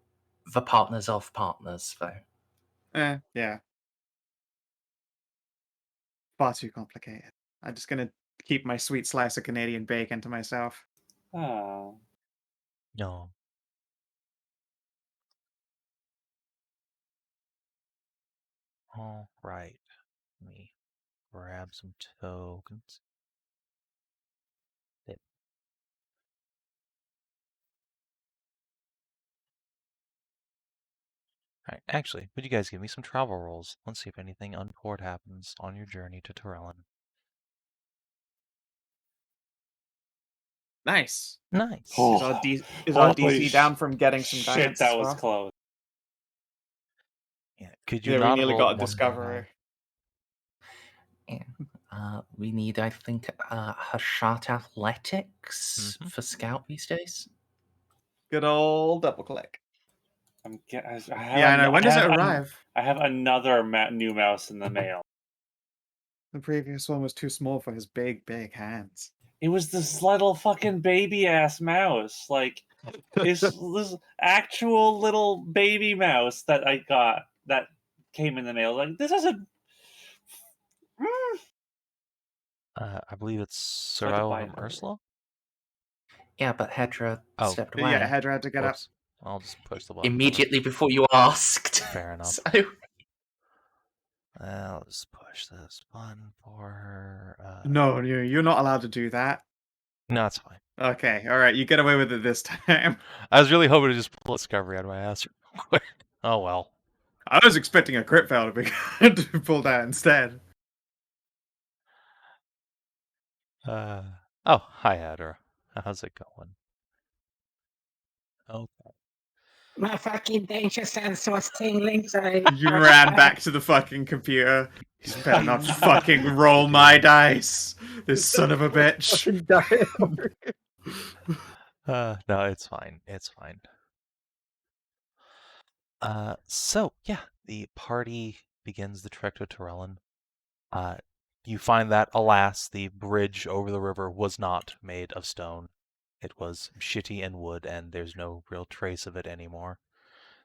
the partners of partners, though. Yeah. Far too complicated. I'm just gonna keep my sweet slice of Canadian bacon to myself. Oh. No. All right. Let me grab some tokens. There. Alright, actually, would you guys give me some travel rolls? Let's see if anything untoward happens on your journey to Torellon. Nice. Nice. Is our, is our Holy DC down from getting some shit, guidance that as was well? close. Yeah, could you Yeah, we not nearly roll got a one more discoverer. Yeah. We need, I think, Hashat Athletics Mhm. for Scout these days. Good old double click. I know. When does it arrive? I have another new mouse in the mail. The previous one was too small for his big, big hands. It was this little fucking baby ass mouse. Like, it's this actual little baby mouse that I got that came in the mail. Like, this is a. I believe it's I had to Survival buy from another. Ursula? Yeah, but Hedrah Oh, stepped away. Yeah, Hedrah had to get up. Whoops. I'll just push the button. Immediately before you asked. Fair enough. So, I'll just push this button for her. No, you're not allowed to do that. No, it's fine. Okay, alright, you get away with it this time. I was really hoping to just pull Discovery out of my ass real quick. Oh well. I was expecting a crit fail to be to pull that instead. Oh, hi, Hedrah. How's it going? Okay. My fucking danger sense was tingling, so You ran back to the fucking computer. He's better not fucking roll my dice. This son of a bitch. No, it's fine. It's fine. So yeah, the party begins the trek to Torellon. You find that, alas, the bridge over the river was not made of stone. It was shitty and wood, and there's no real trace of it anymore.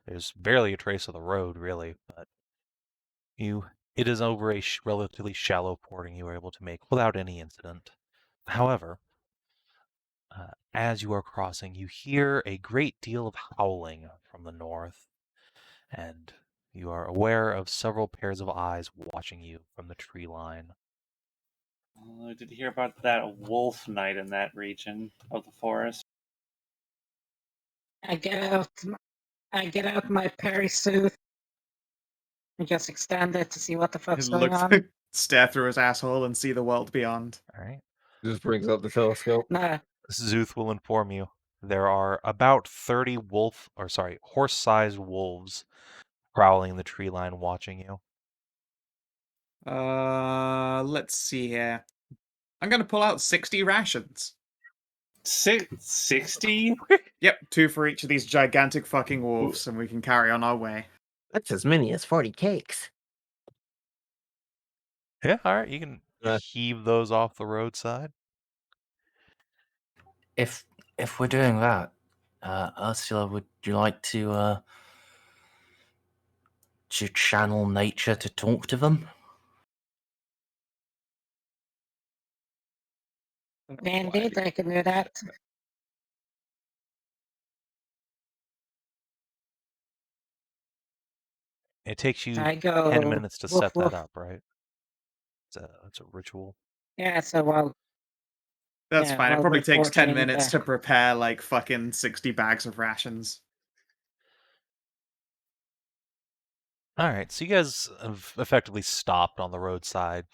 There's barely a trace of the road, really, but it is over a relatively shallow porting you were able to make without any incident. However, as you are crossing, you hear a great deal of howling from the north, and you are aware of several pairs of eyes watching you from the tree line. Did you hear about that wolf night in that region of the forest? I get out my Perry Szooth and just extend it to see what the fuck's going on. Stare through his asshole and see the world beyond. All right. Just brings up the telescope. Nah. Szooth will inform you there are about 30 horse-sized wolves prowling the tree line watching you. Let's see here. I'm gonna pull out 60 rations. 60? Yep, 2 for each of these gigantic fucking wolves, and we can carry on our way. That's as many as 40 cakes. Yeah, all right. You can heave those off the roadside. if we're doing that, Ursula, would you like to channel nature to talk to them? Indeed, I can do that. It takes you I go 10 minutes to woof, set woof. that up, right? It's a ritual. Yeah, so well. That's Yeah, fine. It well, probably we're takes 10 fortunate minutes that- to prepare like fucking 60 bags of rations. All right, so you guys have effectively stopped on the roadside.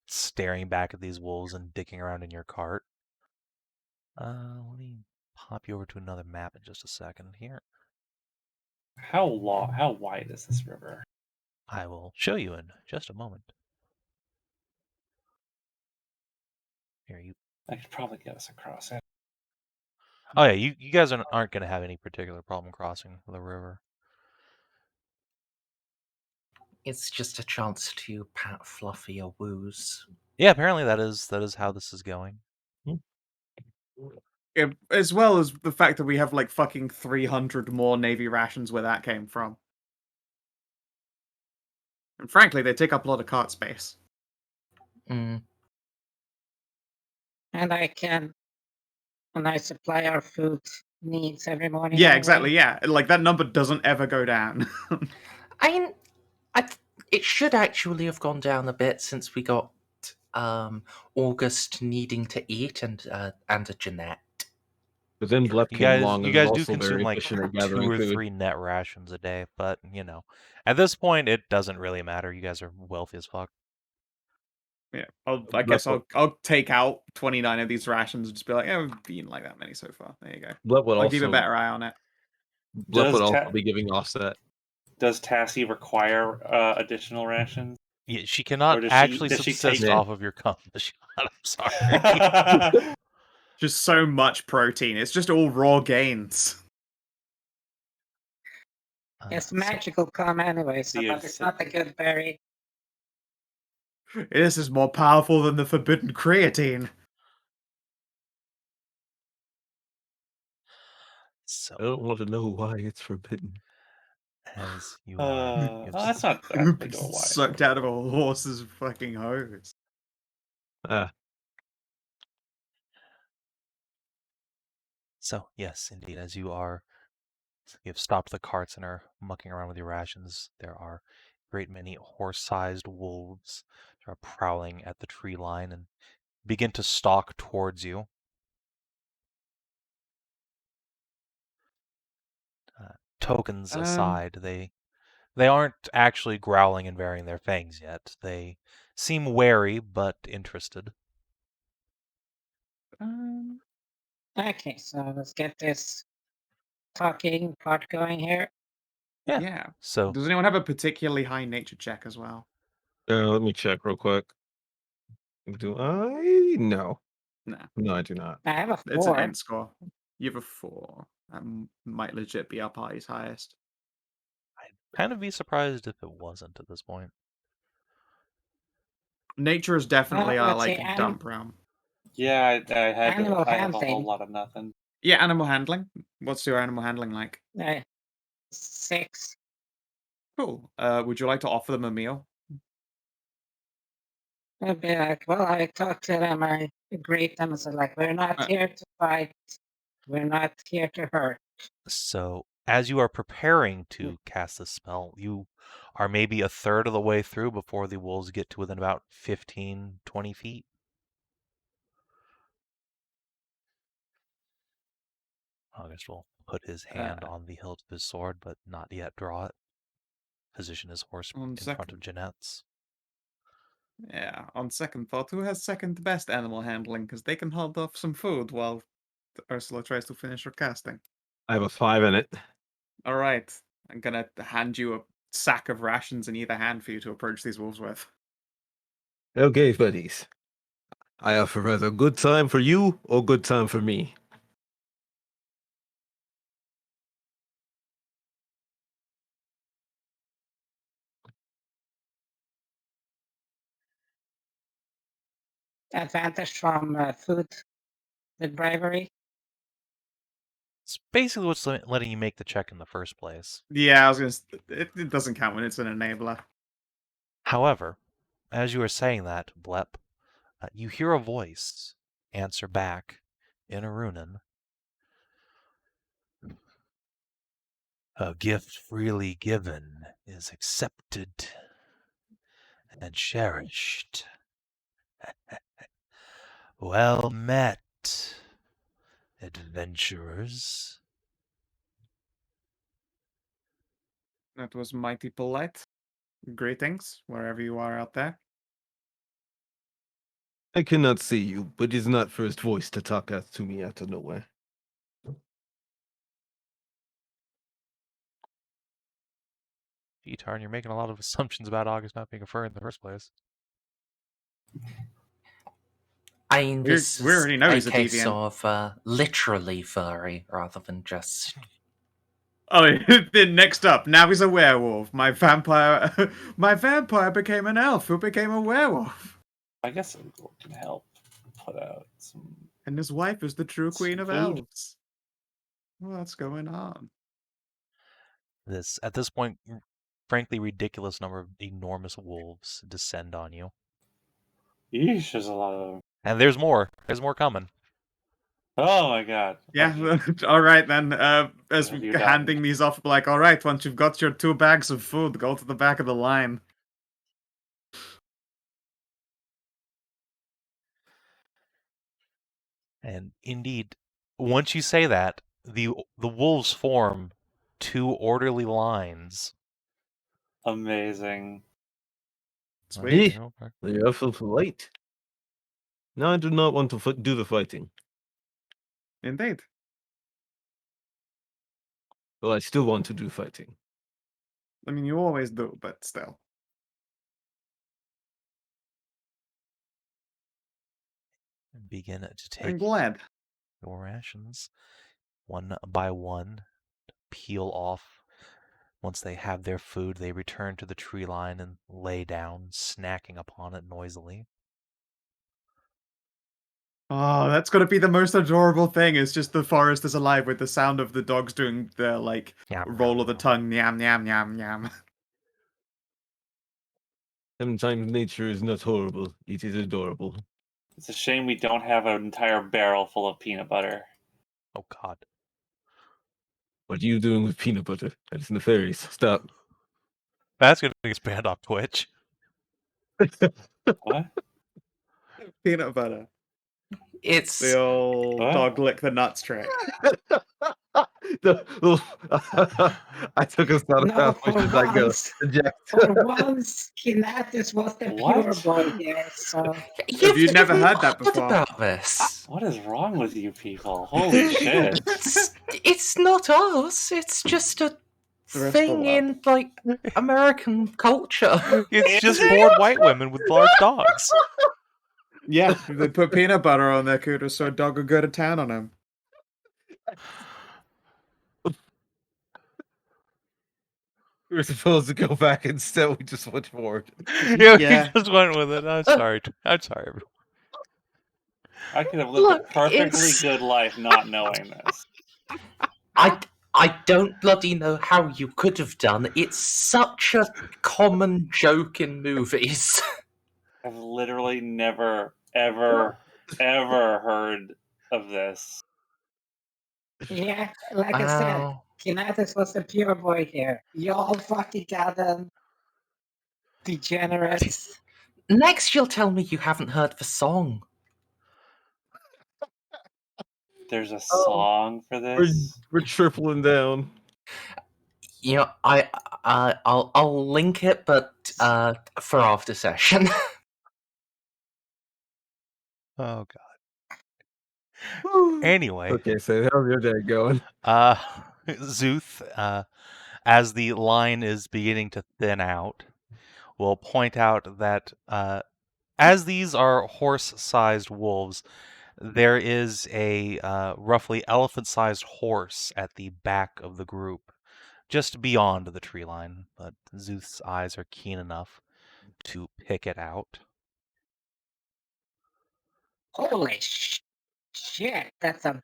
staring back at these wolves and dicking around in your cart. Let me pop you over to another map in just a second here. How wide is this river? I will show you in just a moment. Here, you. I could probably get us across it. Oh yeah, you guys aren't going to have any particular problem crossing the river. It's just a chance to pat Fluffy or woos. Yeah, apparently that is how this is going. Yeah, as well as the fact that we have like fucking 300 more Navy rations where that came from. And frankly, they take up a lot of cart space. Mm. And I supply our food needs every morning. Yeah, anyway. exactly. Yeah, like that number doesn't ever go down. I mean, it should actually have gone down a bit since we got August needing to eat and a Jeanette. But then Blep You came guys, along you and guys was do also consume very like efficient at 2 gathering or food. 3 net rations a day, but at this point it doesn't really matter. You guys are wealthy as fuck. Yeah, I guess I'll take out 29 of these rations and just be like, yeah, we've eaten like that many so far. There you go. Blep would I'll keep a also better eye on it. Blep would Does also Ta- be giving offset. Does Tassie require additional rations? Yeah, she cannot does actually she subsist take- off of your composition. I'm sorry. Just so much protein. It's just all raw gains. It's So- magical cum anyway, so The but it's not a good berry. This is more powerful than the forbidden creatine. So I don't want to know why it's forbidden. as you are, that's not that big of a wide. Sucked out of a horse's fucking hose. So yes, indeed, as you've stopped the carts and are mucking around with your rations. There are a great many horse-sized wolves that are prowling at the tree line and begin to stalk towards you. Tokens aside, they aren't actually growling and baring their fangs yet. They seem wary but interested. Okay, so let's get this talking part going here. Yeah. So Does anyone have a particularly high nature check as well? Let me check real quick. Do I? No. No. No, I do not. I have a It's an 4. end score. You have a 4. That might legit be our party's highest. I'd kind of be surprised if it wasn't at this point. Nature is definitely our let's see, like dump realm. Yeah, I Animal have a whole handling. lot of nothing. Yeah, animal handling. What's your animal handling like? 6. Cool. Would you like to offer them a meal? I'd be like, well, I talked to them, I greet them and said, like, we're not here to fight, we're not here to hurt. So, as you are preparing to cast this spell, you are maybe a third of the way through before the wolves get to within about 15, 20 feet. August will put his hand on the hilt of his sword, but not yet draw it. Position his horse in front of Jeanette's. Yeah, on second thought, who has second best animal handling? Because they can hold off some food while Ursula tries to finish her casting. I have a 5 in it. All right, I'm gonna hand you a sack of rations in either hand for you to approach these wolves with. Okay, buddies. I offer either good time for you or good time for me. Advantage from food with bravery. It's basically what's letting you make the check in the first place. Yeah, I was gonna. It doesn't count when it's an enabler. However, as you are saying that, Blep, you hear a voice answer back in Arunan. A gift freely given is accepted and cherished. Well met, adventurers. That was mighty polite. Greetings, wherever you are out there. I cannot see you, but it is not first voice to talk to me out of nowhere. Gee, Tarn, you're making a lot of assumptions about August not being a fur in the first place. I mean, We this already is know a he's a case deviant. of literally furry rather than just. Oh, then next up, now he's a werewolf. My vampire became an elf who became a werewolf. I guess it can help put out some. And his wife is the true queen of Food. elves. What's going on? At this point, frankly, ridiculous number of enormous wolves descend on you. Yeesh, there's a lot of them. And there's more. There's more coming. Oh my god. Yeah, all right then. As Have you handing done? these off, like, all right, once you've got your 2 bags of food, go to the back of the line. And indeed, once you say that, the wolves form 2 orderly lines. Amazing. Sweet. Okay. They are full fight. No, I do not want to do the fighting. Indeed. Well, I still want to do fighting. I mean, you always do, but still. Begin to I'm take glad. your rations one by one, peel off. Once they have their food, they return to the tree line and lay down, snacking upon it noisily. Oh, that's gonna be the most adorable thing. It's just the forest is alive with the sound of the dogs doing the, like, Yum, roll yum, of the yum. tongue, yam, yam, yam, yam. Sometimes nature is not horrible. It is adorable. It's a shame we don't have an entire barrel full of peanut butter. Oh, God. What are you doing with peanut butter? That is nefarious. Stop. That's going to expand off Twitch. What? Peanut butter. It's The old What? dog lick the nuts trick. I took a start No, of for which I go. once, Eject. for once, Kinathis was the pure What? boy here, so Have you never heard that What before? about this? What is wrong with you people? Holy shit. It's not us. It's just a The rest of the thing world. in like American culture. It's just bored white women with large dogs. Yeah, they put peanut butter on their cooters so a dog would go to town on him. We were supposed to go back instead. We just went forward. Yeah, we just went with it. I'm sorry. I'm sorry, everyone. I could have lived Look, a perfectly it's- good life not knowing this. I don't bloody know how you could have done. It's such a common joke in movies. I've literally never, ever, ever heard of this. yeah, like I said, Wow. Kinathis was the pure boy here. Y'all fucking goddamn degenerates. Next, you'll tell me you haven't heard the song. There's a song for this. We're tripling down. You know, I'll link it, but for after session. Oh, God. Anyway. Okay, so how's your day going? Szooth, as the line is beginning to thin out, will point out that as these are horse-sized wolves, there is a roughly elephant-sized horse at the back of the group, just beyond the tree line, but Szooth's eyes are keen enough to pick it out. Holy shit, that's a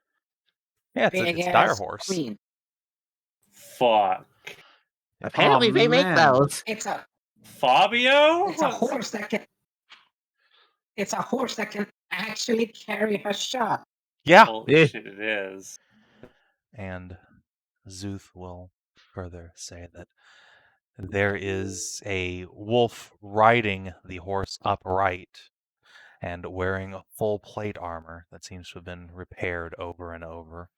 Yeah, big it's dire ass horse. queen. Fuck. Apparently, they make man. those. It's a Fabio? it's a horse that can actually carry Hashat. Yeah. Holy Yeah. shit, it is. And Szooth will further say that there is a wolf riding the horse upright and wearing a full plate armor that seems to have been repaired over and over.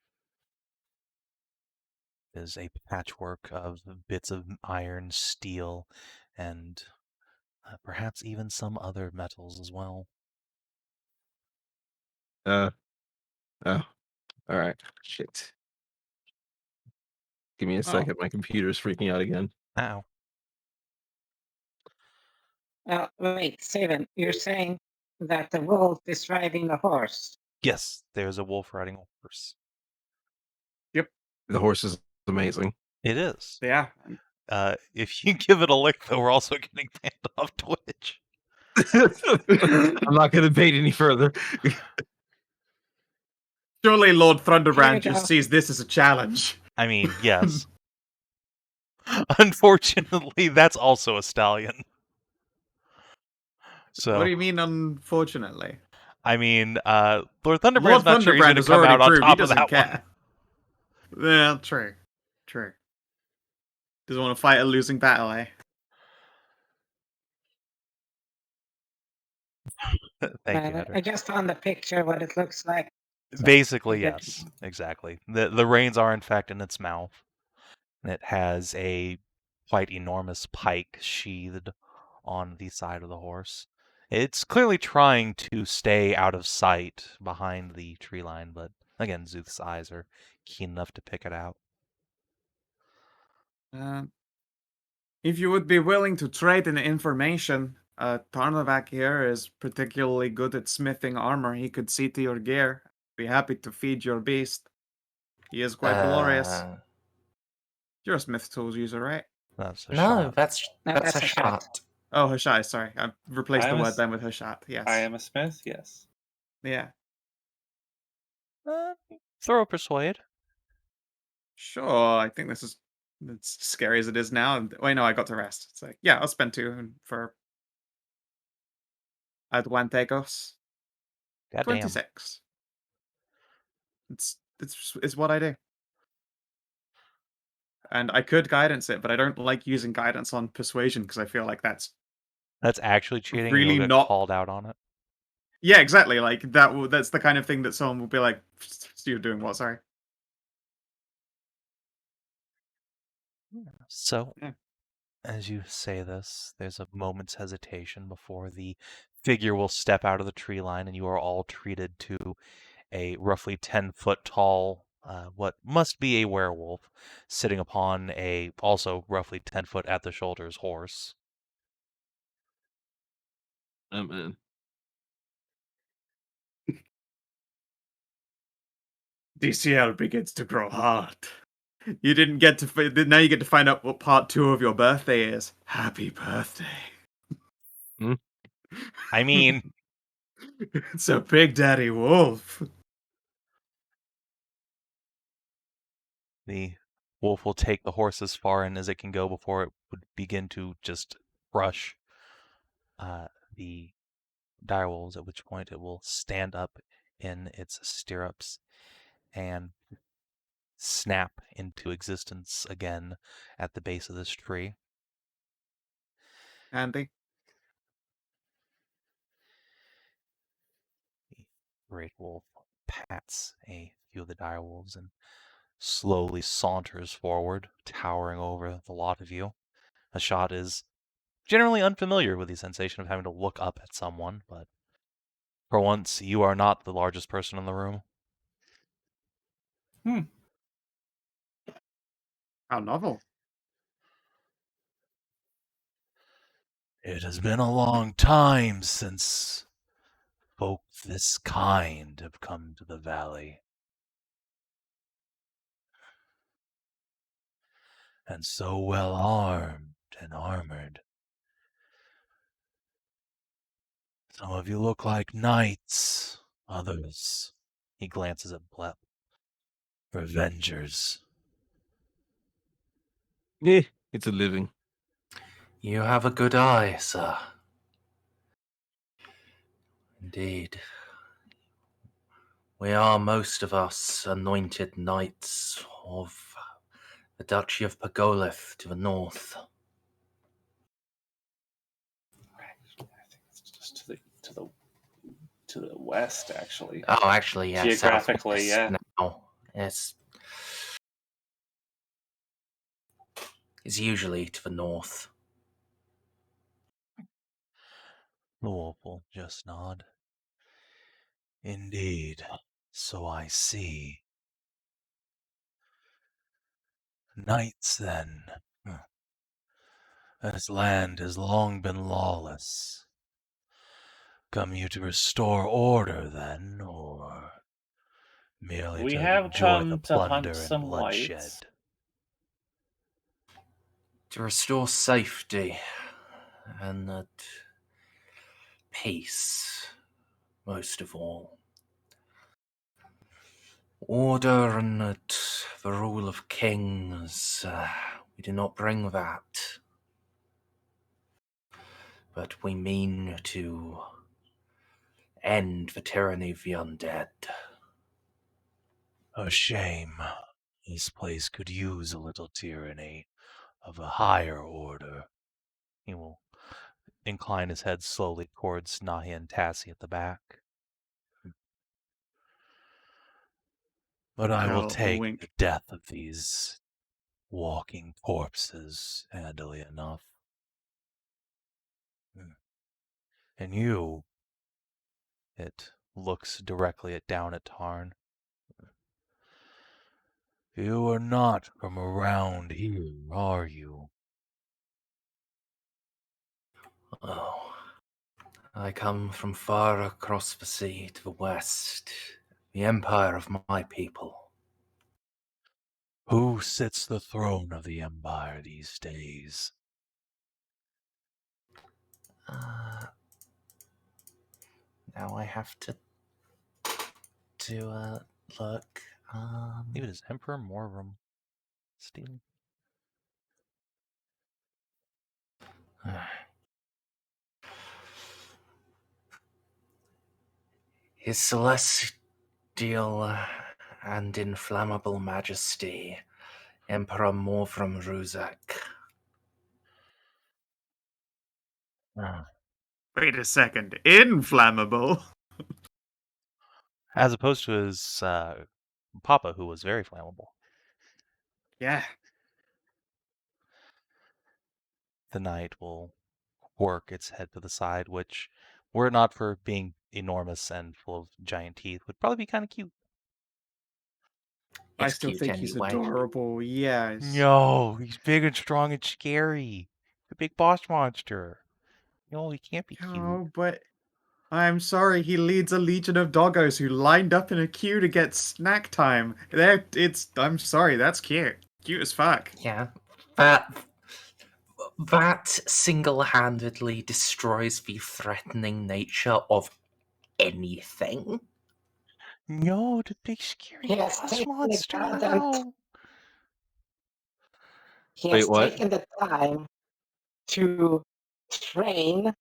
There's a patchwork of bits of iron, steel, and perhaps even some other metals as well. Oh, all right. Shit. Give me a second. My computer's freaking out again. Ow. Wait, Savin, you're saying that the wolf is riding the horse. Yes, there's a wolf riding a horse. The horse is amazing. It is. Yeah. If you give it a lick, though, we're also getting banned off Twitch. I'm not going to bait any further. Surely Lord Here Thunderbrand we go. just sees this as a challenge. I mean, yes. Unfortunately, that's also a stallion. So, What do you mean, unfortunately? I mean, Lord Thunderbrand's Lord not sure he's Thunderbrand going to has come already out on proved he top of doesn't that care. Yeah, true. True. Doesn't want to fight a losing battle, eh? one. Thank you, Hedrah. I just found the picture what it looks like. So, Basically, you're good. yes. Exactly. The reins are, in fact, in its mouth. And it has a quite enormous pike sheathed on the side of the horse. It's clearly trying to stay out of sight behind the tree line, but again, Szooth's eyes are keen enough to pick it out. If you would be willing to trade in information, Tarnavak here is particularly good at smithing armor. He could see to your gear. Be happy to feed your beast. He is quite glorious. You're a smith tools user, right? That's a No, shot. that's that's a a shot. Oh, Hashat, sorry. I replaced I the am a word s- then with Hashat. Yes. I am a smith, yes. Yeah. Throw a persuade. Sure, I think this is as scary as it is now. Wait, no, I got to rest. It's like, yeah, I'll spend 2 for Adwantegos. Goddamn. 26. It's what I do. And I could guidance it, but I don't like using guidance on persuasion because I feel like that's That's actually cheating. really You'll get not called out on it. yeah, exactly. Like that's the kind of thing that someone will be like, "You're doing what?" Sorry. So, Yeah. as you say this, there's a moment's hesitation before the figure will step out of the tree line, and you are all treated to a roughly 10-foot tall, what must be a werewolf, sitting upon a also roughly 10-foot at the shoulders horse. Oh, man. DCL begins to grow hard. You didn't get to now you get to find out what part 2 of your birthday is. Happy birthday. I mean, It's a big daddy wolf. the wolf will take the horse as far in as it can go before it would begin to just crush the direwolves, at which point it will stand up in its stirrups and snap into existence again at the base of this tree. Andy. The great wolf pats a few of the direwolves and slowly saunters forward, towering over the lot of you. Hashat is generally unfamiliar with the sensation of having to look up at someone, but for once, you are not the largest person in the room. How novel. It has been a long time since folk this kind have come to the valley. And so well armed and armored. Some of you look like knights, others. He glances at Blep. Revengers. It's a living. You have a good eye, sir. Indeed. We are most of us anointed knights of the Duchy of Pagolith to the north. Actually, I think it's just to the west, actually. Oh, actually, yeah. Geographically, southwest yeah. Now, it's usually to the north. The wolf will just nod. Indeed, so I see. Knights, then. This land has long been lawless. Come you to restore order, then, or merely We to have enjoy the come to hunt plunder and some bloodshed? whites. To restore safety and peace, most of all. Order and the rule of kings, we do not bring that. But we mean to end the tyranny of the undead. A shame. This place could use a little tyranny of a higher order. He will incline his head slowly towards Nahia and Tassie at the back. But I will I'll take wink. the death of these walking corpses handily enough. And you, it looks directly down at Tarn. You are not from around here, are you? Oh, I come from far across the sea to the west, the empire of my people. Who sits the throne of the Empire these days? Now I have to look. Even is Emperor Morrum stealing? His celestial and inflammable majesty, Emperor Morvram Ruzak. Wait a second. Inflammable? As opposed to his papa, who was very flammable. Yeah. The knight will work its head to the side, which, were it not for being enormous and full of giant teeth, would probably be kind of cute. I It's still cute think he's anyway. adorable. Yes. No, he's big and strong and scary. A big boss monster. No, he can't be cute. Oh, but I'm sorry, he leads a legion of doggos who lined up in a queue to get snack time. I'm sorry, that's cute. Cute as fuck. Yeah, that single-handedly destroys the threatening nature of anything. No, the big scary He has boss taken the monster. goddamn No. He Wait, has what? taken the time to train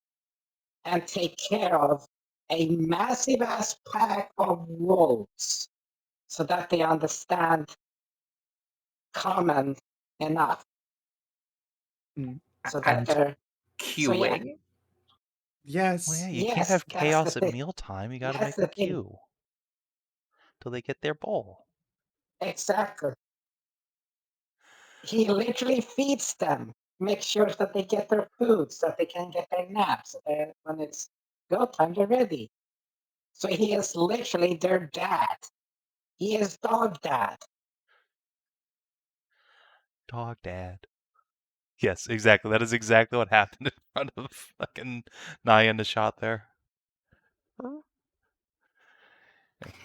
and take care of a massive ass pack of wolves so that they understand common enough. Mm. So that And they're queuing. Yes. Well, yeah, you Yes, can't have that's the chaos at thing. mealtime. You gotta That's make a the thing. queue till they get their bowl. Exactly. He literally feeds them, makes sure that they get their food, so that they can get their naps. When it's go time, they're ready. So he is literally their dad. He is dog dad. Dog dad. Yes, exactly. That is exactly what happened in front of fucking Nahia and Hashat there.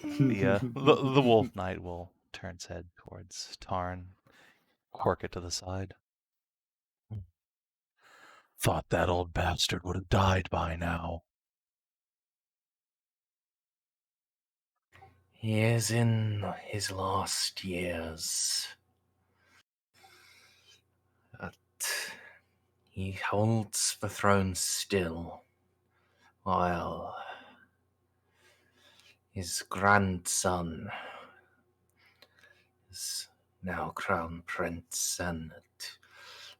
The wolf knight will turn its head towards Tarn, quirk it to the side. Thought that old bastard would have died by now. He is in his last years. But he holds the throne still, while his grandson is now crown prince and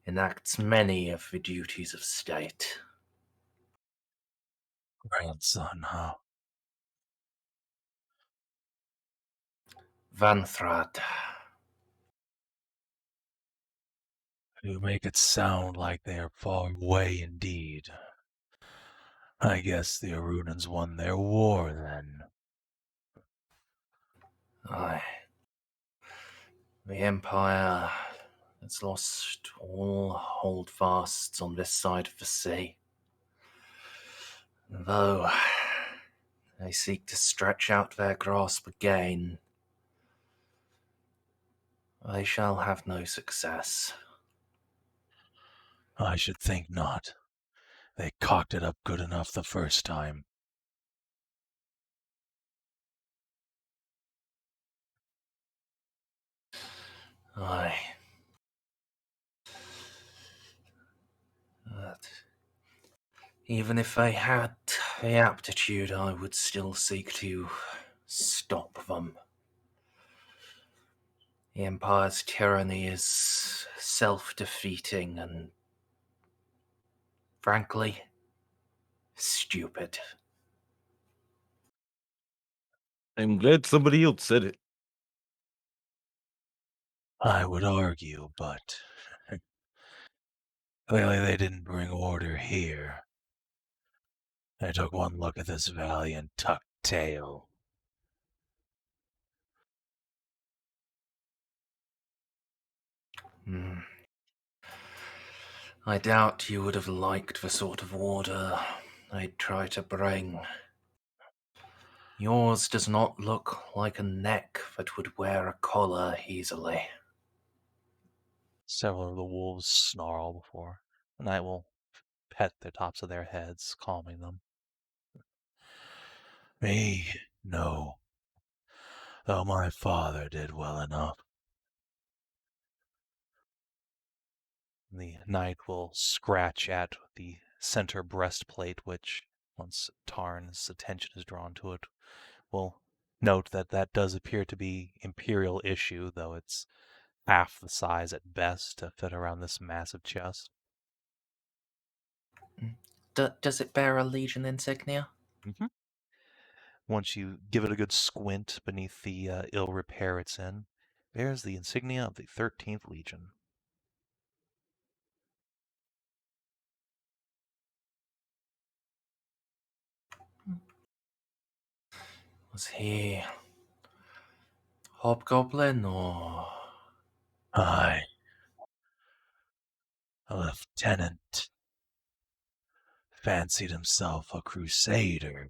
enacts many of the duties of state. Grandson, huh? Vanthrad. You make it sound like they are far away indeed. I guess the Arunans won their war then. The Empire has lost all holdfasts on this side of the sea. Though they seek to stretch out their grasp again, they shall have no success. I should think not. They cocked it up good enough the first time. Aye. But even if they had the aptitude, I would still seek to stop them. The Empire's tyranny is self-defeating and, frankly, stupid. I'm glad somebody else said it. I would argue, but clearly they didn't bring order here. I took one look at this valiant tucked tail. I doubt you would have liked the sort of order they'd try to bring. Yours does not look like a neck that would wear a collar easily. Several of the wolves snarl before the knight will pet the tops of their heads, calming them. Me, no. Though my father did well enough. The knight will scratch at the center breastplate, which, once Tarn's attention is drawn to it, will note that that does appear to be Imperial issue, though it's half the size at best to fit around this massive chest. Does it bear a Legion insignia? Mm-hmm. Once you give it a good squint beneath the ill repair it's in, bears the insignia of the 13th Legion. Was he Hobgoblin or... Aye. A lieutenant. Fancied himself a crusader,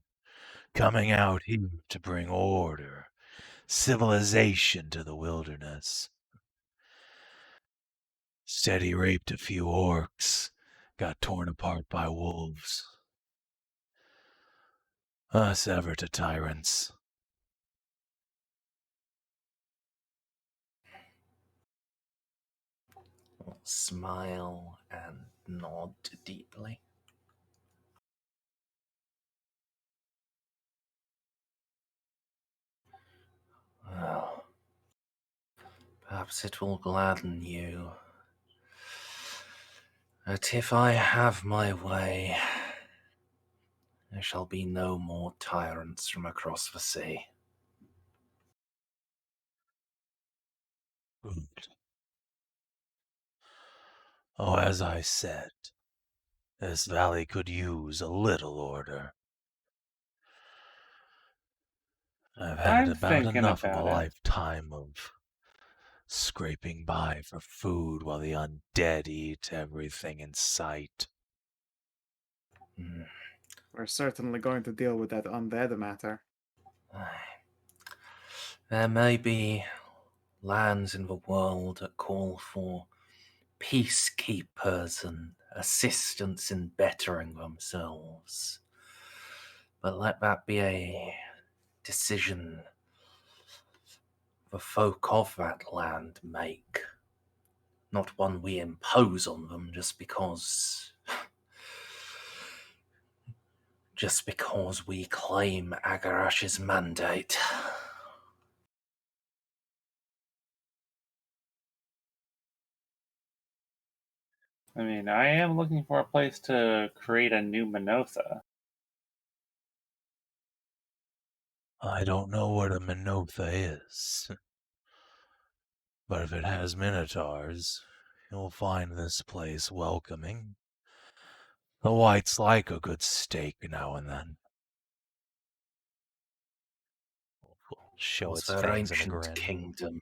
coming out here to bring order, civilization to the wilderness. Said he raped a few orcs, got torn apart by wolves. Us ever to tyrants. Smile and nod deeply. Well, perhaps it will gladden you that if I have my way, there shall be no more tyrants from across the sea. Good. Oh, as I said, this valley could use a little order. I've had I'm about thinking enough of a about it. lifetime of scraping by for food while the undead eat everything in sight. We're certainly going to deal with that undead matter. There may be lands in the world that call for peacekeepers and assistance in bettering themselves. But let that be a decision the folk of that land make, not one we impose on them just because we claim Agarash's mandate. I mean, I am looking for a place to create a new Minotha. I don't know what a Minotha is, but if it has minotaurs, you'll find this place welcoming. The whites like a good steak now and then. We'll show Was its their fangs in a ancient grin. kingdom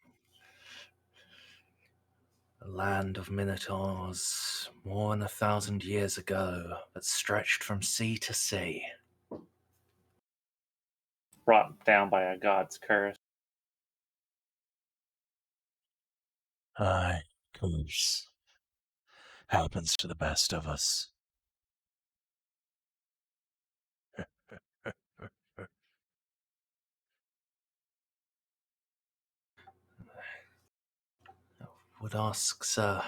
A land of minotaurs more than 1,000 years ago, but stretched from sea to sea. Brought down by a god's curse. Aye, curse. Happens to the best of us. Would ask, sir,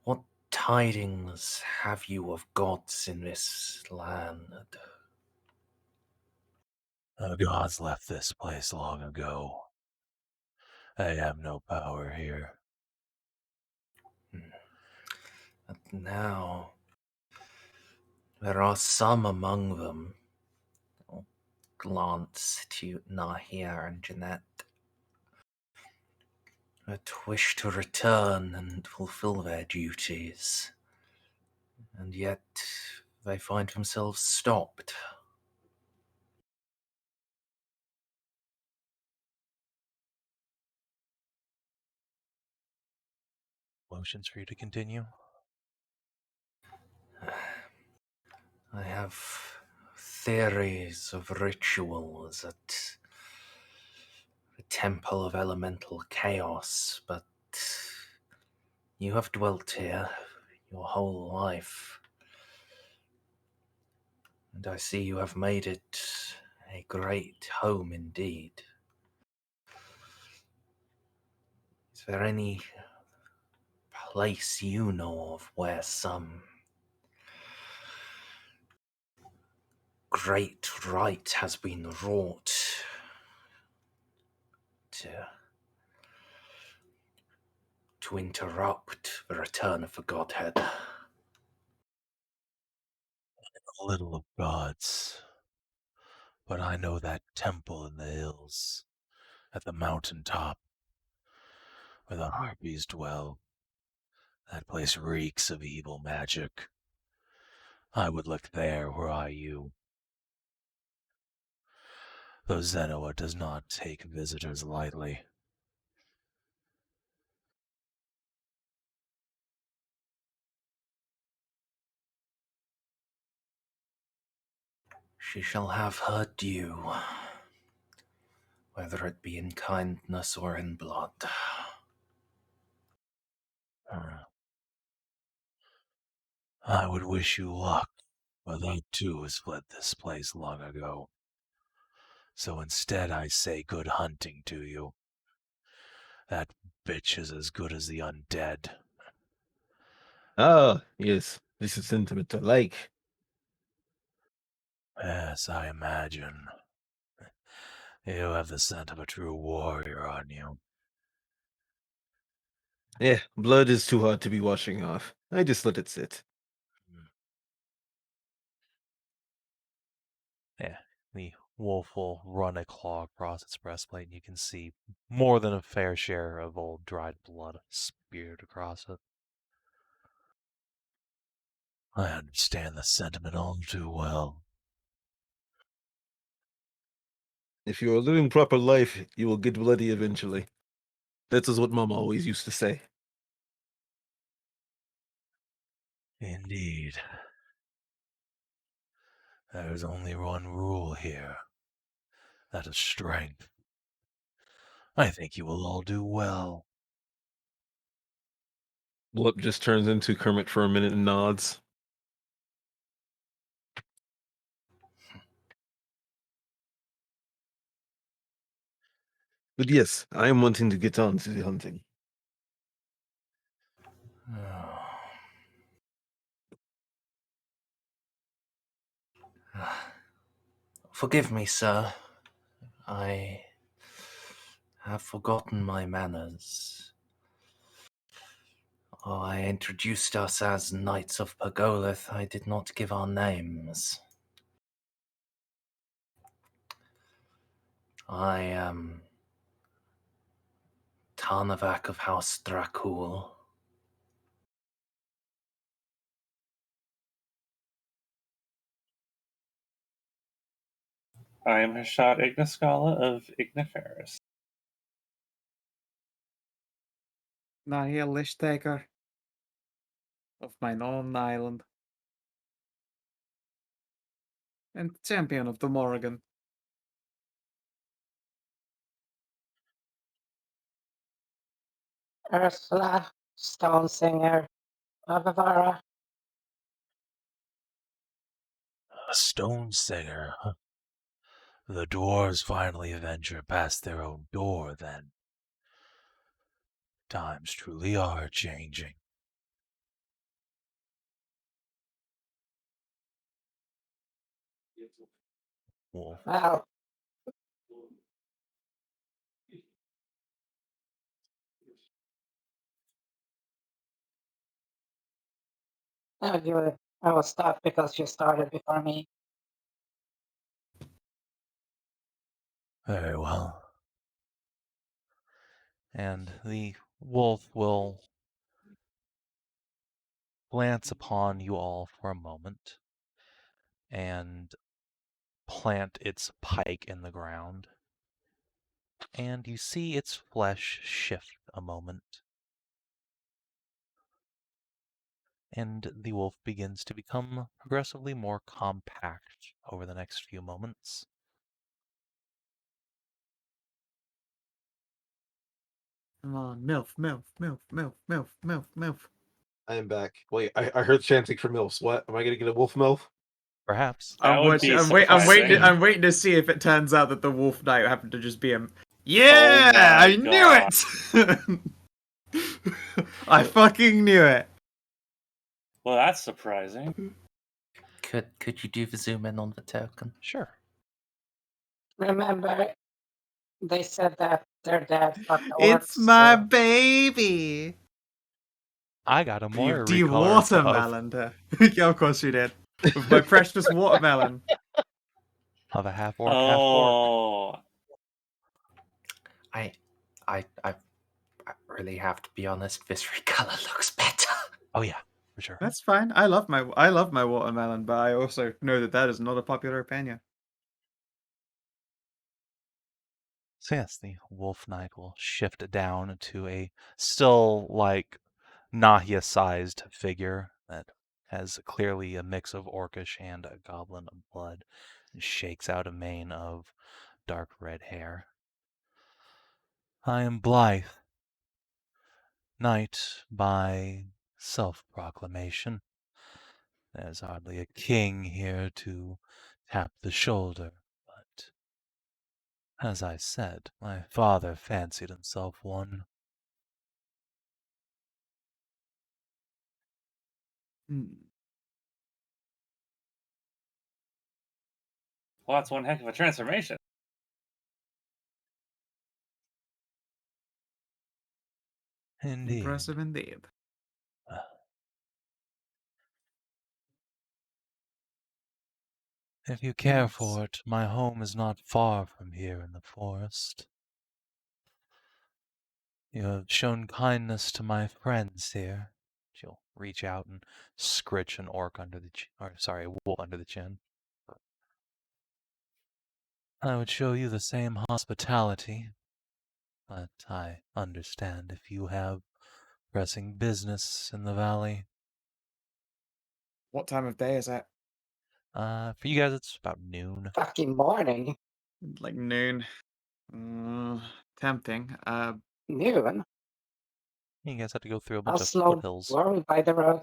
what tidings have you of gods in this land? The gods left this place long ago. I have no power here. But now, there are some among them. I'll glance to Nahia and Jeanette, that wish to return and fulfill their duties, and yet they find themselves stopped. Motions for you to continue? I have theories of rituals at the Temple of Elemental Chaos, but you have dwelt here your whole life, and I see you have made it a great home indeed. Is there any place you know of where some great rite has been wrought to interrupt the return of the Godhead? A little of gods. But I know that temple in the hills, at the mountain top, where the harpies dwell. That place reeks of evil magic. I would look there were I you. Though Zenoa does not take visitors lightly. She shall have her due, whether it be in kindness or in blood. I would wish you luck, but that too has fled this place long ago. So instead I say good hunting to you. That bitch is as good as the undead. Ah, yes, this is sentiment I like. Yes, I imagine. You have the scent of a true warrior on you. Yeah, blood is too hard to be washing off. I just let it sit. Yeah, the wolf will run a claw across its breastplate, and you can see more than a fair share of old dried blood speared across it. I understand the sentiment all too well. If you are living proper life, you will get bloody eventually. That is what Mom always used to say. Indeed. There's only one rule here. That is strength. I think you will all do well. Blup just turns into Kermit for a minute and nods. But yes, I am wanting to get on to the hunting. Forgive me, sir. I have forgotten my manners. Oh, I introduced us as Knights of Pergoleth. I did not give our names. I am Tarnavak of House Dracul. I am Hashat Igniscala of Igniferus. Nahia Losstaker of mine own island. And champion of the Morrigan. Ursula, Stone Singer, Avavara. A stone singer. Huh? The dwarves finally venture past their own door, then. Times truly are changing. Wolf. Well, I will stop because you started before me. Very well. And the wolf will glance upon you all for a moment and plant its pike in the ground. And you see its flesh shift a moment. And the wolf begins to become progressively more compact over the next few moments. Come on, MILF, MILF, MILF, MILF, MILF, MILF, MILF. I am back. Wait, I heard chanting for MILFs. What? Am I gonna get a wolf MILF? Perhaps. That would be surprising. I'm waiting to see if it turns out that the wolf knight happened to just be him. Yeah, I knew it. I fucking knew it. Well, that's surprising. Could you do the zoom in on the token? Sure. Remember, they said that their dad fucked orcs. It's my so- baby. I got a more Beauty watermelon. Yeah, of course you did. With my precious watermelon. of a half orc, half orc. Oh, I really have to be honest. This recolor looks better. Oh yeah, for sure. That's fine. I love my watermelon, but I also know that is not a popular opinion. So yes, the wolf knight will shift down to a still like Nahia-sized figure that has clearly a mix of orcish and a goblin blood, and shakes out a mane of dark red hair. I am Blythe, knight by self-proclamation. There's hardly a king here to tap the shoulder, but as I said, my father fancied himself one. well, that's one heck of a transformation. Indeed. Impressive indeed. If you care Yes. for it, my home is not far from here in the forest. You have shown kindness to my friends here. She'll reach out and scritch an orc under the a wolf under the chin. I would show you the same hospitality, but I understand if you have pressing business in the valley. What time of day is it? For you guys, it's about noon. Fucking morning. Like noon. Tempting. Noon? You guys have to go through a How bunch of slow foothills. were we by the road?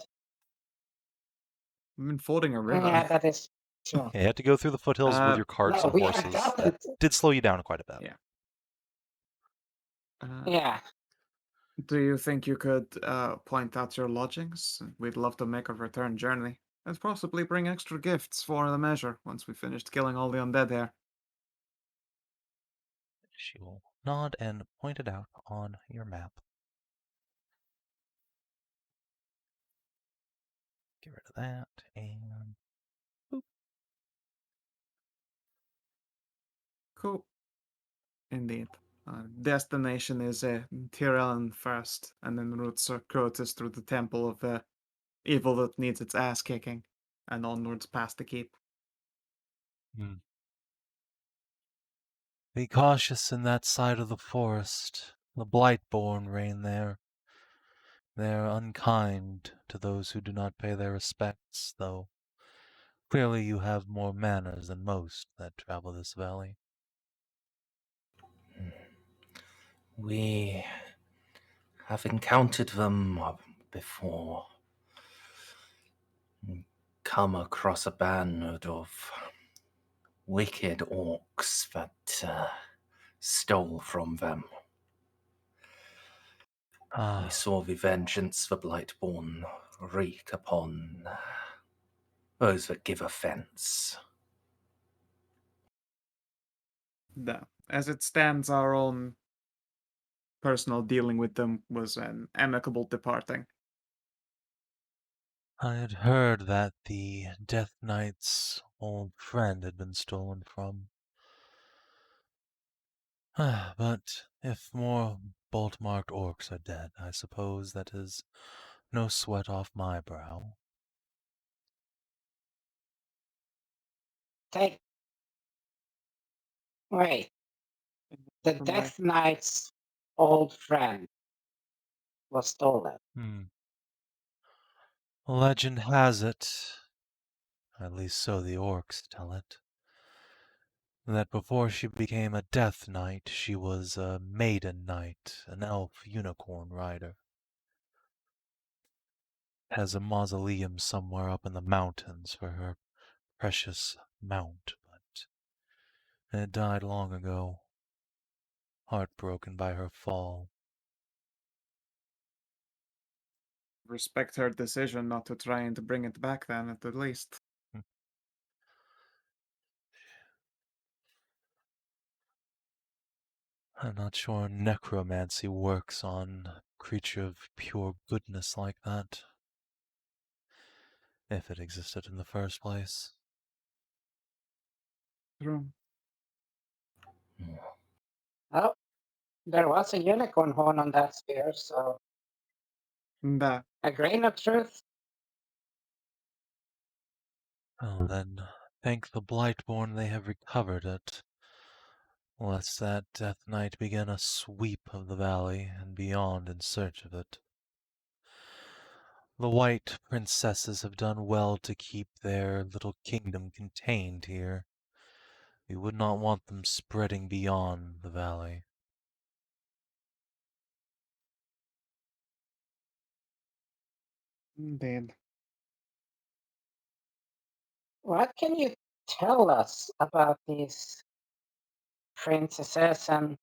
I've been fording a river. Yeah, that is true. Yeah, you have to go through the foothills with your carts No, and we had horses. gotten That did slow you down quite a bit. Yeah. Yeah. Do you think you could point out your lodgings? We'd love to make a return journey. And possibly bring extra gifts for the measure once we finished killing all the undead here. She will nod and point it out on your map. Get rid of that, and boop. Cool. Indeed. Destination is Tyrell first, and then route circuitous through the temple of the evil that needs its ass kicking, and onwards past the keep. Be cautious in that side of the forest. The Blightborn reign there. They're unkind to those who do not pay their respects, though clearly you have more manners than most that travel this valley. We have encountered them before. Come across a band of wicked orcs that stole from them. We saw the vengeance the Blightborn wreak upon those that give offense. No. As it stands, our own personal dealing with them was an amicable departing. I had heard that the Death Knight's old friend had been stolen from. But if more bolt-marked orcs are dead, I suppose that is no sweat off my brow. Wait, the From Death Knight's old friend was stolen. Legend has it, at least so the orcs tell it, that before she became a Death Knight, she was a Maiden Knight, an elf unicorn rider. Has a mausoleum somewhere up in the mountains for her precious mount, but it died long ago, heartbroken by her fall. Respect her decision not to try and to bring it back then, at the least. I'm not sure necromancy works on a creature of pure goodness like that. If it existed in the first place. True. Oh, there was a unicorn horn on that spear, so That. a grain of truth. Oh, then thank the Blightborn they have recovered it, lest that Death Knight begin a sweep of the valley and beyond in search of it. The White Princesses have done well to keep their little kingdom contained here. We would not want them spreading beyond the valley. Indeed. What can you tell us about these princesses and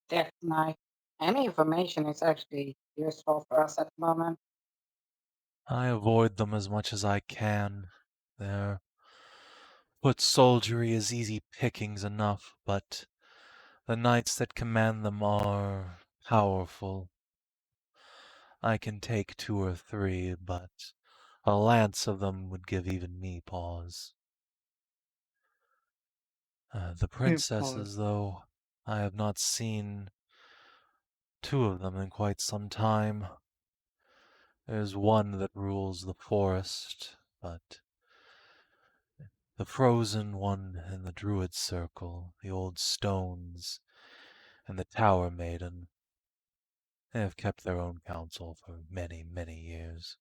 Death Knight? Any information is actually useful for us at the moment. I avoid them as much as I can. Their foot soldiery is easy pickings enough, but the knights that command them are powerful. I can take 2 or 3, but a lance of them would give even me pause. The princesses, though, I have not seen 2 of them in quite some time. There's one that rules the forest, but the frozen one in the druid circle, the old stones, and the tower maiden, they have kept their own counsel for many, many years.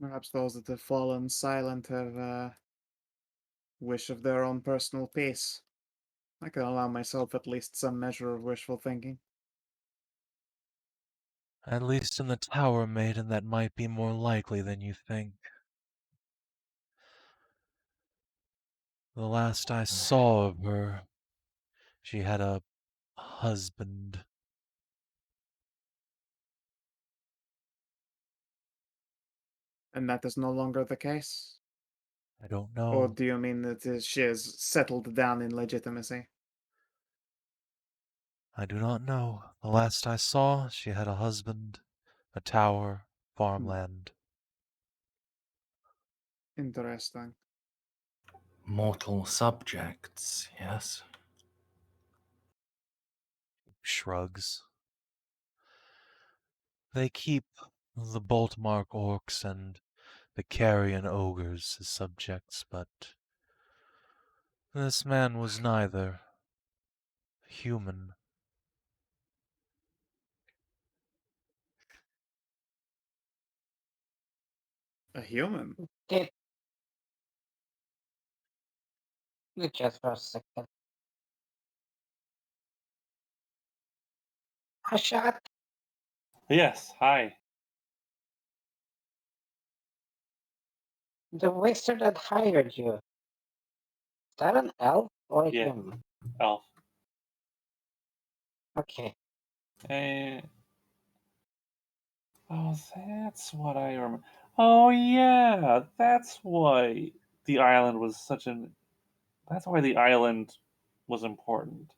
Perhaps those that have fallen silent have wish of their own personal peace. I can allow myself at least some measure of wishful thinking. At least in the tower maiden that might be more likely than you think. The last I saw of her, she had a husband. And that is no longer the case? I don't Or know. do you mean that she has settled down in legitimacy? I do not know. The last I saw, she had a husband, a tower, farmland. Interesting. Mortal subjects, yes? Shrugs. They keep the Baltimore orcs and the carrion ogres as subjects, but this man was neither human. A human? Did just for a second. Hashat, Yes, hi. the wizard that hired you. Is that an elf or a Yeah. human? Elf. Okay. Oh, that's what I remember. Oh, yeah, that's why the island was such an. That's why the island was important.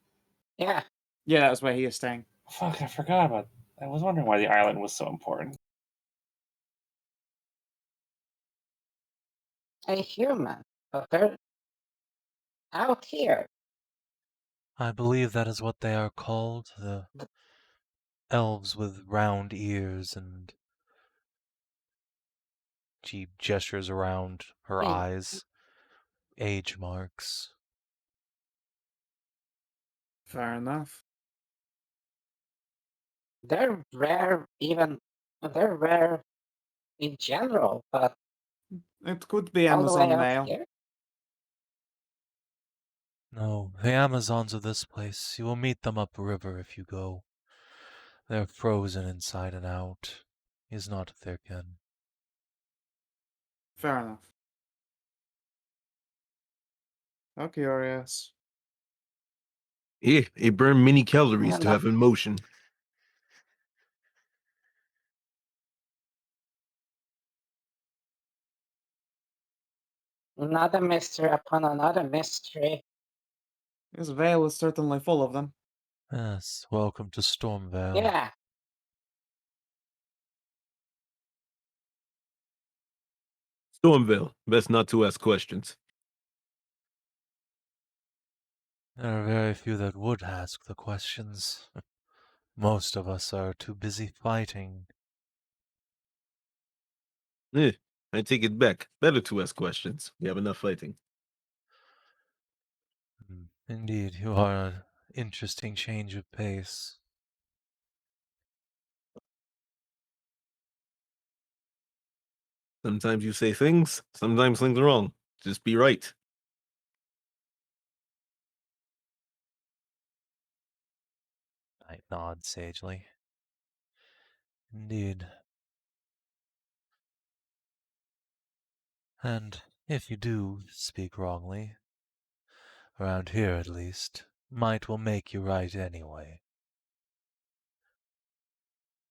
Yeah. Yeah, that's where he is staying. Fuck, I forgot about. I was wondering why the island was so important. A human. But they're out here. I believe that is what they are called, the elves with round ears, and she gestures around her Hey. eyes, age marks. Fair enough. They're rare they're rare in general, but It could be all the way Amazon out mail. here? No, the Amazons of this place, you will meet them upriver if you go. They're frozen inside and out. He is not of their kin. Fair enough. How curious. It burn many calories to No. have emotion. Another mystery upon another mystery. This veil is certainly full of them. Yes, welcome to Stormvale. Yeah. Stormvale, best not to ask questions. There are very few that would ask the questions. Most of us are too busy fighting. I take it back. Better to ask questions. We have enough fighting. Indeed, you are an interesting change of pace. Sometimes you say things, sometimes things are wrong. Just be right. I nod sagely. Indeed. And if you do speak wrongly, around here at least, might will make you right anyway.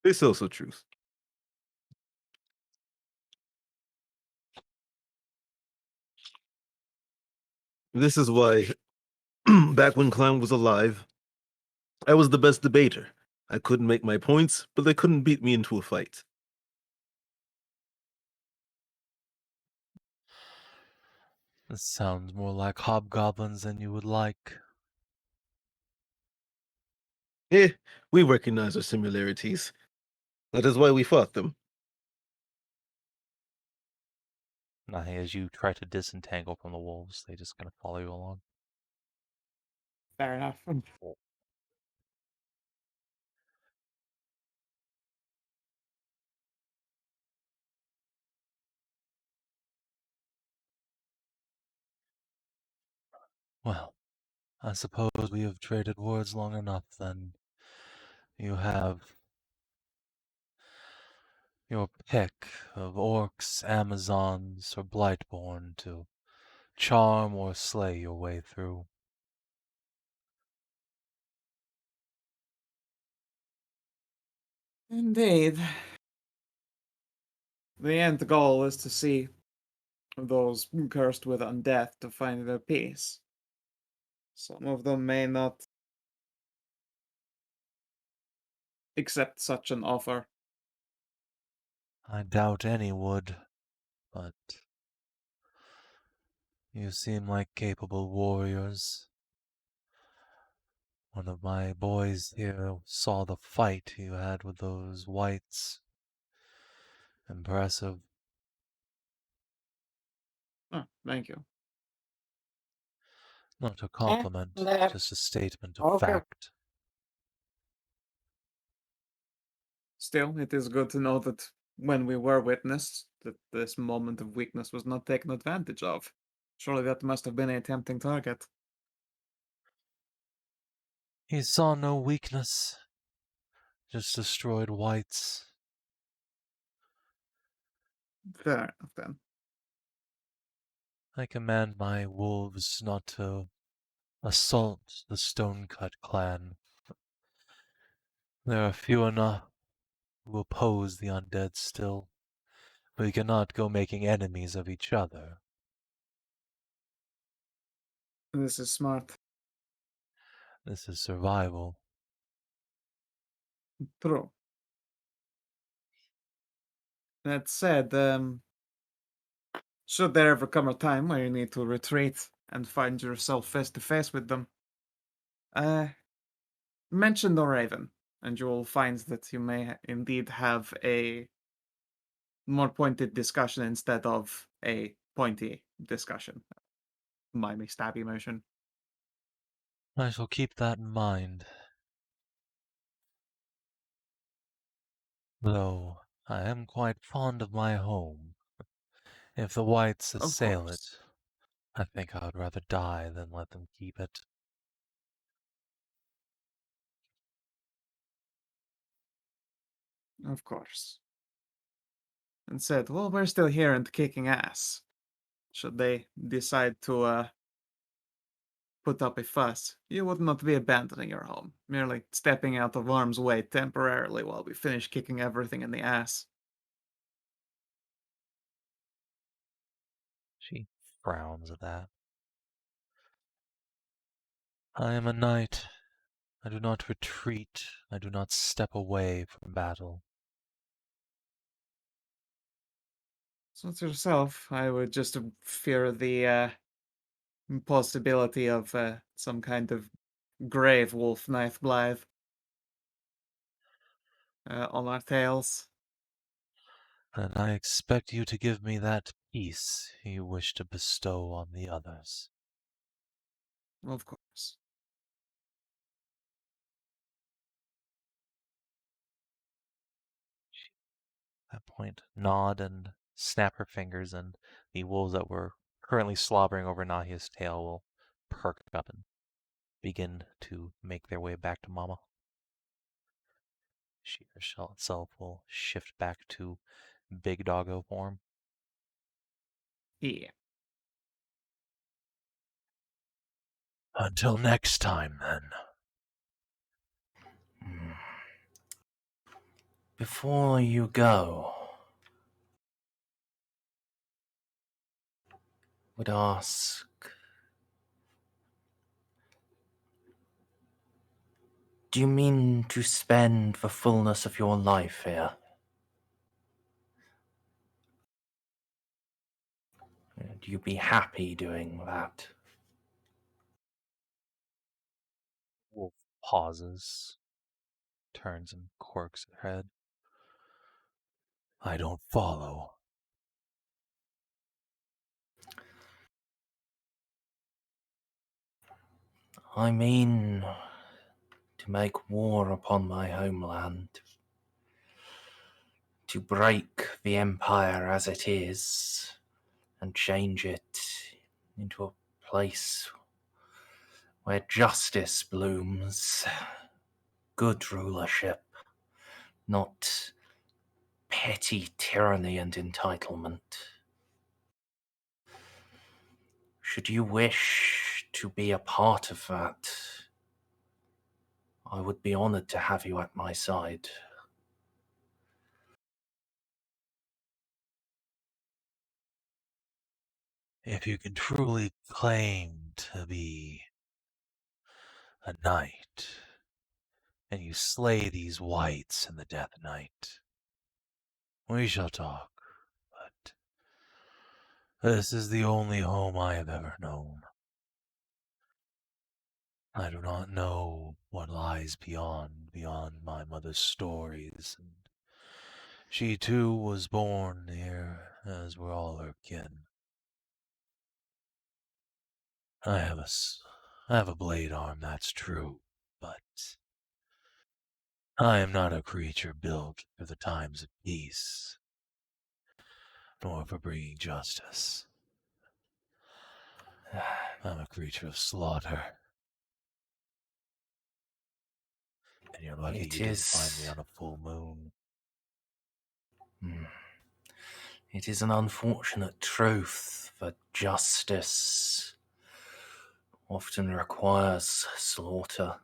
It's also truth. This is why, back when Clown was alive, I was the best debater. I couldn't make my points, but they couldn't beat me into a fight. This sounds more like hobgoblins than you would like. We recognize our similarities. That is why we fought them. Nahia, as you try to disentangle from the wolves, they just kind of follow you along. Fair enough. Well, I suppose we have traded words long enough then. You have your pick of orcs, Amazons, or Blightborn to charm or slay your way through. Indeed. The end goal is to see those cursed with undeath to find their peace. Some of them may not accept such an offer. I doubt any would, but you seem like capable warriors. One of my boys here saw the fight you had with those whites. Impressive. Oh, thank you. Not a compliment, no. just a statement of Okay. fact. Still, it is good to know that when we were witnessed, that this moment of weakness was not taken advantage of. Surely that must have been a tempting target. He saw no weakness, just destroyed whites. Fair enough, then. I command my wolves not to assault the Stonecut clan. There are few enough who oppose the undead still. We cannot go making enemies of each other. This is smart. This is survival. True. That said, should there ever come a time where you need to retreat and find yourself face to face with them, mention the Raven, and you will find that you may indeed have a more pointed discussion instead of a pointy discussion. Mimey stabby motion. I shall keep that in mind. Though I am quite fond of my home. If the whites Of assail it, course. I think I would rather die than let them keep it. Of course. And said, well, we're still here and kicking ass. Should they decide to put up a fuss, you would not be abandoning your home, merely stepping out of harm's way temporarily while we finish kicking everything in the ass. She frowns at that. I am a knight. I do not retreat. I do not step away from battle. So it's yourself. I would just fear the possibility of some kind of grave wolf knife blithe on our tails. And I expect you to give me that peace you wish to bestow on the others. Of course. At that point, nod and snap her fingers, and the wolves that were currently slobbering over Nahia's tail will perk up and begin to make their way back to Mama. She herself will shift back to big doggo form. Yeah. Until next time, then. Before you go, would ask, do you mean to spend the fullness of your life here? Would you be happy doing that? Wolf pauses, turns and quirks her head. I don't follow. I mean, to make war upon my homeland, to break the empire as it is, and change it into a place where justice blooms, good rulership, not petty tyranny and entitlement. Should you wish to be a part of that, I would be honored to have you at my side. If you can truly claim to be a knight, and you slay these whites in the Death Knight, we shall talk, but this is the only home I have ever known. I do not know what lies beyond my mother's stories, and she too was born here, as were all her kin. I have a blade arm, that's true, but I am not a creature built for the times of peace, nor for bringing justice. I'm a creature of slaughter. And you're lucky you didn't find me on a full moon. It is an unfortunate truth that justice often requires slaughter.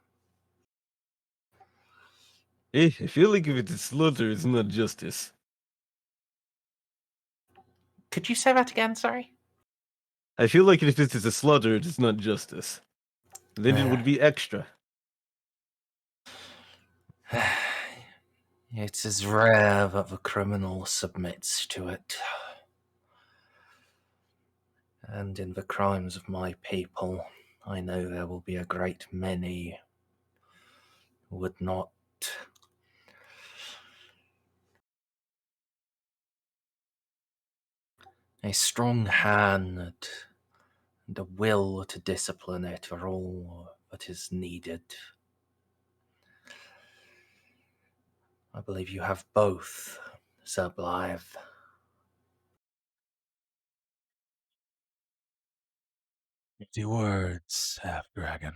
I feel like if it is slaughter, it's not justice. Could you say that again, sorry? I feel like if it is a slaughter, it is not justice. Then it would be extra. It is rare that the criminal submits to it. And in the crimes of my people, I know there will be a great many who would not. A strong hand and a will to discipline it are all that is needed. I believe you have both, Sir Blythe. Empty words, half-dragon.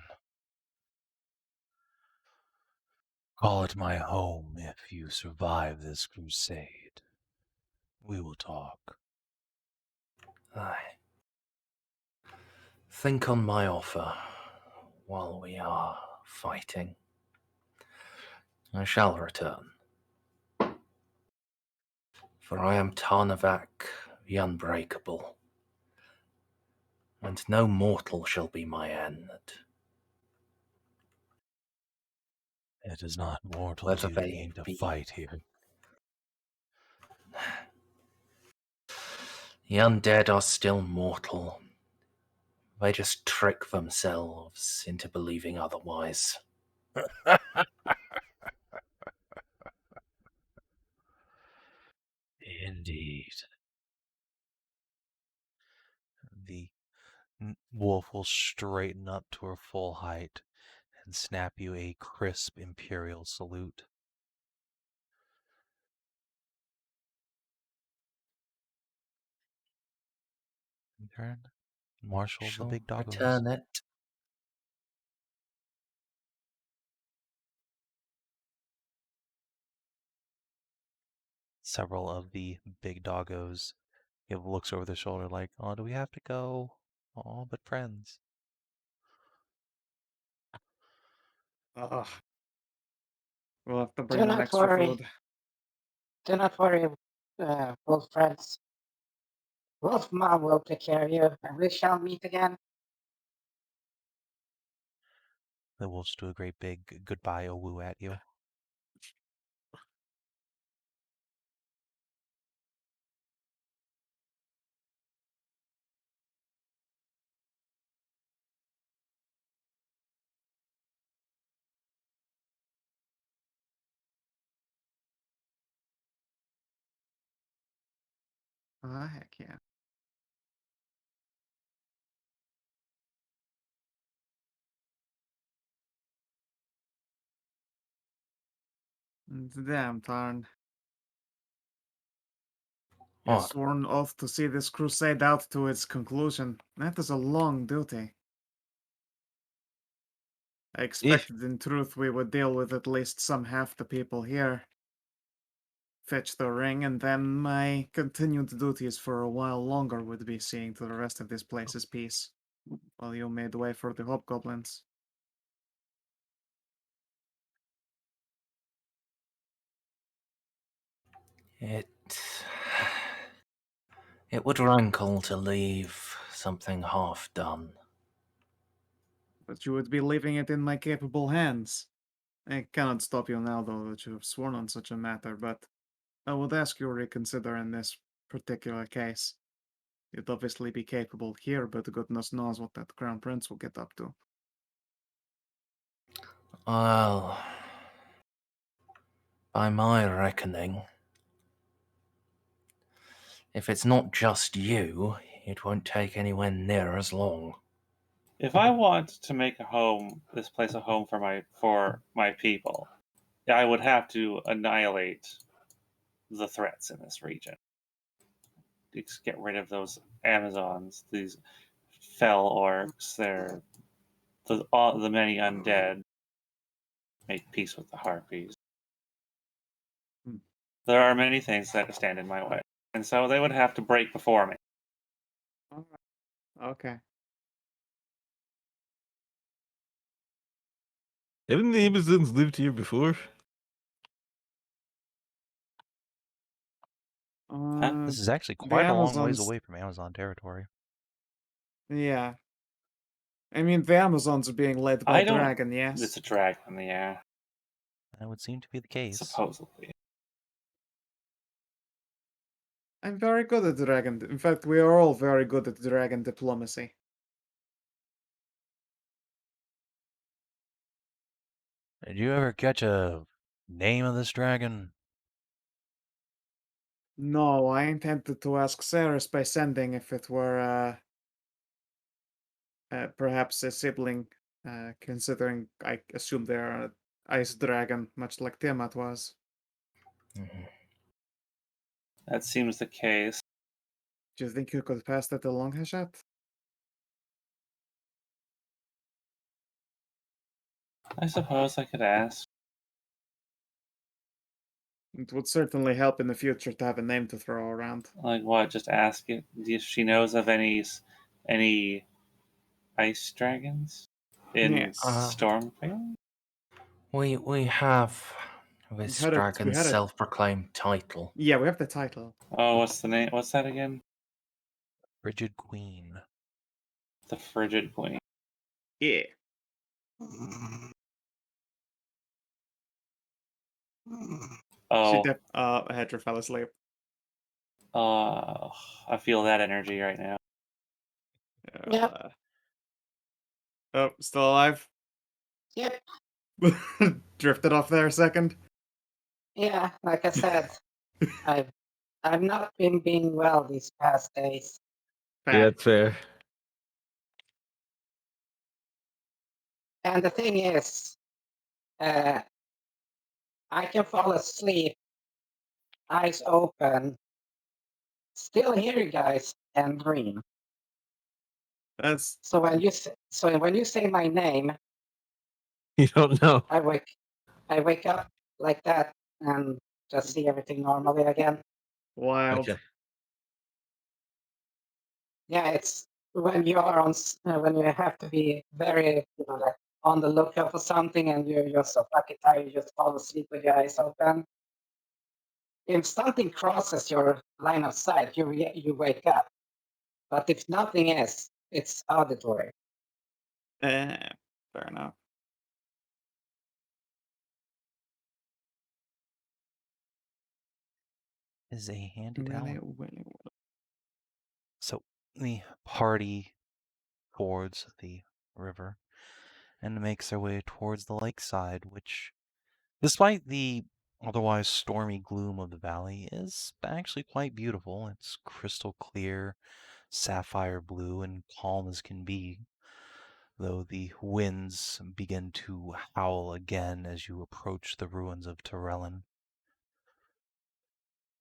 Call it my home if you survive this crusade. We will talk. Aye. Think on my offer while we are fighting. I shall return. For I am Tarnavak the Unbreakable, and no mortal shall be my end. It is not mortals Whether you they mean to be fight here. the undead are still mortal. They just trick themselves into believing otherwise. Indeed. The wolf will straighten up to her full height and snap you a crisp imperial salute. In turn, marshal the Shall big doggos. return it. Several of the big doggos give looks over their shoulder like, oh, do we have to go? Oh, but friends. Ugh. We'll have to Do bring them not extra worry. food. Do not worry, wolf friends. Wolf Mom will take care of you, and we shall meet again. The wolves do a great big goodbye woo at you. Oh, heck yeah. Damn, Tarn. You What? sworn oath to see this crusade out to its conclusion. That is a long duty. I expected, in truth, we would deal with at least some half the people here. Fetch the ring, and then my continued duties for a while longer would be seeing to the rest of this place's peace, while you made way for the hobgoblins. It would rankle to leave something half done. But you would be leaving it in my capable hands. I cannot stop you now, though, that you have sworn on such a matter, but I would ask you to reconsider in this particular case. You'd obviously be capable here, but goodness knows what that Crown Prince will get up to. Well, by my reckoning, if it's not just you, it won't take anywhere near as long. If I want to make this place a home for my people, I would have to annihilate the threats in this region. Just get rid of those Amazons, these fell orcs, all the many undead. Make peace with the harpies. Hmm. There are many things that stand in my way, and so they would have to break before me. All right. Okay. Haven't the Amazons lived here before? This is actually The quite a long ways Amazons. away from Amazon territory. Yeah. I mean, the Amazons are being led by I a don't. dragon, It's yes? a dragon, yeah, That would seem to be the case. supposedly. I'm very good at dragon. In fact, we are all very good at dragon diplomacy. Did you ever catch a name of this dragon? No, I intended to ask Ceres by sending if it were perhaps a sibling, considering I assume they are an ice dragon, much like Tiamat was. Mhm. That seems the case. Do you think you could pass that along, Hashat? I suppose I could ask. It would certainly help in the future to have a name to throw around. Like what? Just ask it if she knows of any ice dragons in Yes. Stormvale. We have this We dragon's had a self-proclaimed title. yeah, we have the title. Oh, what's the name? What's that again? Frigid Queen. The Frigid Queen. Yeah. Oh, Hedrah fell asleep. I feel that energy right now. Yep. Oh, still alive? Yep. Drifted off there a second. Yeah, like I said, I've not been being well these past days. Yeah, that's fair. And the thing is, I can fall asleep, eyes open, still hear you guys, and dream. That's So when you say my name, You don't know. I wake up like that and just see everything normally again. wild. Okay. Yeah, it's when you are when you have to be very like on the lookout for something and you're just so fucking tired you just fall asleep with your eyes open. If something crosses your line of sight, you wake up. But if nothing is, it's auditory. Fair enough. Is a handy Really, talent. really. So the party towards the river and makes their way towards the lakeside, which, despite the otherwise stormy gloom of the valley, is actually quite beautiful. It's crystal clear, sapphire blue, and calm as can be, though the winds begin to howl again as you approach the ruins of Torellin.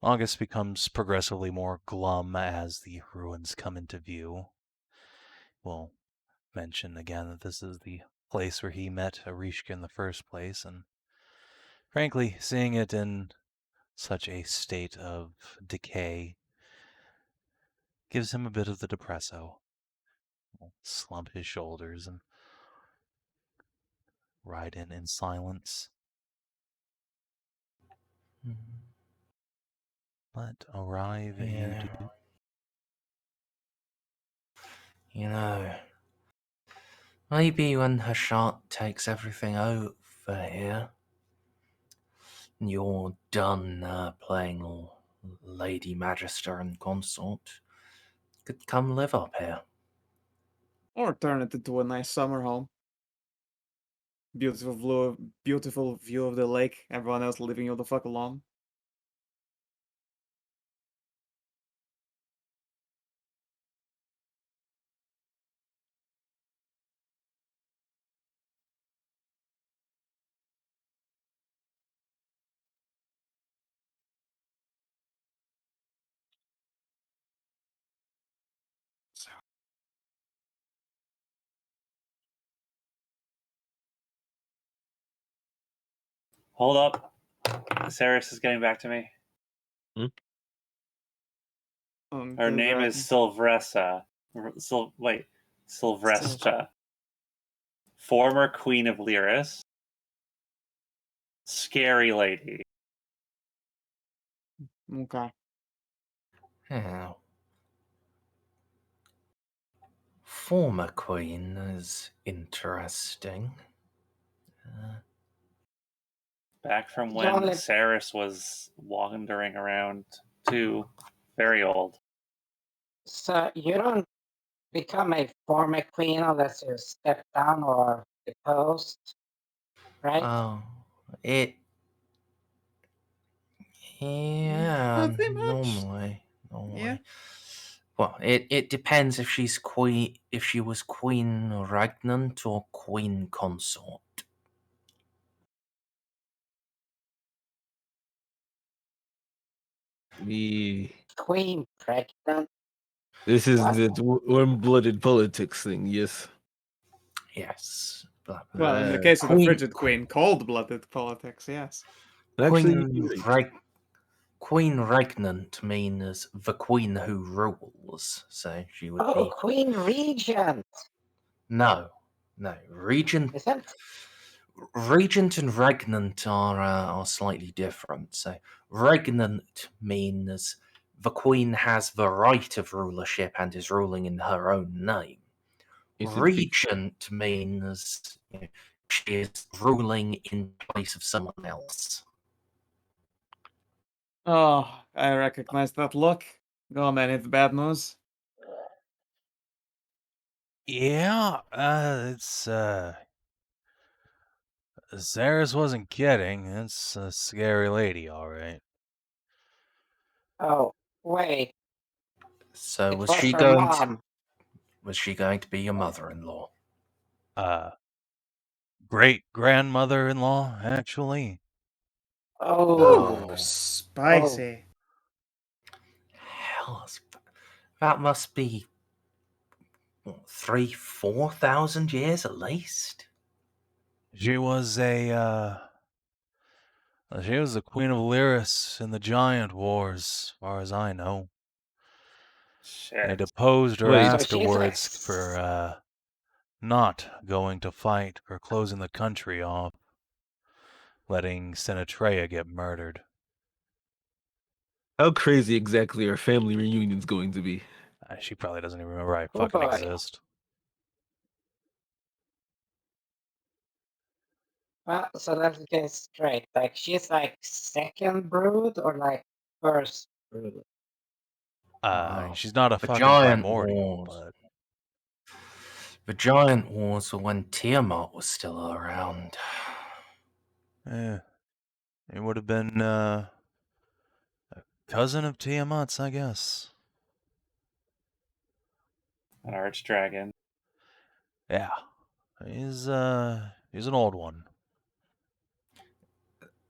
August becomes progressively more glum as the ruins come into view. We'll mention again that this is the place where he met Arishka in the first place, and frankly, seeing it in such a state of decay gives him a bit of the depresso. He'll slump his shoulders and ride in silence. Mhm. But arrive you Yeah. do. You know, maybe when Hashat takes everything over here, and you're done playing Lady Magister and Consort, you could come live up here. Or turn it into a nice summer home. Beautiful view of the lake. Everyone else leaving you the fuck alone. Hold up. Saris is getting back to me. Her name is Silvressa. Silvresta. Former Queen of Lyris. Scary lady. Okay. Yeah. Former queen is interesting. Back from You when only- Saris was wandering around, too. Very old. So you don't become a former queen unless you step down or deposed, right? Oh, it. Yeah, Pretty much. normally. Yeah. Well, it depends if she's queen, if she was queen regnant or queen consort. Queen pregnant. This is What? the warm-blooded politics thing, yes. Yes. Well, in the case of the Queen- frigid queen, cold-blooded politics, yes. Actually, Queen, you're right. queen regnant means the queen who rules. So she would Oh, be Queen Regent. no. Regent Isn't Regent and regnant are slightly different. So, regnant means the queen has the right of rulership and is ruling in her own name. It's a big- Regent means she is ruling in place of someone else. Oh, I recognize that look. Go on, man, it's bad news. Yeah, it's Saris wasn't kidding. It's a scary lady, all right. Oh, wait. So It was was she her going mom. to be your mother-in-law? Great grandmother-in-law, actually. Oh. Ooh, spicy. Hell, that must be 3,000-4,000 years at least. She was she was the Queen of Lyris in the Giant Wars, as far as I know. They Shit. deposed her Wait. So she's like afterwards for not going to fight, for closing the country off, letting Sinatreya get murdered. How crazy exactly are family reunions going to be? She probably doesn't even remember I Oh, fucking boy. exist. Well, so let's get straight. Like, she's like second brood or like first brood? Oh, She's not a the fucking Giant primordial, Wars. but The Giant Wars were when Tiamat was still around. it would have been a cousin of Tiamat's, I guess. An archdragon. Yeah, he's an old one.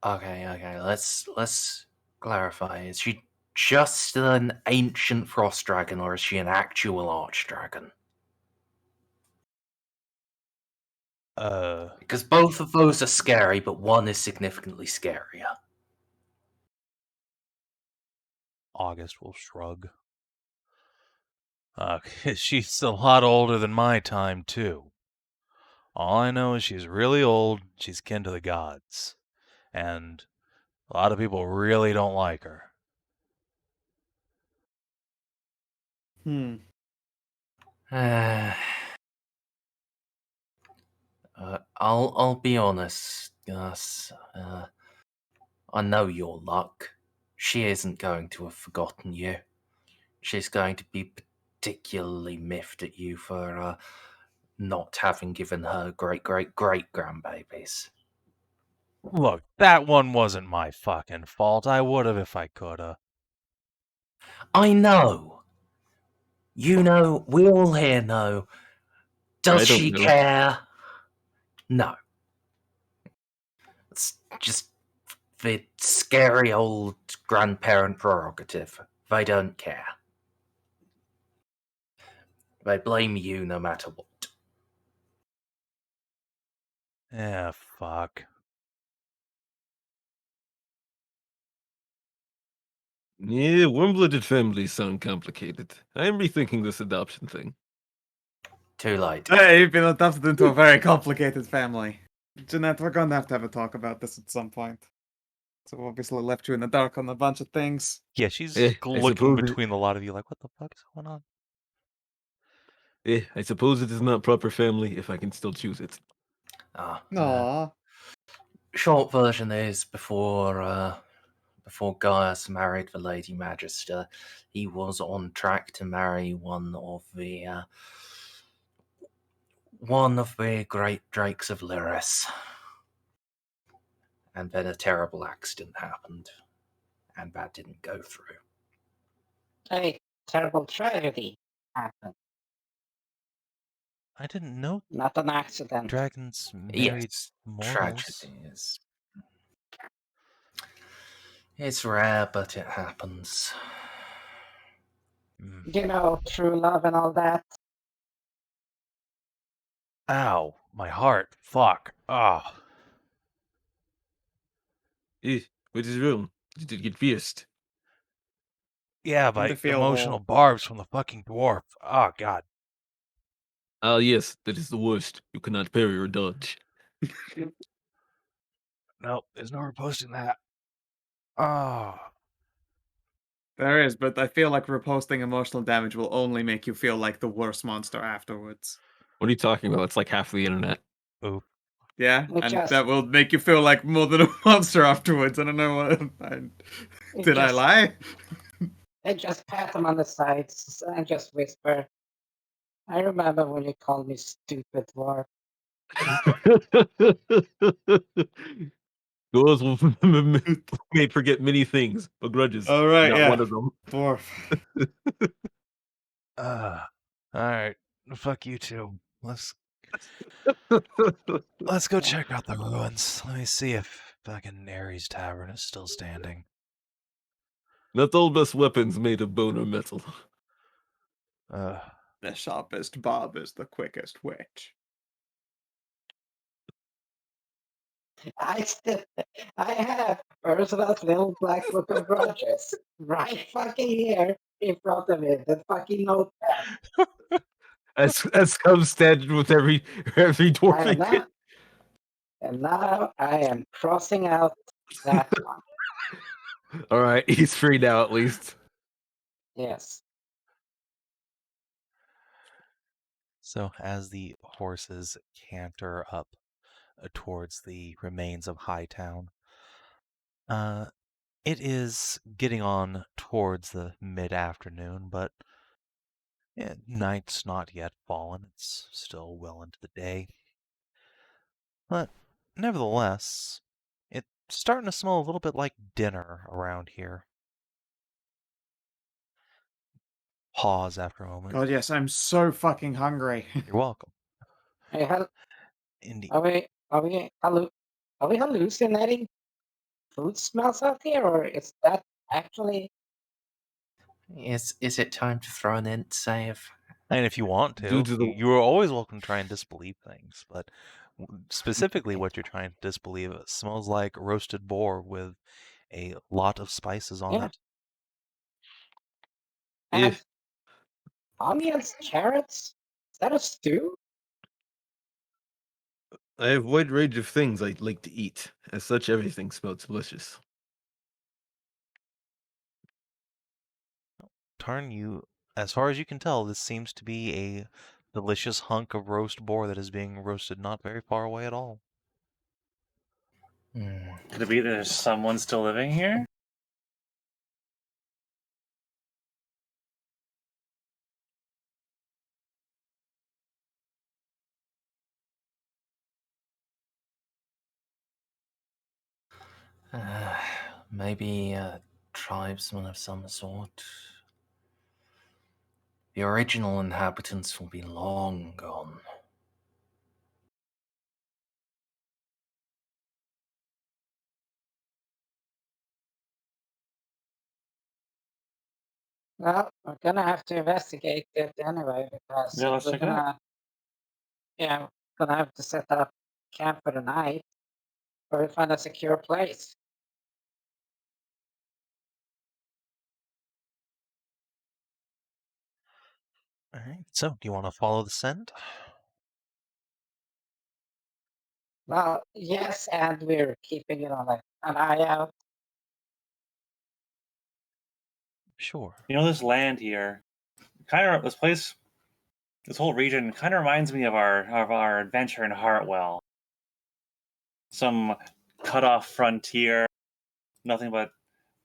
Okay. Let's clarify. Is she just an ancient frost dragon, or is she an actual archdragon? Because both of those are scary, but one is significantly scarier. August will shrug. She's a lot older than my time, too. All I know is she's really old, she's kin to the gods. And a lot of people really don't like her. I'll be honest, Gus. I know your luck. She isn't going to have forgotten you. She's going to be particularly miffed at you for not having given her great grandbabies. Look, that one wasn't my fucking fault. I would have if I coulda. I know. You know, we all here know. Does I don't she know. care? No. It's just the scary old grandparent prerogative. They don't care. They blame you no matter what. Yeah, fuck. Yeah, warm-blooded families sound complicated. I'm rethinking this adoption thing. Too late. Hey, you've been adopted into a very complicated family. Jeanette, we're going to have a talk about this at some point. So obviously left you in the dark on a bunch of things. Yeah, she's I looking suppose between a lot of you like, what the fuck is going on? I suppose it is not proper family if I can still choose it. Aww. Short version is before Gaius married the Lady Magister, he was on track to marry one of the great drakes of Lyris. And then a terrible accident happened, and that didn't go through. A terrible tragedy happened. I didn't know Not an accident. dragons married Yes, mortals. tragedy is. It's rare, but it happens. You know, true love and all that. Ow, my heart. Fuck. Ah. What is wrong? Did it get pierced? Yeah, And the by feel emotional hole. barbs from the fucking dwarf. Oh, God. Ah, yes, that is the worst. You cannot parry or dodge. Nope, there's no reposting that. Ah. There is, but I feel like reposting emotional damage will only make you feel like the worst monster afterwards. What are you talking about? It's like half the internet. Oop. Yeah, It and just- that will make you feel like more than a monster afterwards. I don't know what. Did I lie? I just pat him on the sides and just whisper, I remember when you called me stupid dwarf. Girls will may forget many things, but grudges. All right, not yeah. one of them. Dwarf. Alright. Fuck you too. Let's go check out the ruins. Let me see if fucking Ares Tavern is still standing. Not all best weapons made of bone or metal. The sharpest barb is the quickest witch. I have Ursula's little black book of grudges right fucking here in front of it. The fucking notepad. As comes standard with every dwarf. And now I am crossing out that one. All right, he's free now at least. Yes. So as the horses canter up towards the remains of Hightown, it is getting on towards the mid-afternoon, but night's not yet fallen. It's still well into the day. But nevertheless, it's starting to smell a little bit like dinner around here. Pause after a moment. God, yes, I'm so fucking hungry. You're welcome. Hey, Indeed. are we hallucinating food smells out here, or is that actually? Is it time to throw an int save? And if you want Due to, to the- you are always welcome to try and disbelieve things. But specifically, what you're trying to disbelieve smells like roasted boar with a lot of spices on Yeah. it. And If onions, carrots? Is that a stew? I have a wide range of things I like to eat. As such, everything smells delicious. Tarn, you, as far as you can tell, this seems to be a delicious hunk of roast boar that is being roasted not very far away at all. Could it be there's someone still living here? Maybe a tribesman of some sort. The original inhabitants will be long gone. Well, we're gonna have to investigate it anyway because Yeah, let's we're check it out. gonna have to set up camp for the night or find a secure place. All right. So, do you want to follow the scent? Well, yes, and we're keeping it on an eye out. Sure. You know, this land here, this place, this whole region kind of reminds me of our adventure in Hartwell. Some cut off frontier, nothing but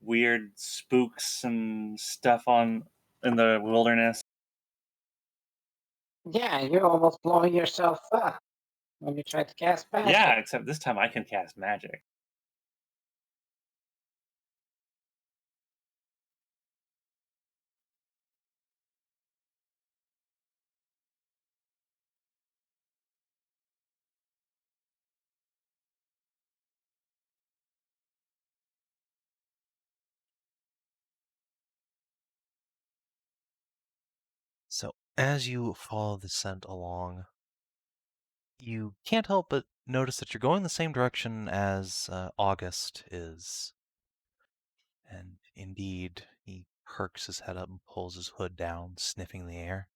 weird spooks and stuff in the wilderness. Yeah, you're almost blowing yourself up when you try to cast magic. Yeah, except this time I can cast magic. So, as you follow the scent along, you can't help but notice that you're going the same direction as August is. And indeed, he perks his head up and pulls his hood down, sniffing the air.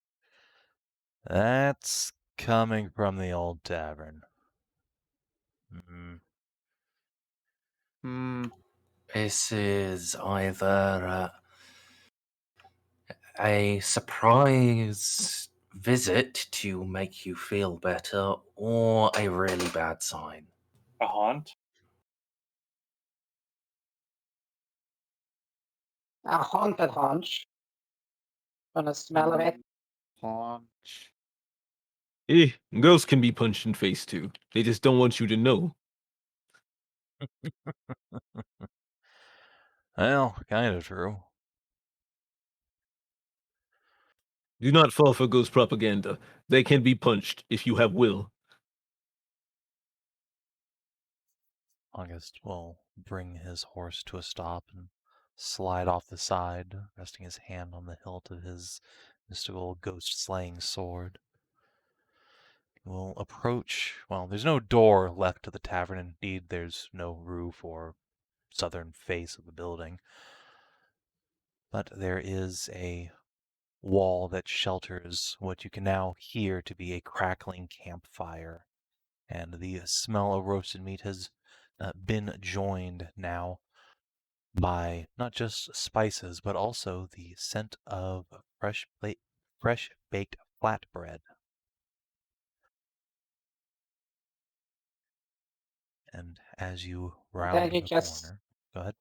That's coming from the old tavern. This is either a surprise visit to make you feel better or a really bad sign. A haunt? A haunted haunch. From the smell of it. Haunch. Ghosts can be punched in face too. They just don't want you to know. Well, kind of true. Do not fall for ghost propaganda. They can be punched if you have will. August will bring his horse to a stop and slide off the side, resting his hand on the hilt of his mystical ghost-slaying sword. He will approach. Well, there's no door left to the tavern. Indeed, there's no roof or southern face of the building. But there is a wall that shelters what you can now hear to be a crackling campfire. And the smell of roasted meat has been joined now by not just spices, but also the scent of fresh baked flatbread. And as you round you the just- corner, go ahead.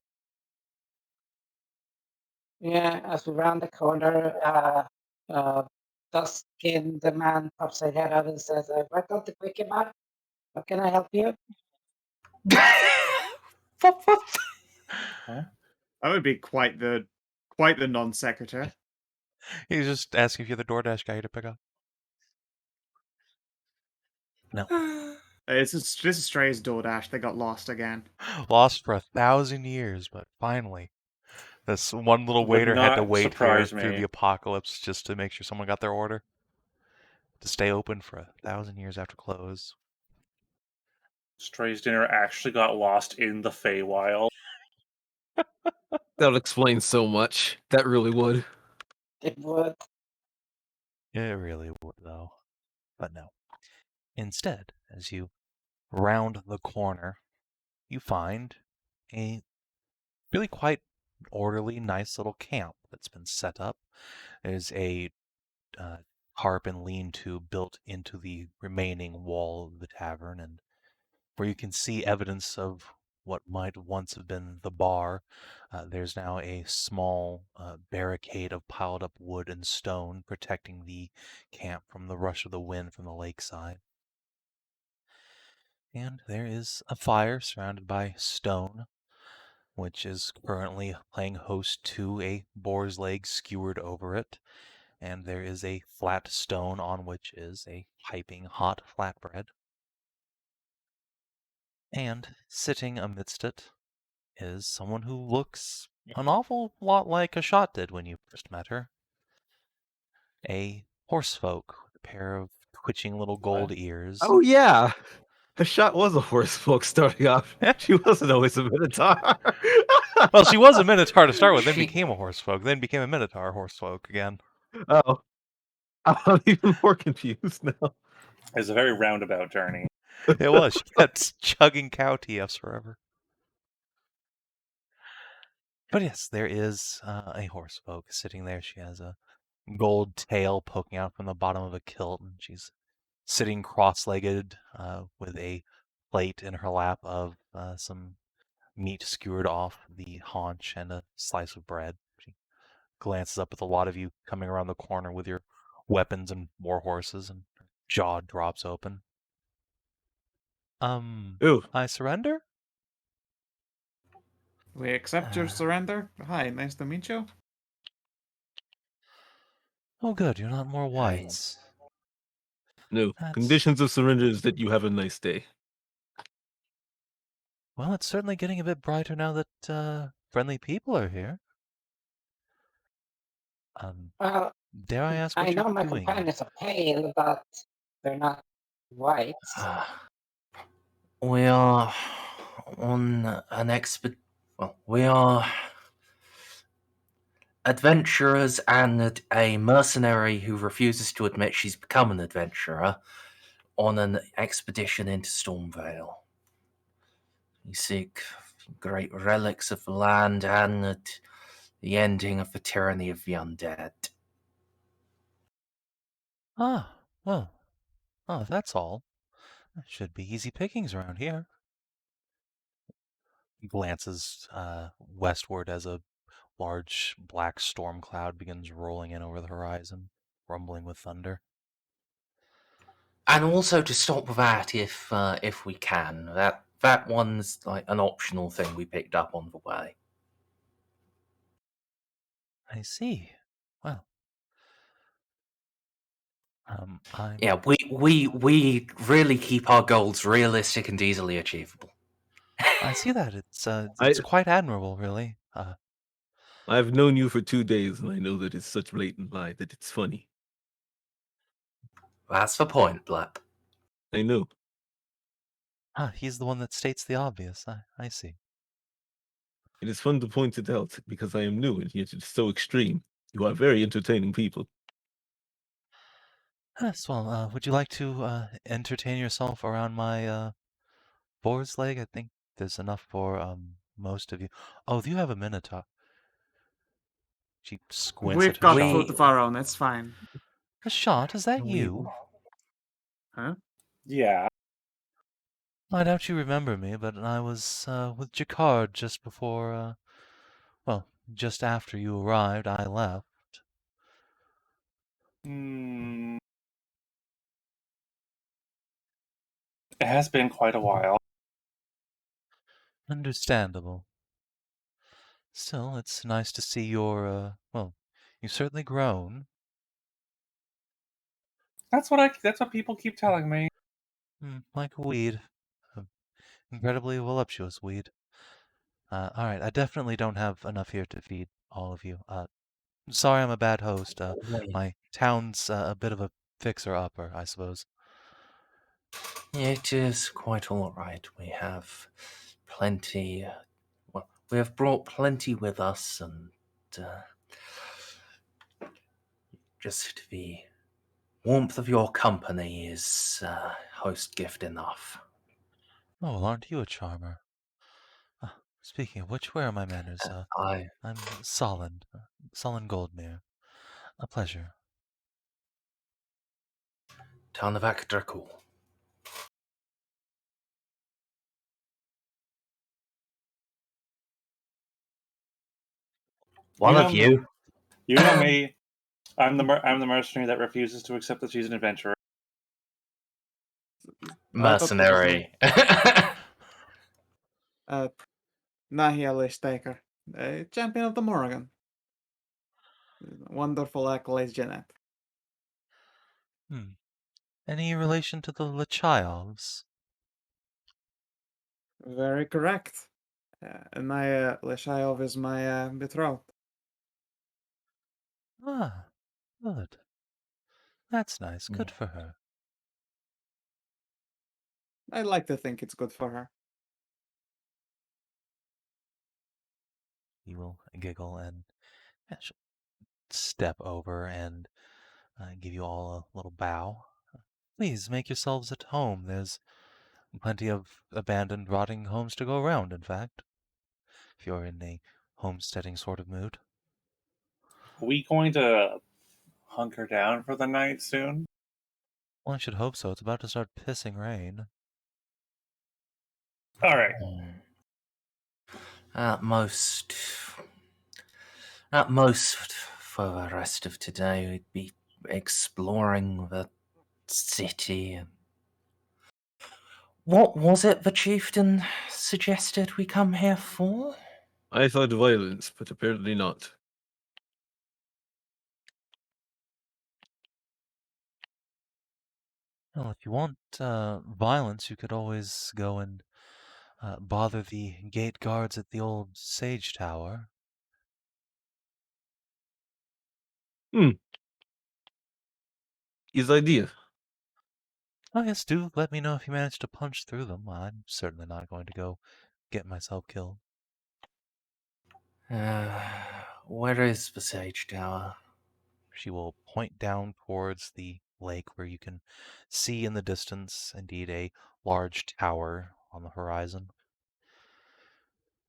Yeah, as we round the corner, Duskin, the man, pops his head out and says, "Welcome to Quickie Mart. How can I help you?" Huh? That would be quite the non sequitur. He's just asking if you're the DoorDash guy to pick up. No. This is Stray's DoorDash. They got lost again. Lost for 1,000 years, but finally. This one little Would waiter had to not wait here surprise through me. the apocalypse just to make sure someone got their order. To stay open for 1,000 years after close. Stray's dinner actually got lost in the Feywild. That would explain so much. That really would. It would. It really would, though. But no. Instead, as you round the corner, you find a really quite orderly, nice little camp that's been set up. There's a tarp and lean-to built into the remaining wall of the tavern, and where you can see evidence of what might once have been the bar, there's now a small barricade of piled up wood and stone protecting the camp from the rush of the wind from the lakeside. And there is a fire surrounded by stone, which is currently playing host to a boar's leg skewered over it. And there is a flat stone on which is a piping hot flatbread. And sitting amidst it is someone who looks an awful lot like Hashat did when you first met her. A horsefolk with a pair of twitching little gold ears. Oh yeah. Hashat was a horse folk starting off. She wasn't always a minotaur. Well, she was a minotaur to start with, then became a horsefolk, then became a minotaur horsefolk again. Oh. I'm even more confused now. It's a very roundabout journey. It was. She kept chugging cow TFs forever. But yes, there is a horse folk sitting there. She has a gold tail poking out from the bottom of a kilt, and she's sitting cross-legged with a plate in her lap of some meat skewered off the haunch and a slice of bread. She glances up at a lot of you coming around the corner with your weapons and war horses, and her jaw drops open. Ew. I surrender? We accept your surrender. Hi, nice to meet you. Oh, good, you're not more whites. No. That's- Conditions of surrender is that you have a nice day. Well, it's certainly getting a bit brighter now that friendly people are here. Well, Dare I ask what I you're know my doing? companions are pale, but they're not white. We are on an well, we are adventurers and a mercenary who refuses to admit she's become an adventurer on an expedition into Stormvale. We seek great relics of the land and the ending of the tyranny of the undead. Ah, well, oh, that's all. Should be easy pickings around here. He glances westward as a large black storm cloud begins rolling in over the horizon, rumbling with thunder. And also to stop that if we can. That one's like an optional thing we picked up on the way. I see. Well, Yeah, we really keep our goals realistic and easily achievable. I see that. It's quite admirable, really. I've known you for 2 days, and I know that it's such blatant lie that it's funny. That's the point, Blep. I know. He's the one that states the obvious. I see. It is fun to point it out because I am new and yet it's so extreme. You are very entertaining people. Yes, well, would you like to entertain yourself around my boar's leg? I think there's enough for most of you. Oh, do you have a minotaur? She squints We've at got Hashat. food of our own. It's fine. Hashat, is that you? Huh? Yeah. I doubt you remember me, but I was with Jakar just before, well, just after you arrived, I left. It has been quite a while. Understandable. Still, it's nice to see well, you've certainly grown. That's what people keep telling me. Like a weed. An incredibly voluptuous weed. Alright, I definitely don't have enough here to feed all of you. Sorry I'm a bad host. My town's a bit of a fixer-upper, I suppose. It is quite all right. We have plenty. Well, we have brought plenty with us, and just the warmth of your company is host gift enough. Oh, well, aren't you a charmer? Speaking of which, where are my manners? I'm Solon Goldmere. A pleasure. Tarnavak Drakul. One of you. You know me. I'm the mercenary that refuses to accept that she's an adventurer. Mercenary. Nahia Losstaker, champion of the Morrigan. Wonderful accolades, Jeanette. Any relation to the Lechilves? Very correct. Nahia Losstaker is my betrothed. Ah, good. That's nice. Good for her. I like to think it's good for her. He will giggle and step over and I give you all a little bow. Please make yourselves at home. There's plenty of abandoned, rotting homes to go around, in fact, if you're in a homesteading sort of mood. Are we going to hunker down for the night soon? Well, I should hope so. It's about to start pissing rain. All right. At most, for the rest of today, we'd be exploring the city. And what was it the chieftain suggested we come here for? I thought violence, but apparently not. Well, if you want violence, you could always go and bother the gate guards at the old Sage Tower. His idea. Oh, yes, do let me know if you manage to punch through them. I'm certainly not going to go get myself killed. Where is the Sage Tower? She will point down towards the lake where you can see in the distance, indeed, a large tower on the horizon.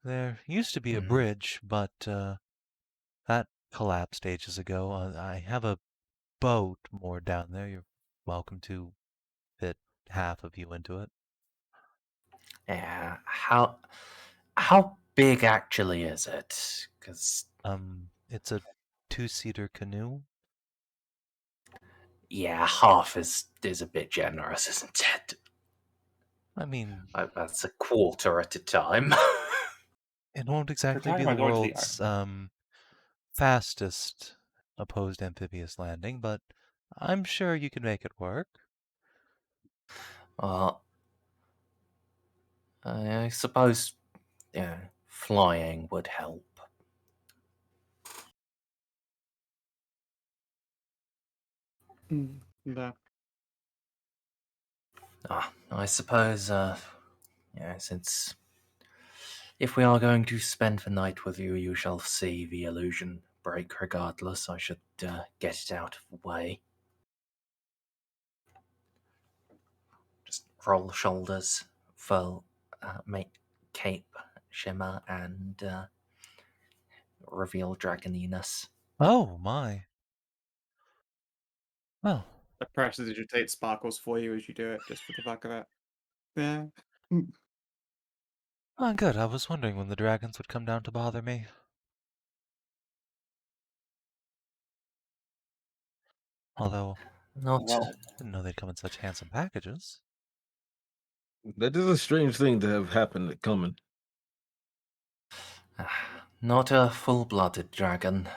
There used to be a bridge, but that collapsed ages ago. I have a boat moored down there. You're welcome to fit half of you into it. Yeah, how big actually is it? Because It's a 2-seater canoe. yeah, half is a bit generous, isn't it? I mean, That's a quarter at a time. it won't exactly talking be the about going to the world's fastest opposed amphibious landing, but I'm sure you can make it work. Well, I suppose, yeah, flying would help. Yeah. I suppose, yeah, since if we are going to spend the night with you, you shall see the illusion break regardless. I should get it out of the way. Just roll shoulders, full, make cape, shimmer, and reveal dragoniness. Oh my. Well, I prestidigitate sparkles for you as you do it, just for the fuck of it. Yeah. good. I was wondering when the dragons would come down to bother me. Although, Not Well, I didn't know they'd come in such handsome packages. That is a strange thing to have happen at Common. not a full-blooded dragon,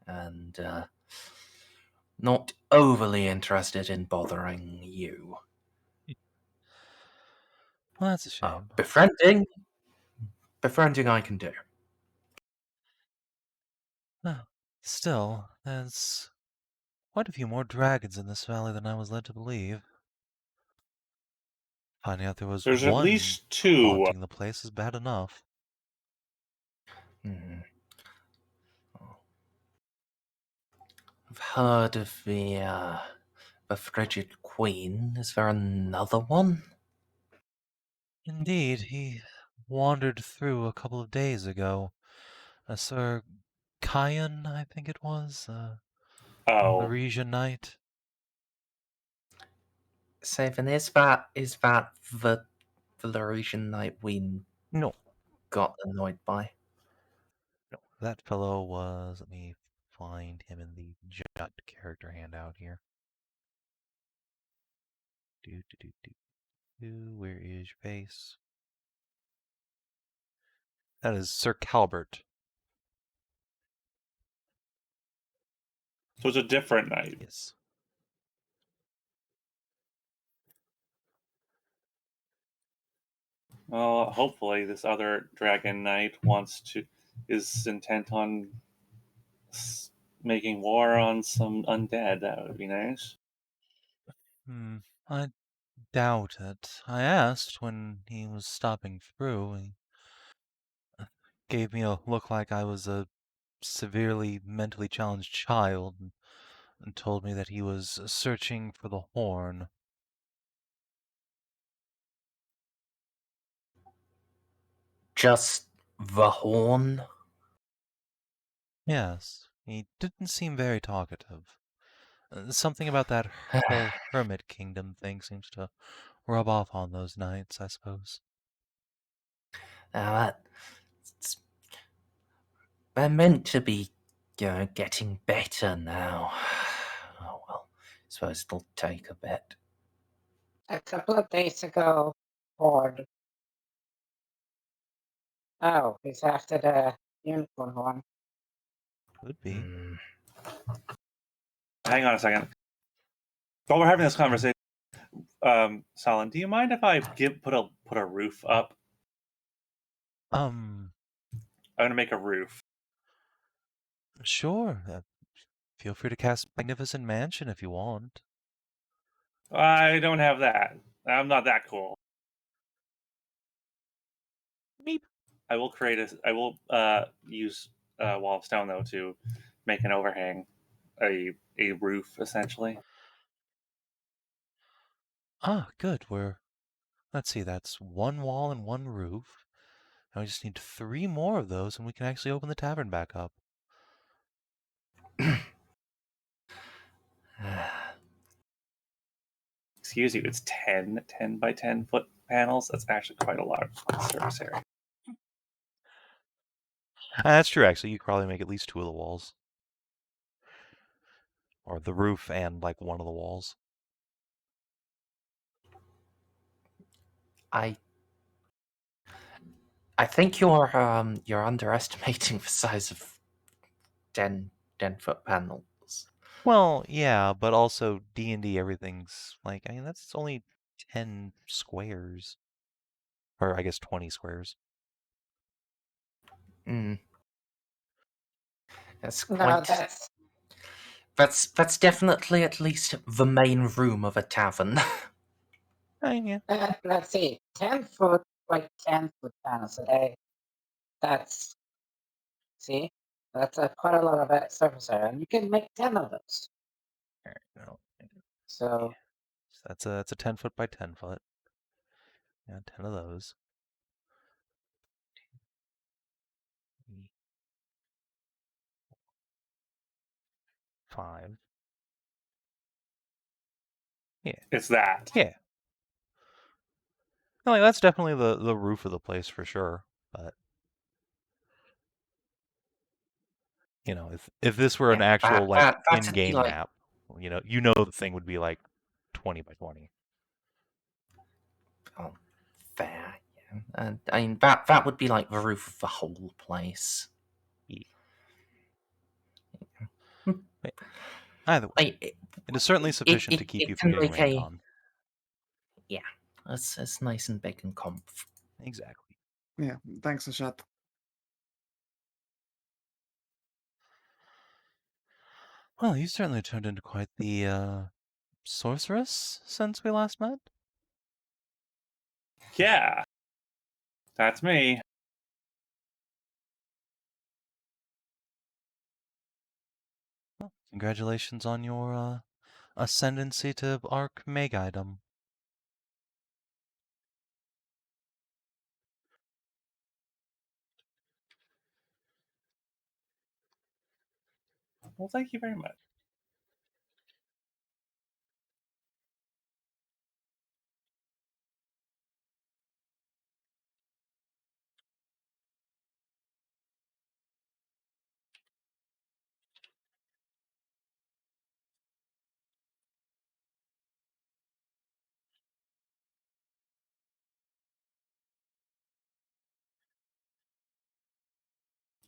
and not overly interested in bothering you. Well, that's a shame. Befriending I can do. Still, there's quite a few more dragons in this valley than I was led to believe. Finding out there was there's at one least two. haunting the place is bad enough. I've heard of the Frigid Queen. Is there another one? Indeed, he wandered through a couple of days ago. Sir Kyan, I think it was, the Oh, Regent Knight. Savin, is that the Valerian knight we No, got annoyed by? no, that fellow was. Let me find him in the Jut character handout here. Where is your face? That is Sir Calbert. so it's a different night. Yes. Well, hopefully this other dragon knight is intent on making war on some undead. That would be nice. I doubt it. I asked when he was stopping through. He gave me a look like I was a severely mentally challenged child and and told me that he was searching for the horn. Just the horn? Yes, he didn't seem very talkative. Something about that whole hermit kingdom thing seems to rub off on those nights, I suppose. Now they're meant to be, getting better now. Oh well, I suppose it'll take a bit. A couple of days ago, Horde. Oh, he's after the unicorn horn. Could be. Hang on a second. While we're having this conversation, Salin, do you mind if I put a roof up? Um, I'm gonna make a roof. Sure. Feel free to cast Magnificent Mansion if you want. I don't have that. I'm not that cool. Meep. I will use Wall of Stone though to make an overhang, a roof essentially. Ah, good. Let's see, that's one wall and one roof. Now we just need 3 more of those and we can actually open the tavern back up. Excuse you, it's 10 by 10 foot panels. That's actually quite a lot of surface area. That's true, actually. You could probably make at least 2 of the walls. Or the roof and, like, one of the walls. I think you're underestimating the size of 10-foot panels. Well, yeah, but also D&D, everything's, like, I mean, that's only 10 squares. Or, I guess, 20 squares. That's No, quite. That's definitely at least the main room of a tavern. Yeah. Let's see, 10 foot by 10 foot panels a day. That's quite a lot of surface area, and you can make 10 of those. No. So That's a 10 foot by 10 foot. Yeah, 10 of those. 5. Yeah. It's that. Yeah. No, like, that's definitely the roof of the place for sure. But if this were an actual in-game map, the thing would be like 20 by 20. Oh, fair. Yeah. I mean that would be like the roof of the whole place. Yeah. Either way, it is certainly sufficient to keep you from getting rained on. Yeah, it's nice and big and comf. Exactly. Yeah, thanks, Hashat. Well, you certainly turned into quite the sorceress since we last met. Yeah, that's me. Well, congratulations on your ascendancy to Arc Meg item. Well, thank you very much.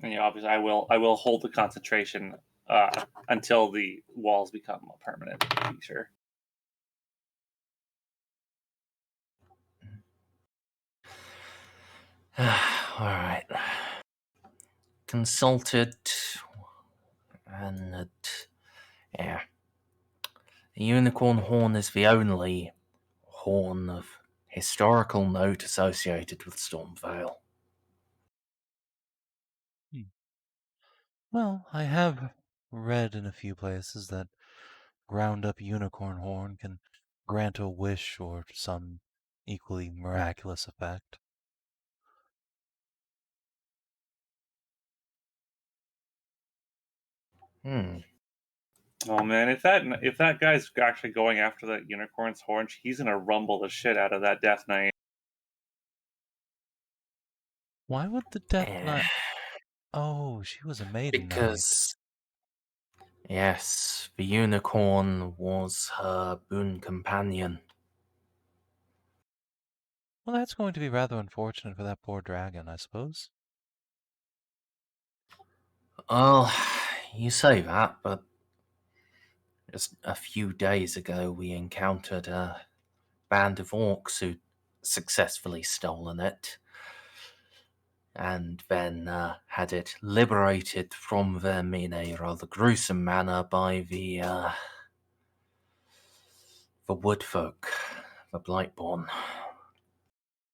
And obviously, I will hold the concentration until the walls become a permanent feature. All right. Consulted, and yeah, the unicorn horn is the only horn of historical note associated with Stormvale. Well, I have read in a few places that ground up unicorn horn can grant a wish or some equally miraculous effect. Oh man, if that guy's actually going after that unicorn's horn, he's gonna rumble the shit out of that Death Knight. Why would the Death Eh, Knight... Oh, she was a maiden knight. Because, yes, the unicorn was her boon companion. Well, that's going to be rather unfortunate for that poor dragon, I suppose. Well, you say that, but just a few days ago we encountered a band of orcs who successfully stolen it, and then had it liberated from them in a rather gruesome manner by the woodfolk, the Blightborn.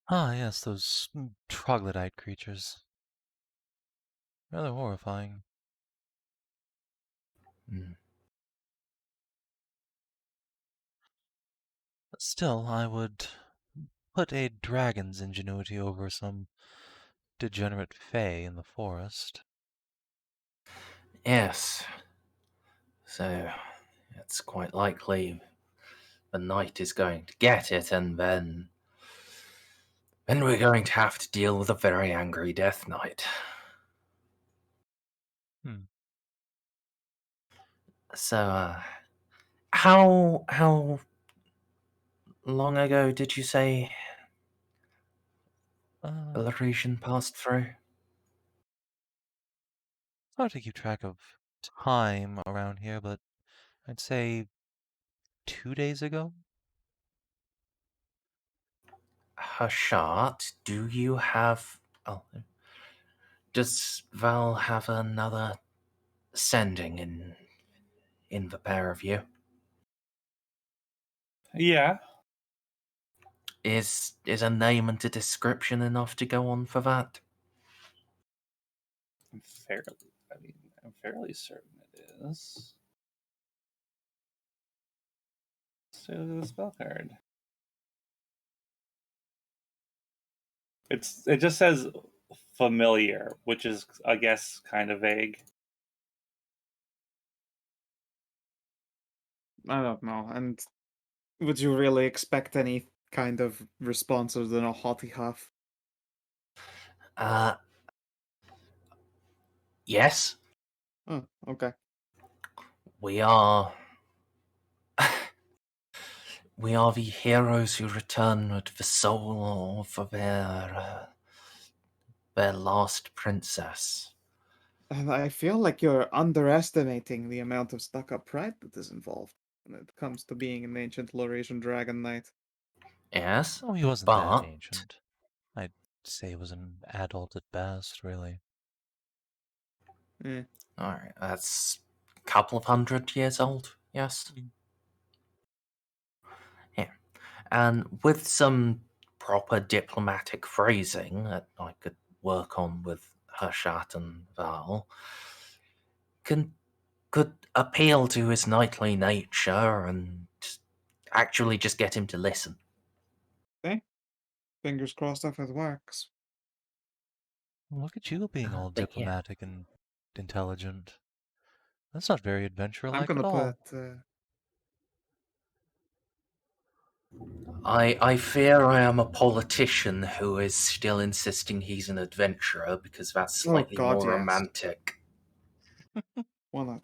Ah, yes, those troglodyte creatures. Rather horrifying. Mm. But still, I would put a dragon's ingenuity over some degenerate fae in the forest. Yes, so it's quite likely the knight is going to get it, and then we're going to have to deal with a very angry Death Knight. So, how long ago did you say the region passed through? It's hard to keep track of time around here, but I'd say 2 days ago? Hashat, do you have... Oh, does Val have another sending in the pair of you? Yeah. Is a name and a description enough to go on for that? I'm fairly certain it is. Let's do the spell card. It just says familiar, which is, I guess, kind of vague. I don't know. And would you really expect any kind of response other than a haughty huff? Yes, Oh, okay. we are... we are the heroes who return with the soul of their last princess. And I feel like you're underestimating the amount of stuck-up pride that is involved when it comes to being an ancient Laurasian dragon knight. Yes, Oh, he wasn't but... that ancient. I'd say he was an adult at best, really. Eh. Alright, that's a couple of 100 years old, yes? Yeah. And with some proper diplomatic phrasing that I could work on with Hashat and Val, could appeal to his knightly nature and actually just get him to listen. Okay. Fingers crossed if it works. Look at you being all But yeah. diplomatic and intelligent. That's not very I'm adventure-like gonna at all. put I fear I am a politician who is still insisting he's an adventurer because that's oh slightly god, more yes. romantic. 100%.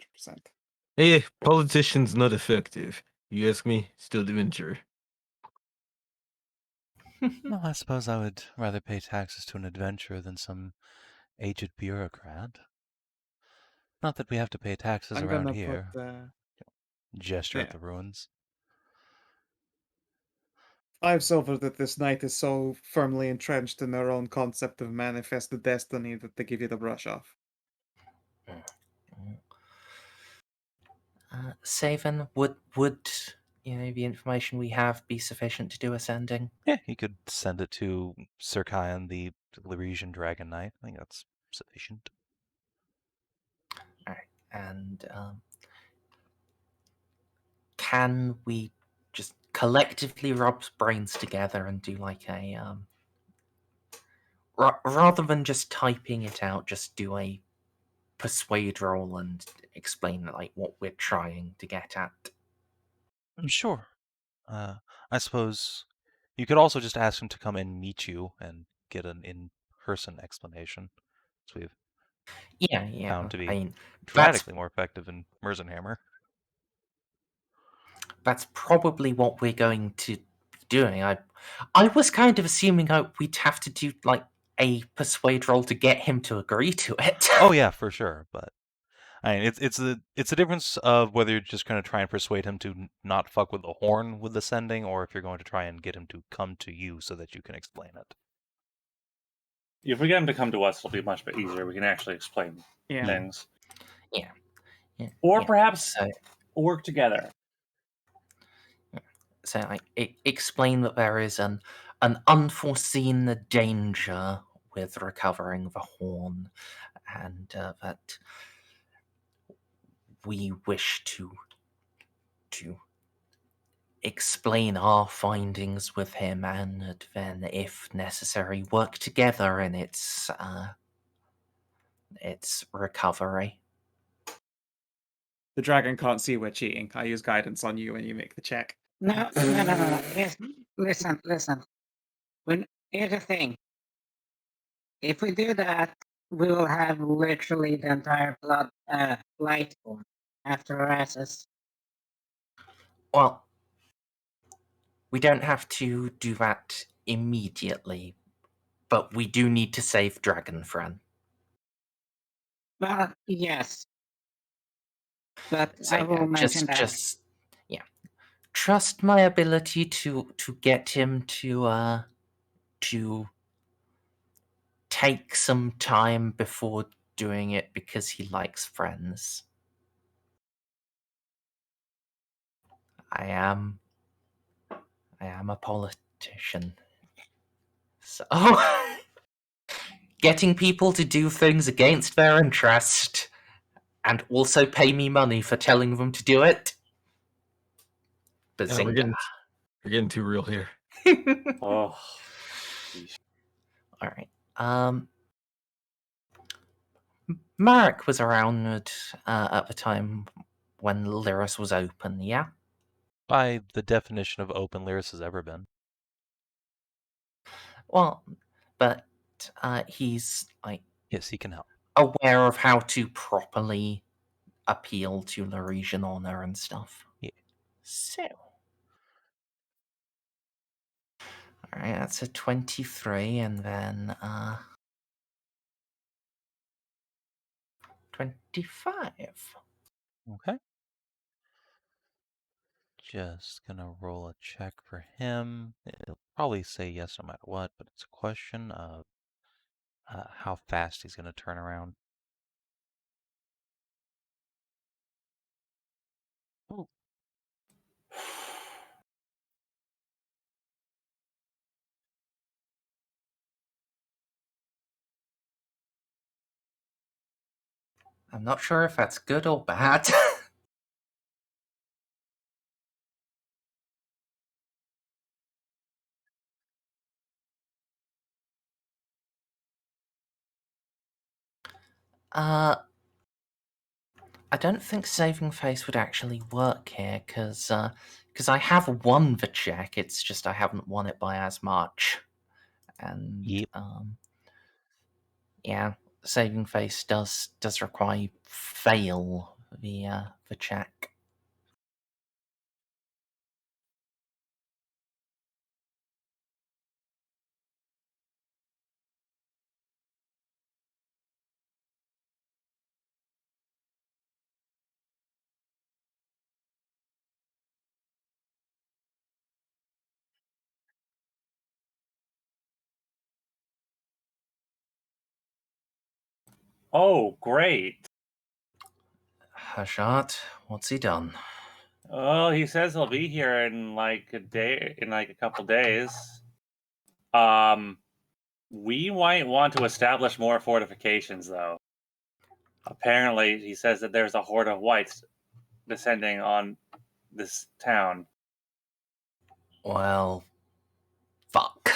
Hey, politicians not effective. You ask me, still the adventurer. Well, I suppose I would rather pay taxes to an adventurer than some aged bureaucrat. Not that we have to pay taxes I'm around gonna put here. Gesture at yeah. the ruins. 5 silver that this knight is so firmly entrenched in their own concept of manifested destiny that they give you the brush off. Savin, would the information we have be sufficient to do a sending? Yeah, he could send it to Sir Kyan, the Laurasian Dragon Knight. I think that's sufficient. Alright, and can we just collectively rub brains together and do like a rather than just typing it out, just do a persuade roll and explain like what we're trying to get at? Sure. I suppose you could also just ask him to come and meet you and get an in-person explanation, which we've Yeah. found to I be mean, dramatically more effective in Merzenhammer. that's probably what we're going to be doing. I was kind of assuming we'd have to do like a persuade roll to get him to agree to it. Oh yeah, for sure. But I mean, it's the difference of whether you're just going to try and persuade him to not fuck with the horn with the sending, or if you're going to try and get him to come to you so that you can explain it. If we get him to come to us, it'll be much bit easier. We can actually explain Yeah. things. Yeah. Or yeah. perhaps So, work together. like explain that there is an unforeseen danger with recovering the horn, and that we wish to explain our findings with him, and then, if necessary, work together in its recovery. The dragon can't see we're cheating. I use guidance on you when you make the check. No. Listen. Here's the thing. If we do that, we will have literally the entire light form after our asses. Well, we don't have to do that immediately, but we do need to save Dragonfriend. Well, yes. But So I will mention that. just trust my ability to get him to take some time before doing it because he likes friends. I am a politician. So getting people to do things against their interest and also pay me money for telling them to do it. Yeah, we're getting too real here. Oh. All right. Marek was around at the time when Lyris was open, yeah? By the definition of open, Lyris has ever been. Well, but he's like Yes, he can help. aware of how to properly appeal to Laresian honor and stuff. Yeah. So, all right, that's a 23, and then 25. Okay. Just gonna roll a check for him. It'll probably say yes no matter what, but it's a question of how fast he's gonna turn around. Oh. I'm not sure if that's good or bad. I don't think saving face would actually work here, because I have won the check, it's just I haven't won it by as much. And Yep. yeah, saving face does require you fail the check. Oh, great. Hashat, what's he done? Oh, he says he'll be here in like a couple days. We might want to establish more fortifications, though. Apparently, he says that there's a horde of whites descending on this town. Well, fuck.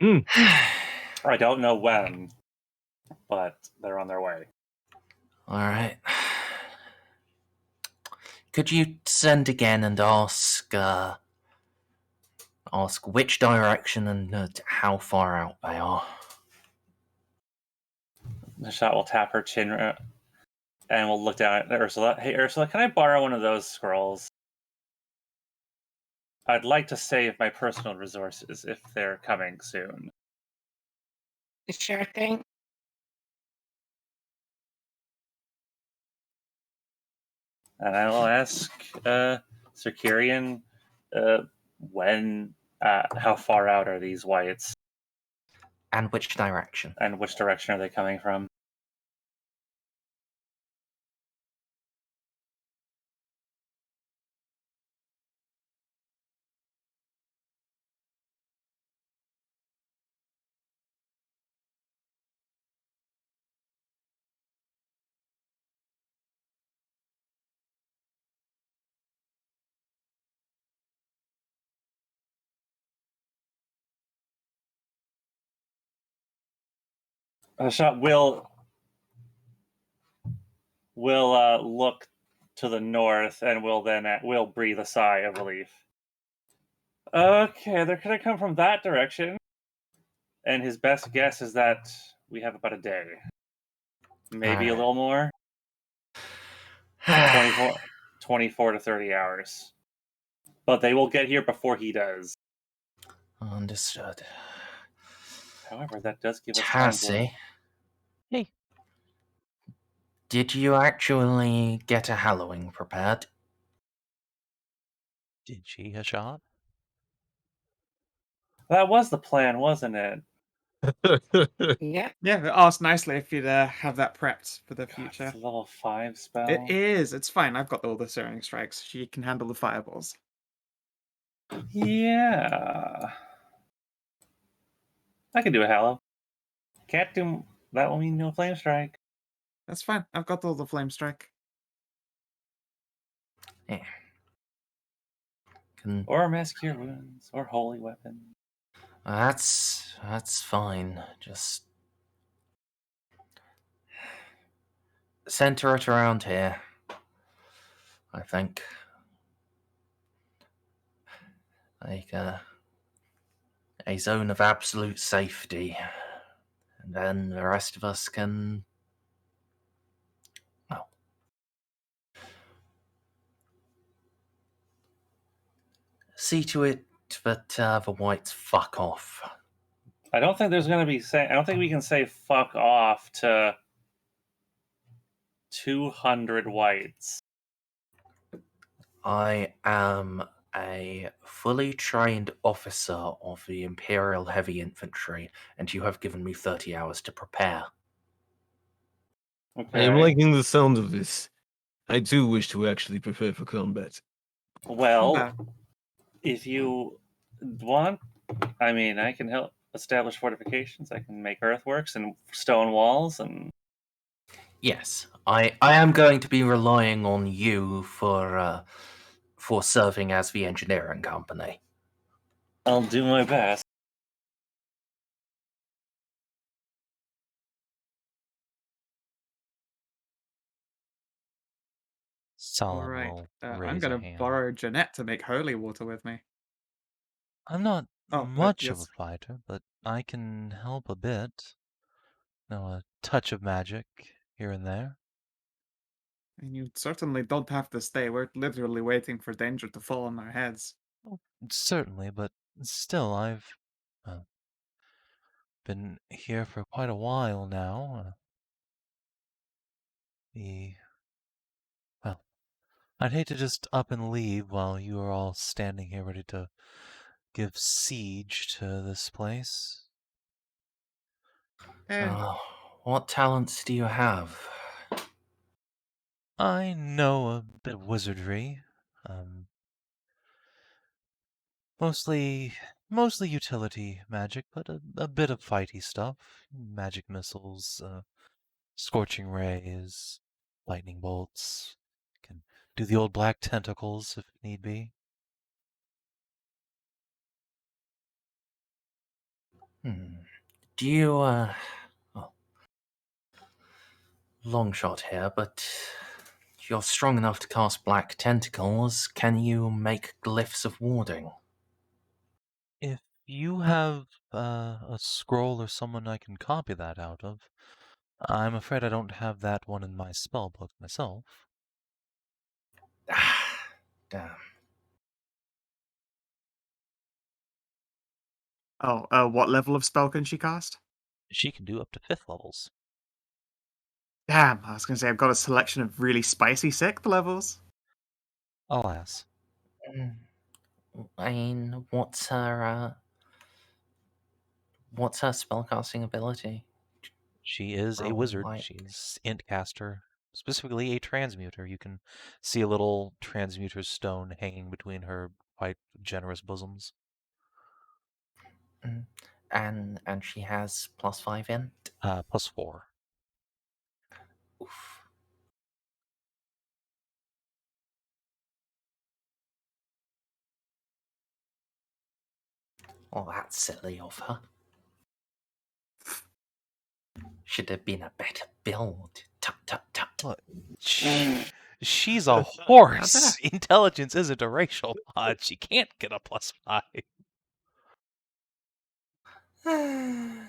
I don't know when, but they're on their way. All right. Could you send again and ask which direction and how far out they are? Hashat will tap her chin and will look down at Ursula. Hey, Ursula, can I borrow one of those scrolls? I'd like to save my personal resources if they're coming soon. Sure thing. And I will ask Sir Kyrian how far out are these whites? And which direction? And which direction are they coming from? Hashat will look to the north and will breathe a sigh of relief. Okay, they're going to come from that direction. And his best guess is that we have about a day. Maybe a little more. 24 to 30 hours. But they will get here before he does. Understood. However, that does give us time to... Tassie, Hey. did you actually get a Halloween prepared? Did she, Hashat? That was the plan, wasn't it? Yeah. Yeah, asked nicely if you'd have that prepped for the God, future. it's a level 5 spell. It is. It's fine. I've got all the Searing Strikes. She can handle the fireballs. Yeah. I can do a Hallow. Can't do... That will mean no Flame Strike. That's fine. I've got all the Flame Strike. Yeah. Or Mass Cure Wounds. Or Holy Weapon. That's fine. Just center it around here, I think. Like a zone of absolute safety. And then the rest of us can... well... see to it that the whites fuck off. I don't think there's going to be... I don't think we can say fuck off to 200 whites. I am a fully trained officer of the Imperial Heavy Infantry, and you have given me 30 hours to prepare. Okay. I am liking the sound of this. I too wish to actually prepare for combat. Well, if you want, I mean, I can help establish fortifications. I can make earthworks and stone walls and... Yes, I am going to be relying on you for serving as the engineering company. I'll do my best. Solid Alright. will I'm raise going a to hand. borrow Jeanette to make holy water with me. I'm not Oh, much of a yes. fighter, but I can help a bit. A touch of magic here and there. And you certainly don't have to stay. We're literally waiting for danger to fall on our heads. Oh, certainly, but still, I've been here for quite a while now. Well, I'd hate to just up and leave while you are all standing here ready to give siege to this place. What talents do you have? I know a bit of wizardry. Mostly utility magic, but a bit of fighty stuff. Magic missiles, scorching rays, lightning bolts. Can do the old black tentacles if need be. Do you, well, long shot here, but you're strong enough to cast black tentacles. Can you make glyphs of warding? If you have a scroll or someone I can copy that out of, I'm afraid I don't have that one in my spell book myself. Damn. Oh, what level of spell can she cast? She can do up to 5th levels. Damn, I was going to say I've got a selection of really spicy 6th levels. Alas. I mean, what's her spellcasting ability? She is a Oh, wizard. like- She's int caster, specifically a transmuter. You can see a little transmuter stone hanging between her quite generous bosoms. And she has +5 int? +4. Oof. Oh, that's silly of her. Should have been a better build. Tut tut tut. Look, she's a horse. Intelligence isn't a racial mod. She can't get a +5.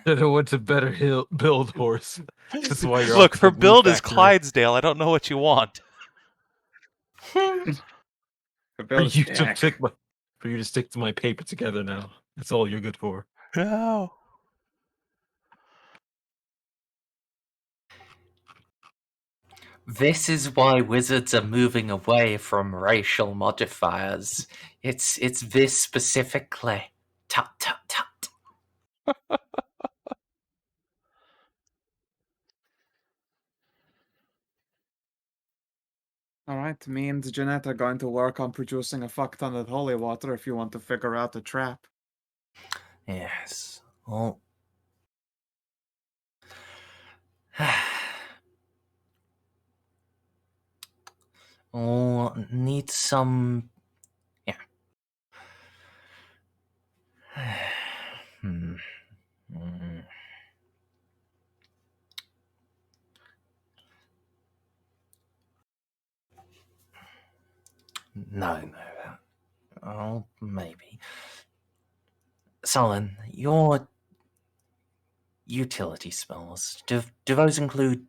Should have went to better build horse. That's why you're Look, off her the build is factory. Clydesdale. I don't know what you want. For you to stick for you to stick to my paper together now. That's all you're good for. No. This is why wizards are moving away from racial modifiers. It's this specifically. Tut tut tut. Alright, me and Jeanette are going to work on producing a fuck ton of holy water if you want to figure out the trap. Yes. Oh. Oh, need some. Yeah. Hmm. No. Oh, maybe. Solon, your utility spells, do those include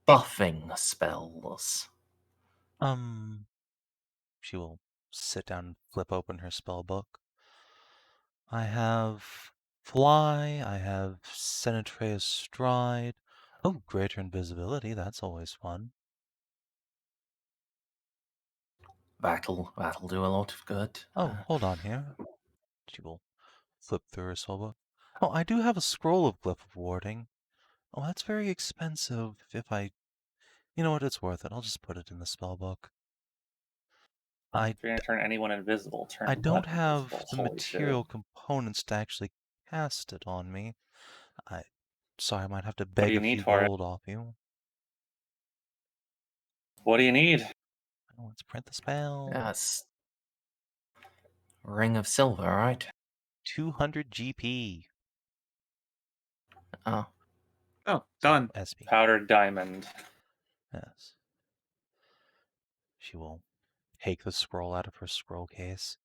buffing spells? She will sit down and flip open her spell book. I have Fly, I have Senatrea's Stride. Oh, greater invisibility, that's always fun. That'll do a lot of good. Oh, hold on here. She will flip through her spell book. Oh, I do have a scroll of Glyph of Warding. Oh, that's very expensive. You know what, it's worth it. I'll just put it in the spell book. If you're gonna turn anyone invisible, turn I what don't have invisible? the Holy material shit. components to actually cast it on me. Sorry, I might have to do beg you a need few for it? gold off you. What do you need? Oh, let's print the spell. Yes. Ring of Silver, right? 200 GP. Oh. Oh, done. SP. Powdered diamond. Yes. She will take the scroll out of her scroll case.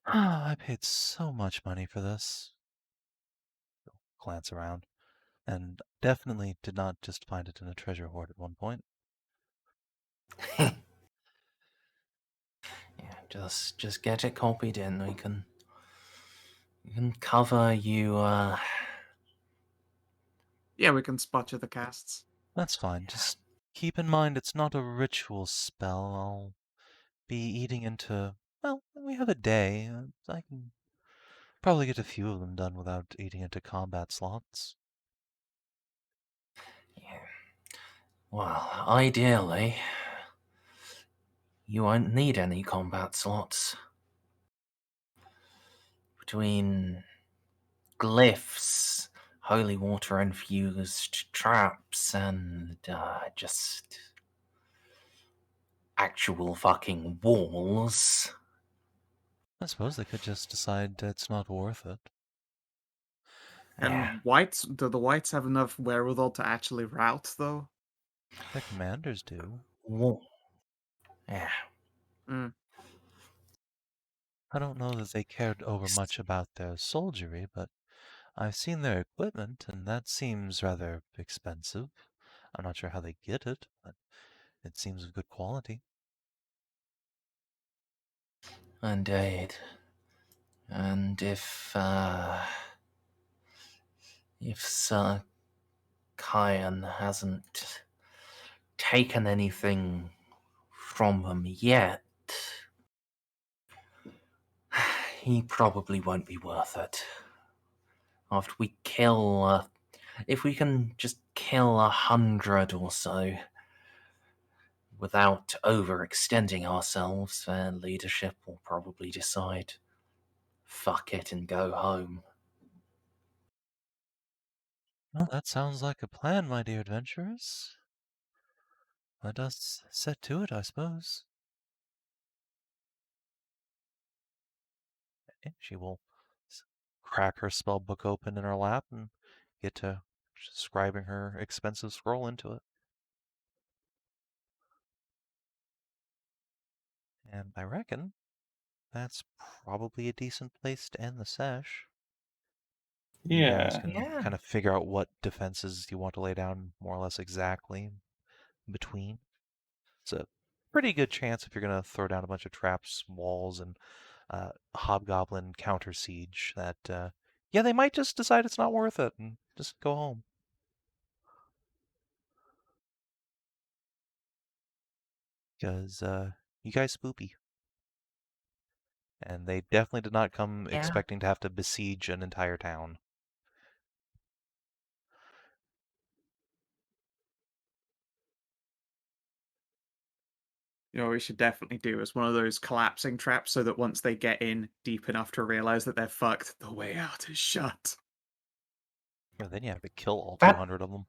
I paid so much money for this. She'll glance around, and definitely did not just find it in a treasure hoard at one point. Yeah, just get it copied in. We can cover you. Yeah, we can spot you the casts. That's fine. Just keep in mind it's not a ritual spell. I'll be eating into. Well, we have a day. I can probably get a few of them done without eating into combat slots. Yeah. Well, ideally, you won't need any combat slots. Between glyphs, holy water infused traps, and just actual fucking walls. I suppose they could just decide it's not worth it. And Yeah. do the whites have enough wherewithal to actually rout, though? Their commanders do. Wall. Yeah. Mm. I don't know that they cared over much about their soldiery, but I've seen their equipment, and that seems rather expensive. I'm not sure how they get it, but it seems of good quality. Indeed. And if Sir Kyan hasn't taken anything from them yet, he probably won't be worth it. After we kill, if we can just kill 100 or so without overextending ourselves, their leadership will probably decide, fuck it and go home. Well, that sounds like a plan, my dear adventurers. Let us set to it, I suppose. She will crack her spell book open in her lap and get to scribing her expensive scroll into it. And I reckon that's probably a decent place to end the sesh. You guys Yeah. can Yeah. kind of figure out what defenses you want to lay down more or less exactly between. It's a pretty good chance if you're going to throw down a bunch of traps, walls, and hobgoblin counter siege that, yeah, they might just decide it's not worth it and just go home. Because you guys spoopy. And they definitely did not come Yeah. expecting to have to besiege an entire town. You know what we should definitely do is one of those collapsing traps so that once they get in deep enough to realize that they're fucked, the way out is shut. And then you have to kill all That- 200 of them.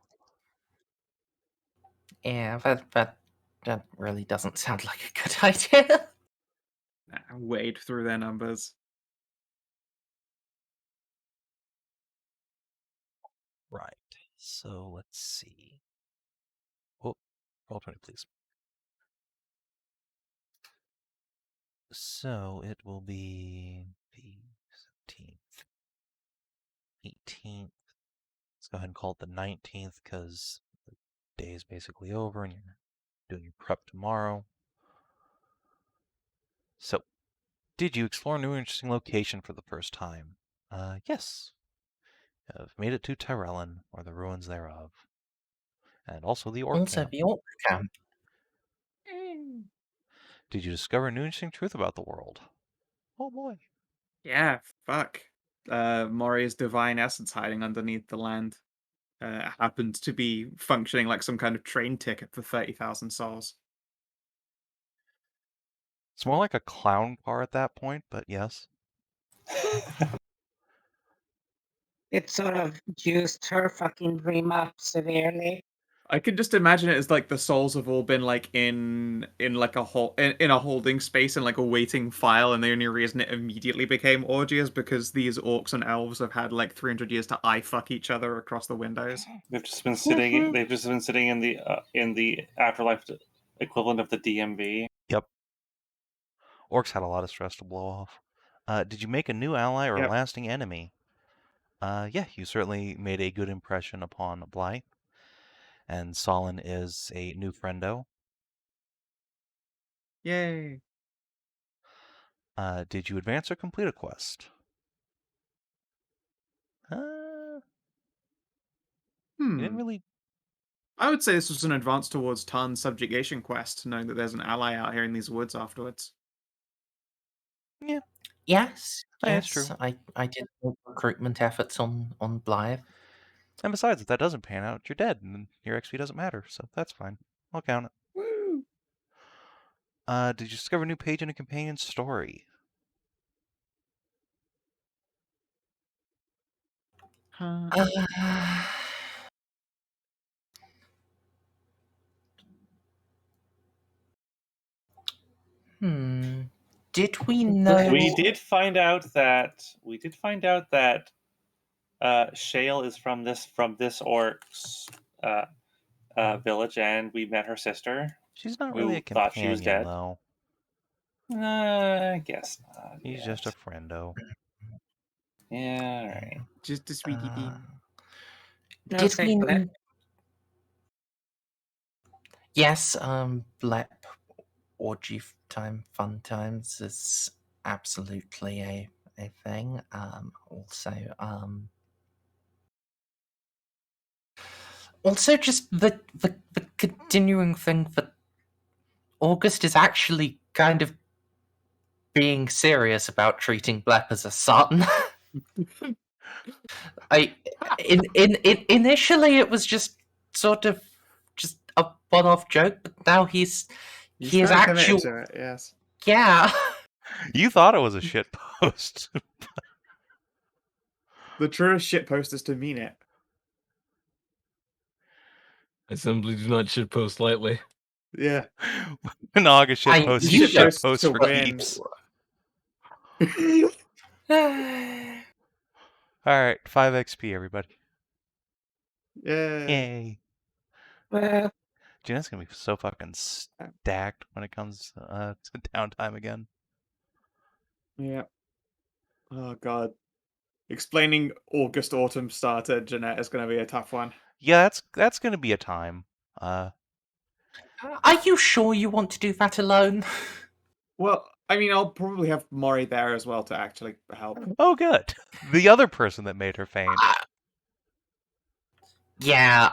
Yeah, that really doesn't sound like a good idea. Wade through their numbers. Right. So let's see. Oh, roll 20, please. So it will be the 17th, 18th. Let's go ahead and call it the 19th because the day is basically over and you're doing your prep tomorrow. So, did you explore a new interesting location for the first time? Yes. I've made it to Tyrellin, or the ruins thereof. And also the orc Also, camp. the orc camp. Did you discover a new interesting truth about the world? Oh boy. Yeah, fuck. Mori's divine essence hiding underneath the land happened to be functioning like some kind of train ticket for 30,000 souls. It's more like a clown car at that point, but yes. It sort of juiced her fucking dream up severely. I can just imagine it as like the souls have all been like in like in a holding space and like a waiting file, and the only reason it immediately became orgy is because these orcs and elves have had like 300 years to eye fuck each other across the windows. They've just been sitting. They've just been sitting in the afterlife equivalent of the DMV. Yep. Orcs had a lot of stress to blow off. Did you make a new ally or a Yep. lasting enemy? Yeah, you certainly made a good impression upon Blythe. And Solon is a new friendo. Yay. Did you advance or complete a quest? You didn't really. I would say this was an advance towards Tarn's subjugation quest, knowing that there's an ally out here in these woods afterwards. Yeah, Yes, that's yes, true. I did recruitment efforts on Blythe. And besides, if that doesn't pan out, you're dead, and your XP doesn't matter, so that's fine. I'll count it. Woo! Did you discover a new page in a companion story? Did we know? We did find out that Shale is from this orc's village, and we met her sister. She's not who really a thought she was companion, dead. though. I guess not. She's just a friendo. Yeah, all right. Just a sweetie pea. No Did safe we? left. Yes, Blep orgy time, fun times is absolutely a thing. Also just the continuing thing that August is actually kind of being serious about treating Blep as a son. Initially it was just sort of just a one-off joke, but now he is Committed actually to it, yes. yeah. You thought it was a shit post. The truest shitpost is to mean it. I simply do not shitpost lightly. Yeah. Naga shit post you is shit shitpost post to for win. keeps. Alright, 5 XP, everybody. Yeah. Yay. Well, Gina's gonna be so fucking stacked when it comes to downtime again. Yeah. Oh god. Explaining August Autumn Star to Jeanette is going to be a tough one. Yeah, that's gonna be a time. Are you sure you want to do that alone? Well, I mean, I'll probably have Mori there as well to actually help. Oh, good. The other person that made her faint. Yeah,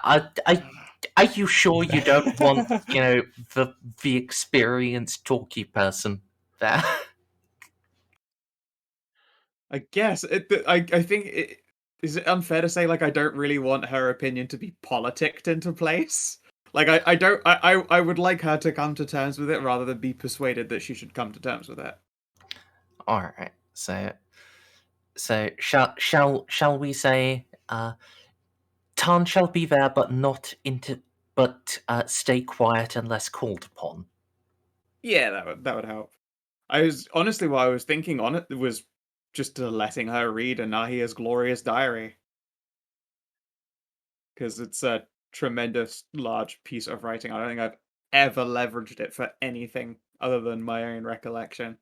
are you sure you don't want, the experienced talky person there? I guess I think is it unfair to say like I don't really want her opinion to be politicked into place. Like I would like her to come to terms with it rather than be persuaded that she should come to terms with it. All right. So shall we say Tarn shall be there, but stay quiet unless called upon. Yeah, that would help. I was honestly what I was thinking on it was just letting her read Nahia's glorious diary. Because it's a tremendous large piece of writing. I don't think I've ever leveraged it for anything other than my own recollection.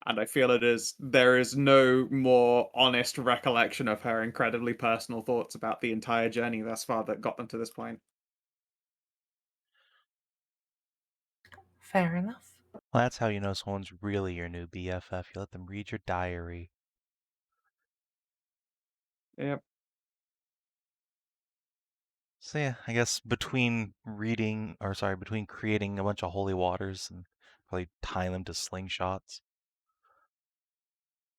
And I feel there is no more honest recollection of her incredibly personal thoughts about the entire journey thus far that got them to this point. Fair enough. Well, that's how you know someone's really your new BFF. You let them read your diary. Yep. So yeah, I guess between creating a bunch of holy waters and probably tying them to slingshots.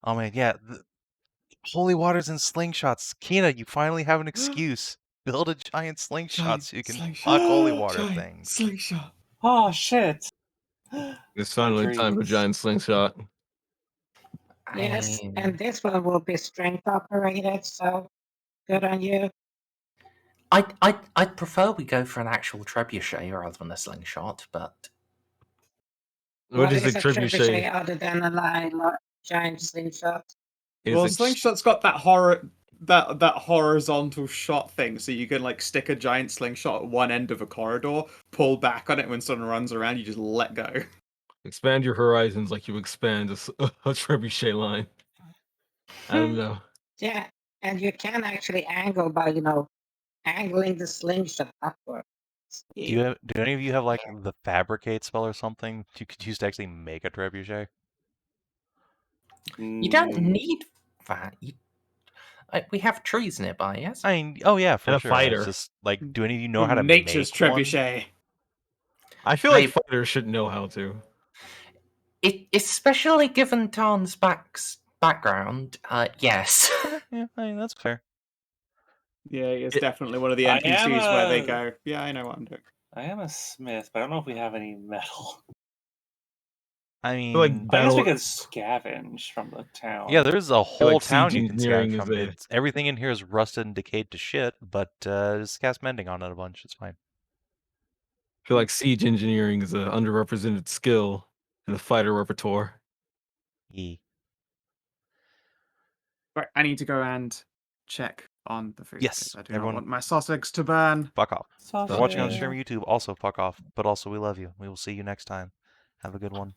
Oh man, yeah, holy waters and slingshots. Kina, you finally have an excuse. Build a giant slingshot so you can fuck holy water things. Slingshot. Oh shit! It's finally time for giant slingshot. yes, and this one will be strength operated, so good on you. I'd prefer we go for an actual trebuchet rather than a slingshot, but What is a a trebuchet? other than a giant slingshot? Well, slingshot's got that horizontal shot thing, so you can like stick a giant slingshot at one end of a corridor, pull back on it when someone runs around, you just let go. Expand your horizons like you expand a trebuchet line. I don't know. Yeah, and you can actually angle by angling the slingshot upward. Do any of you have like the fabricate spell or something you could use to actually make a trebuchet? you don't need that. We have trees nearby, yes? I mean, oh yeah, for And a sure. fighter. It's just like, do any of you know how to Nature's make one? trebuchet. I feel like fighters should know how to. Especially given Tarn's background, yes. Yeah, I mean, that's fair. Yeah, it's definitely one of the NPCs where they go, yeah, I know what I'm doing. I am a smith, but I don't know if we have any metal. I mean, I guess we could scavenge from the town. Yeah, there's a whole town you can engineering scavenge from. Everything in here is rusted and decayed to shit, but just cast mending on it a bunch. It's fine. feel like siege engineering is an underrepresented skill in the fighter repertoire. Right, I need to go and check on the food. Yes, I do everyone- not want my sausage to burn. Fuck off. If you're watching on Sausage. stream or YouTube, also fuck off. But also, we love you. We will see you next time. Have a good one.